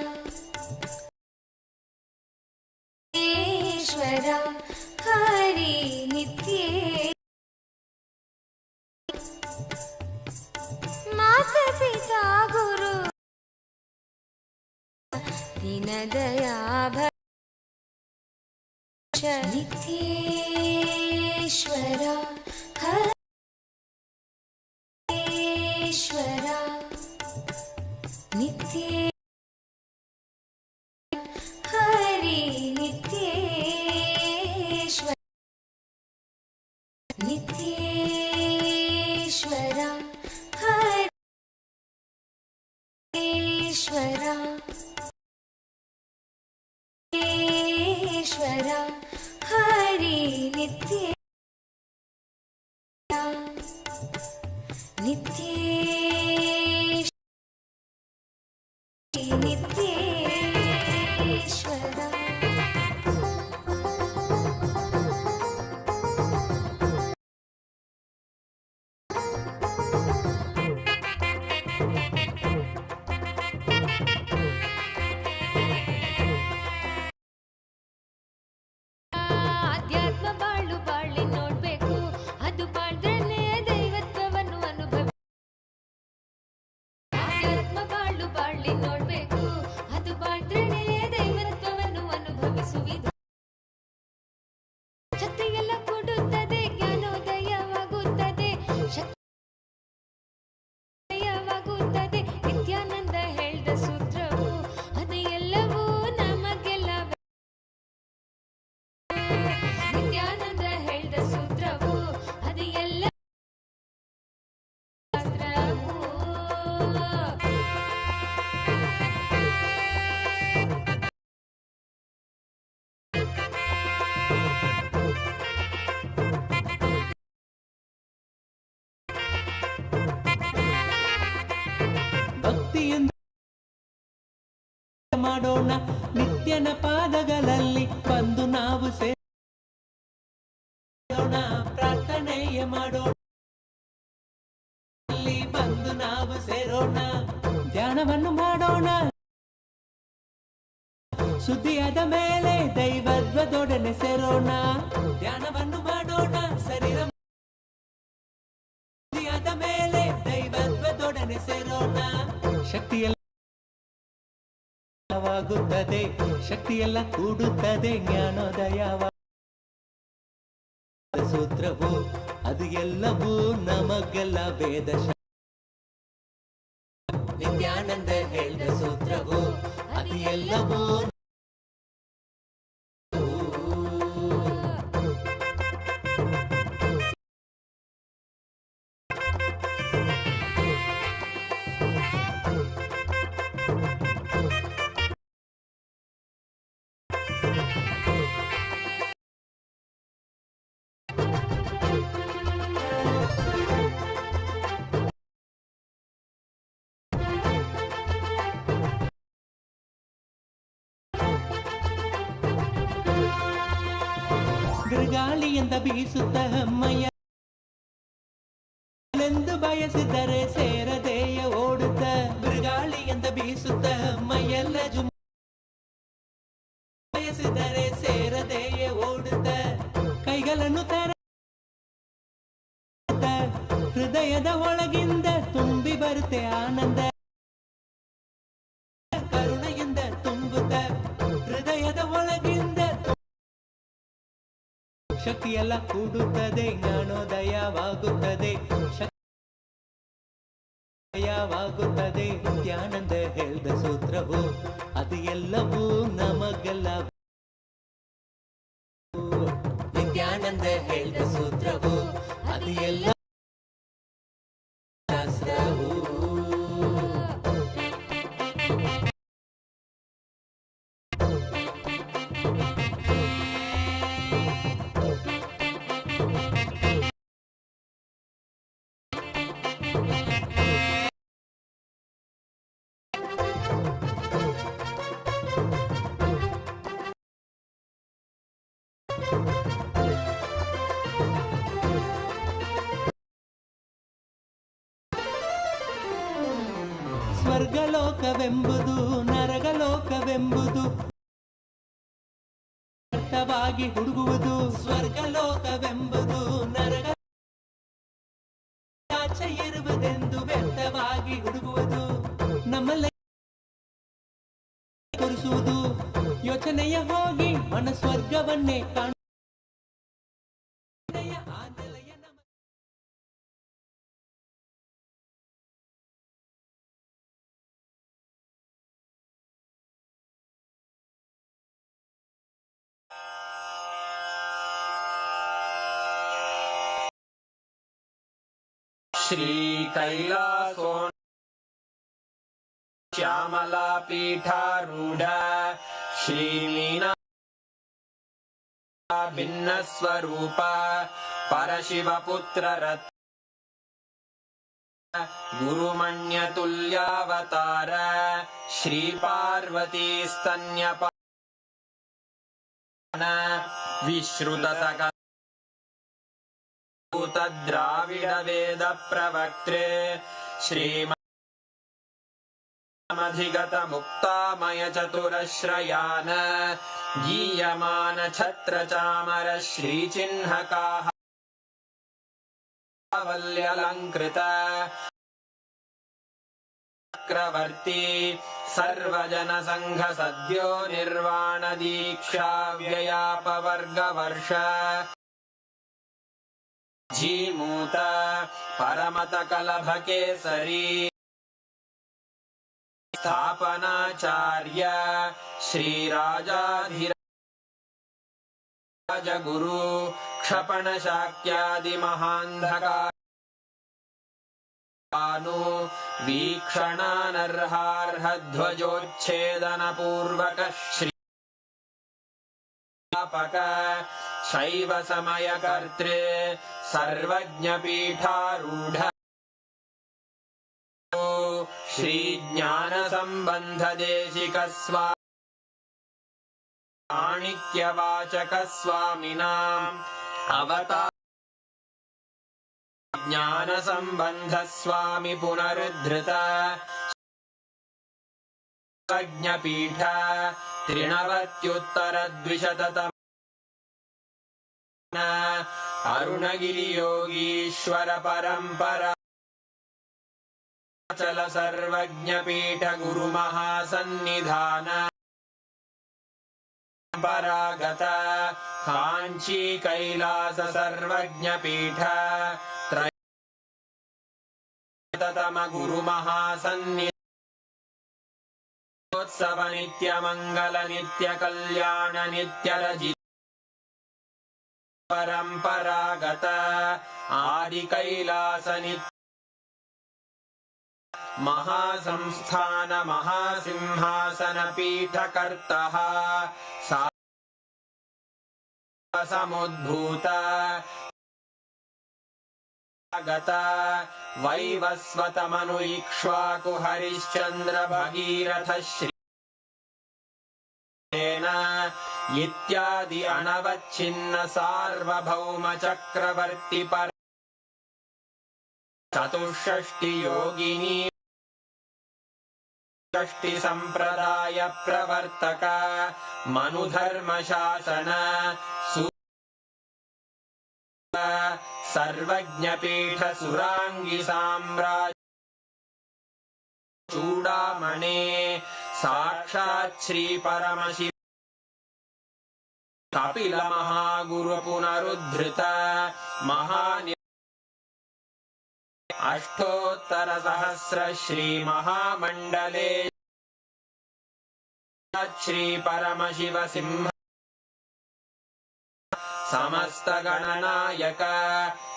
ईश्वरा हरि नित्ये माता पिता गुरु दीनदयाभ नित्येश्वरा हरि नित्ये हरि नित्येश्वर नित्येश्वर हरीश्वर ईश्वर हरि नित्ये नित्येश नित्येश्वर ಆಧ್ಯಾತ್ಮ ಬಾಳು ಬಾಳಿ ನೋಡ್ಬೇಕು ಅದು ಬಾಳ್ದ್ರೇನೆ ದೈವತ್ವವನ್ನು ಅನುಭವಿ ಆಧ್ಯಾತ್ಮ ಬಾಳು ಬಾಳಿ ನೋಡ್ಬೇಕು ಅದು ಬಾಳ್ದ್ರೇನೆ ದೈವತ್ವವನ್ನು ಅನುಭವಿಸುವುದು ಶಕ್ತಿಯೆಲ್ಲ ಕೊಡುತ್ತದೆ ಜ್ಞಾನೋದಯವಾಗುತ್ತದೆ ಶಕ್ತಿಯವಾಗುತ್ತದೆ ನಿತ್ಯಾನಂದ ಹೇಳ್ದ ಸೂತ್ರವು ಅದು ಎಲ್ಲವೂ ನಮಗೆಲ್ಲ ನಿತ್ಯಾನಂದ ಹೇಳ್ದ ಸೂತ್ರವು ಅದು ಎಲ್ಲ ಶಾಸ್ತ್ರವು ಭಕ್ತಿಯಿಂದ ಮಾಡೋಣ ನಿತ್ಯನ ಪಾದಗಳಲ್ಲಿ ಬಂದು ನಾವು ಸೇರೋಣ ಪ್ರಾರ್ಥನೆಯ ಮಾಡೋಣ ಅಲ್ಲಿ ಬಂದು ನಾವು ಸೇರೋಣ ಧ್ಯಾನವನ್ನು ಮಾಡೋಣ ಸುದ್ದಿಯಾದ ಮೇಲೆ ದೈವತ್ವದೊಡನೆ ಸೇರೋಣ ಧ್ಯಾನವನ್ನು ಮಾಡೋಣ ಶರೀರ ಸುದ್ದಿಯಾದ ಮೇಲೆ ದೈವತ್ವದೊಡನೆ ಸೇರೋಣ ಶಕ್ತಿಯಲ್ಲವಾಗುತ್ತದೆ ಶಕ್ತಿಯೆಲ್ಲ ಕೂಡುತ್ತದೆ ಜ್ಞಾನೋದಯವ ಸೂತ್ರವು ಅದು ಎಲ್ಲವೂ ನಮಗೆಲ್ಲ ವೇದ ನಿತ್ಯಾನಂದ ಹೇಳಿದ ಸೂತ್ರವು ಅದು ಎಲ್ಲವೂ ಬಿರುಗಾಳಿಯಿಂದ ಬೀಸುತ್ತ ಮೈಯೆಂದು ಬಯಸಿದರೆ ಸೇರದೆಯ ಓಡುತ್ತ ಬಿರುಗಾಳಿಯಿಂದ ಬೀಸುತ್ತ ಮೈಯೆಲ್ಲ ಬಯಸಿದರೆ ಸೇರದೆಯ ಓಡುತ್ತ ಕೈಗಳನ್ನು ತರ ಹೃದಯದ ಒಳಗಿಂದ ತುಂಬಿ ಬರುತ್ತೆ ಆನಂದ ಕರುಣೆಯಿಂದ ತುಂಬುತ್ತ ಹೃದಯದ ಒಳಗಿಂದ ಶಕ್ತಿಯೆಲ್ಲ ಕೂಡುತ್ತದೆ ಜ್ಞಾನೋದಯವಾಗುತ್ತದೆ ಶಕ್ತಿಯವಾಗುತ್ತದೆ ನಿತ್ಯಾನಂದ ಹೇಳಿದ ಸೂತ್ರವು ಅದು ಎಲ್ಲವೂ ನಮಗೆಲ್ಲ ನಿತ್ಯಾನಂದ ಹೇಳಿದ ಸೂತ್ರವು ಅದು ಎಲ್ಲ ಶಾಸ್ತ್ರವು ಸ್ವರ್ಗಲೋಕವೆಂಬುದು ನರಗಲೋಕವೆಂಬುದು ಅರ್ಥವಾಗಿ ಹುಡುಗುವುದು ಸ್ವರ್ಗಲೋಕವೆಂಬುದು ನರಗ ಆಚೆ ಇರುವುದೆಂದು ವ್ಯರ್ಥವಾಗಿ ಹುಡುಗುವುದು ನಮ್ಮಲ್ಲಿ ತೋರಿಸುವುದು ಯೋಚನೆಯ ಹೋಗಿ ಮನ ಸ್ವರ್ಗವನ್ನೇ ಕಾಣು श्रीकैलासो श्यामला पीठारूढ श्रीमीना भिन्नस्वरूप परशिवपुत्र रत्न गुरुमण्यतुल्यावतार श्रीपार्वती स्तन्यपान विश्रुतसकल द्राविड वेद प्रवक्त्रे श्रीमधिगत मुक्तामय चतुरश्रयान गीयमान छत्र चामर श्रीचिह्नकाः वल्यलङ्कृत चक्रवर्ती सर्वजन संघ सद्यो निर्वाण दीक्षा व्ययापवर्गवर्ष जीमूत परमत कलभ केसरी स्थापनाचार्य श्रीराजाधिराज गुरु क्षपण शाक्यादि महान्धकार वीक्षणानर्हार्हध्वजोच्छेदन पूर्वक श्रीपापक शैव समय कर्त्रे सर्वज्ञ पीठारूढ़ श्री ज्ञान संबंध देशिक माणिक्यवाचक स्वामिनाम् अवतार ज्ञान संबंध स्वामी पुनरुद्धृत सर्वज्ञपीठ त्रिनवत्युत्तरद्विशततम अरुणगिरि योगीश्वर परंपरा चल सर्वज्ञपीठ गुरु महासन्निधान परागत कांची कैलास सर्वज्ञपीठ त्रयोतम गुरु महासन्निधोत्सव नित्य मंगल नित्य कल्याण नित्य रजित परंपरागत आदि कैलास नित्य महासंस्थान महासिंहासन पीठकर्तः समुद्भूत वैवस्वत मनु इक्ष्वाकु हरिश्चंद्र भगीरथ श्रीसेन इत्यादि अनवच्छिन्न सार्वभौम चक्रवर्ती पर चतुष्षष्टि योगिनी षष्टि संप्रदाय प्रवर्तक मनुधर्म शासन सर्वज्ञपीठ सुरांगी साम्राज्य चूड़ामणे साक्षात् श्री परमशिव कपिल महागुरु पुनरुद्धृत महानि अष्टोत्तर सहस्र श्री महामंडले श्री परमशिव सिंह समस्त गणनायक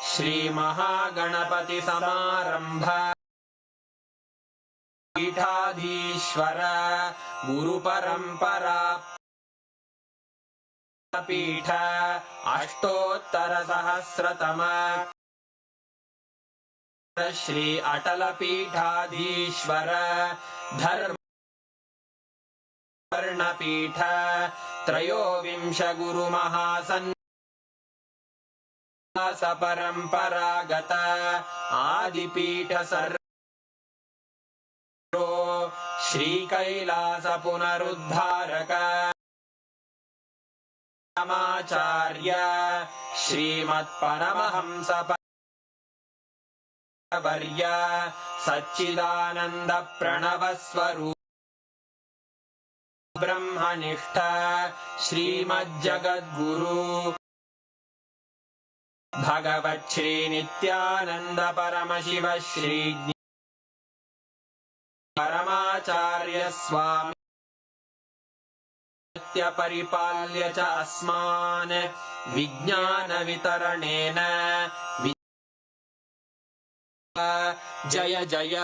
श्री महागणपति समारंभ पीठाधीश्वर गुरु परंपरा पीठ अष्टोत्तर सहस्रतम श्री अटल पीठाधीश्वर धर्म वर्णपीठ त्रयोविंश गुरु महासन् परंपरागत आदिपीठ सर्व श्री कैलास पुनरुद्धारक आचार्य श्रीमत्परमहंस वर्य सच्चिदानंद प्रणव स्वरूप ब्रह्मनिष्ठ श्रीमज्जगद्गुरु भगवत् श्री नित्यानंद परमशिव श्री परमाचार्य स्वामी नित्य परिपाल्य च अस्मान् विज्ञान वितरणेन जय जय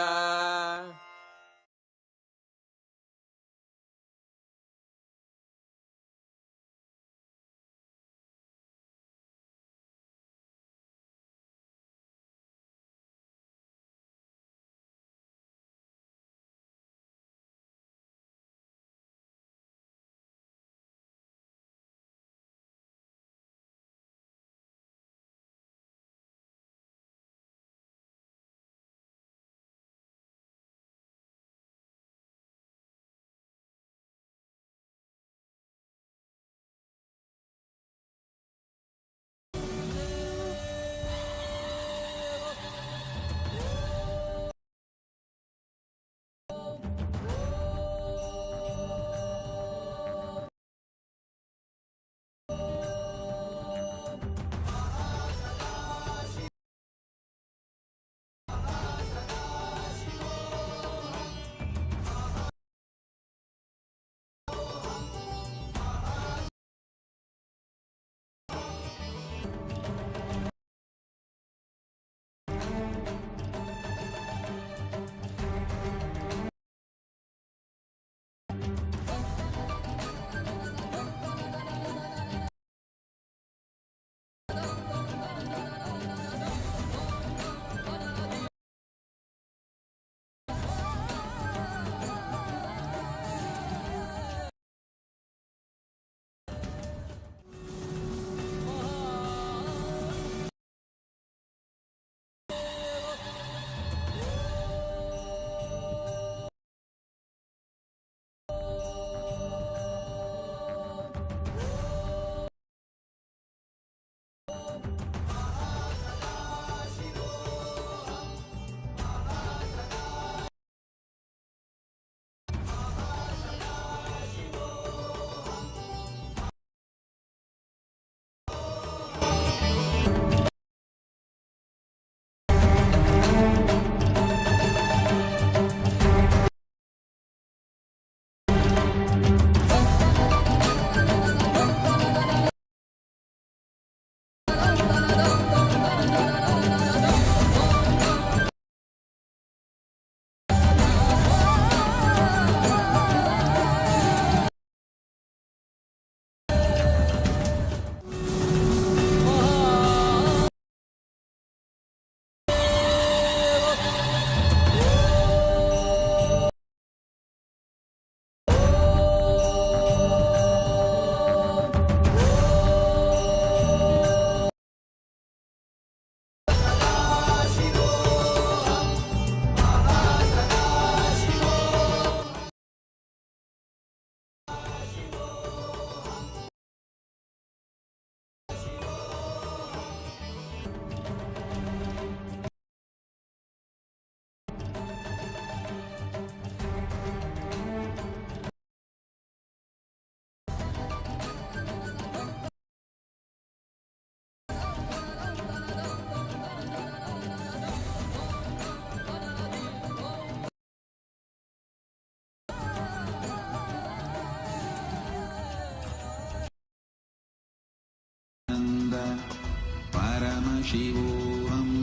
शिवोऽहम्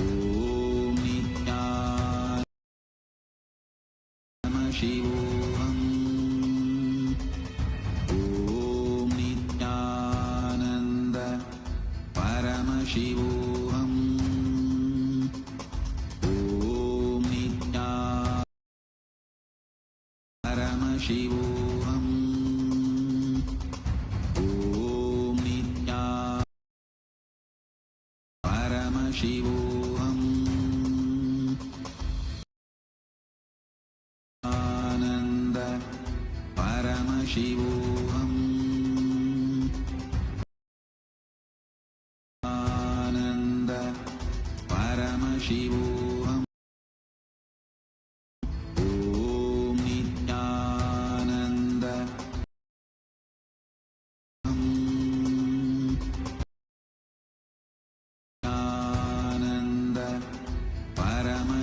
ॐ नित्यानन्द शिवोऽहम् ॐ नित्यानन्द परमशिवोऽहम् ॐ नित्या परमशिवोऽहम् शिवोऽहम् आनन्द परमशिवोऽहम् आनन्द परमशिवोऽहम् ॐ नित्यानन्द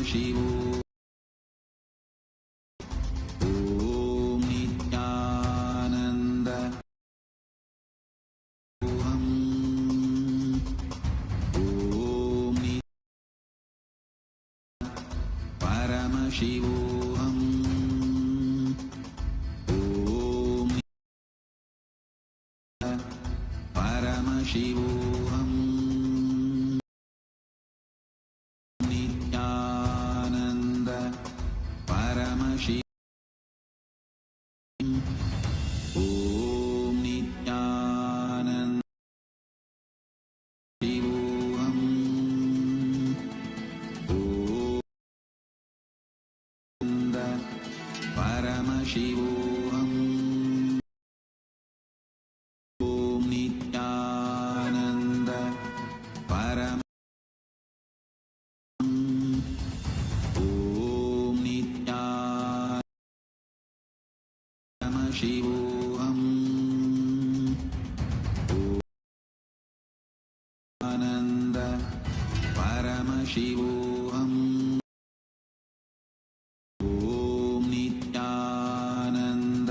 शिवो ॐ नित्यानन्द शिवोऽहम् नित्यानन्द परमशिव ॐ नित्यानन्द शिवोऽहम् परमशिवोऽहम् ॐ नित्यानन्द परम ॐ नित्यानन्द आनन्द परमशिवोऽहम् ॐ नित्यानन्द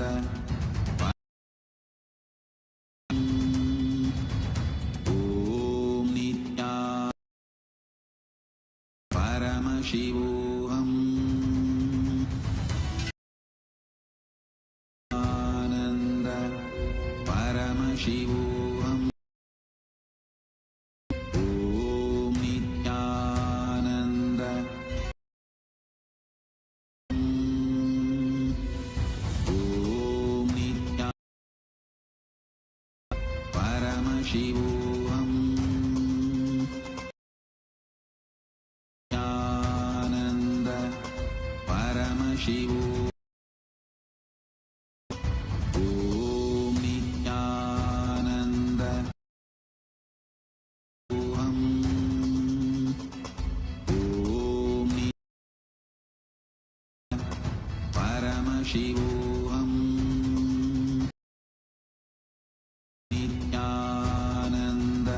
ॐ नित्या परमशिवोऽहम् आनन्द परमशिवोऽहम् ॐ नित्यानन्द ॐ नित्या परमशिवोऽहम् आनन्द परमशिवो ॐ नित्यानन्द ॐ परमशिवोऽहम् नित्यानन्द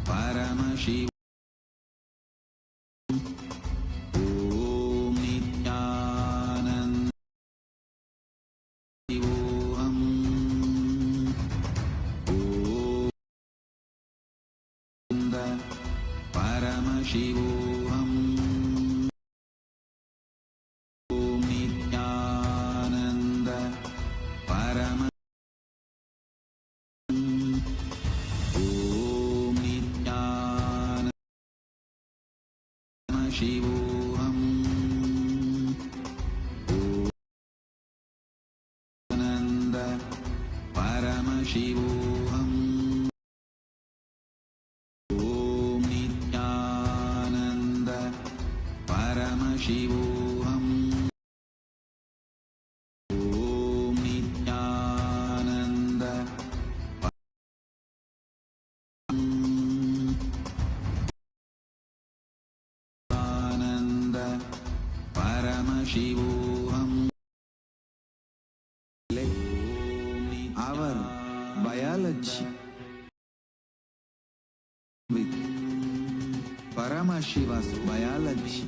परमशिव ॐ नित्यानन्द शिवोऽहम् ॐ परमशिवोऽहम् ॐ नित्यानन्द परम ॐ नित्यानन्द शिवोऽहम् आनन्द परमशिवोऽहम् ॐ नित्यानन्द परमशिवोऽहम् ॐ नित्यानन्द आनन्द परमशिवोऽहम् our biology with Paramashiva's biology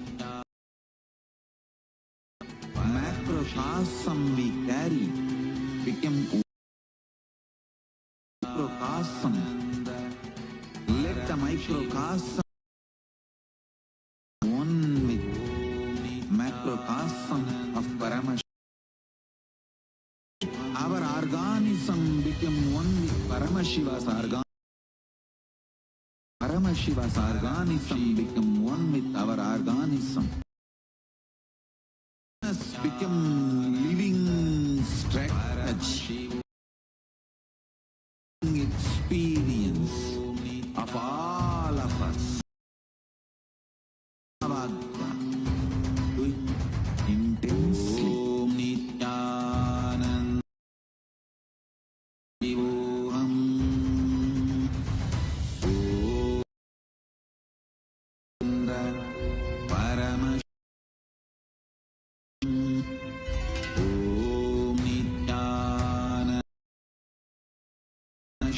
macrocosm we carry became microcosm. Let the microcosm one with macrocosm of Paramashiva. Our organism became one with Paramashiva's organ. Paramashiva's organism became one with our organism. Us become living strategy, experience of all of us. Do it intensely.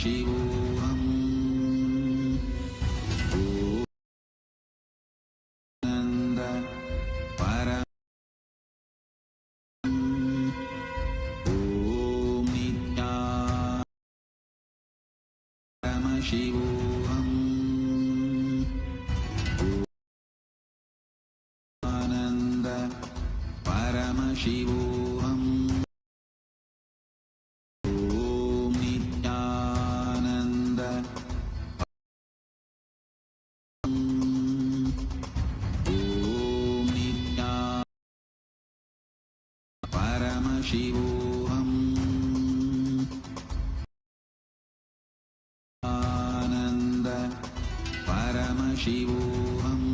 शिवोऽहम् आनन्द परम ॐ नित्या परमशिवोऽहम् आनन्द परमशिवोऽहम् शिवोऽहम् आनन्द परमशिवोऽहम्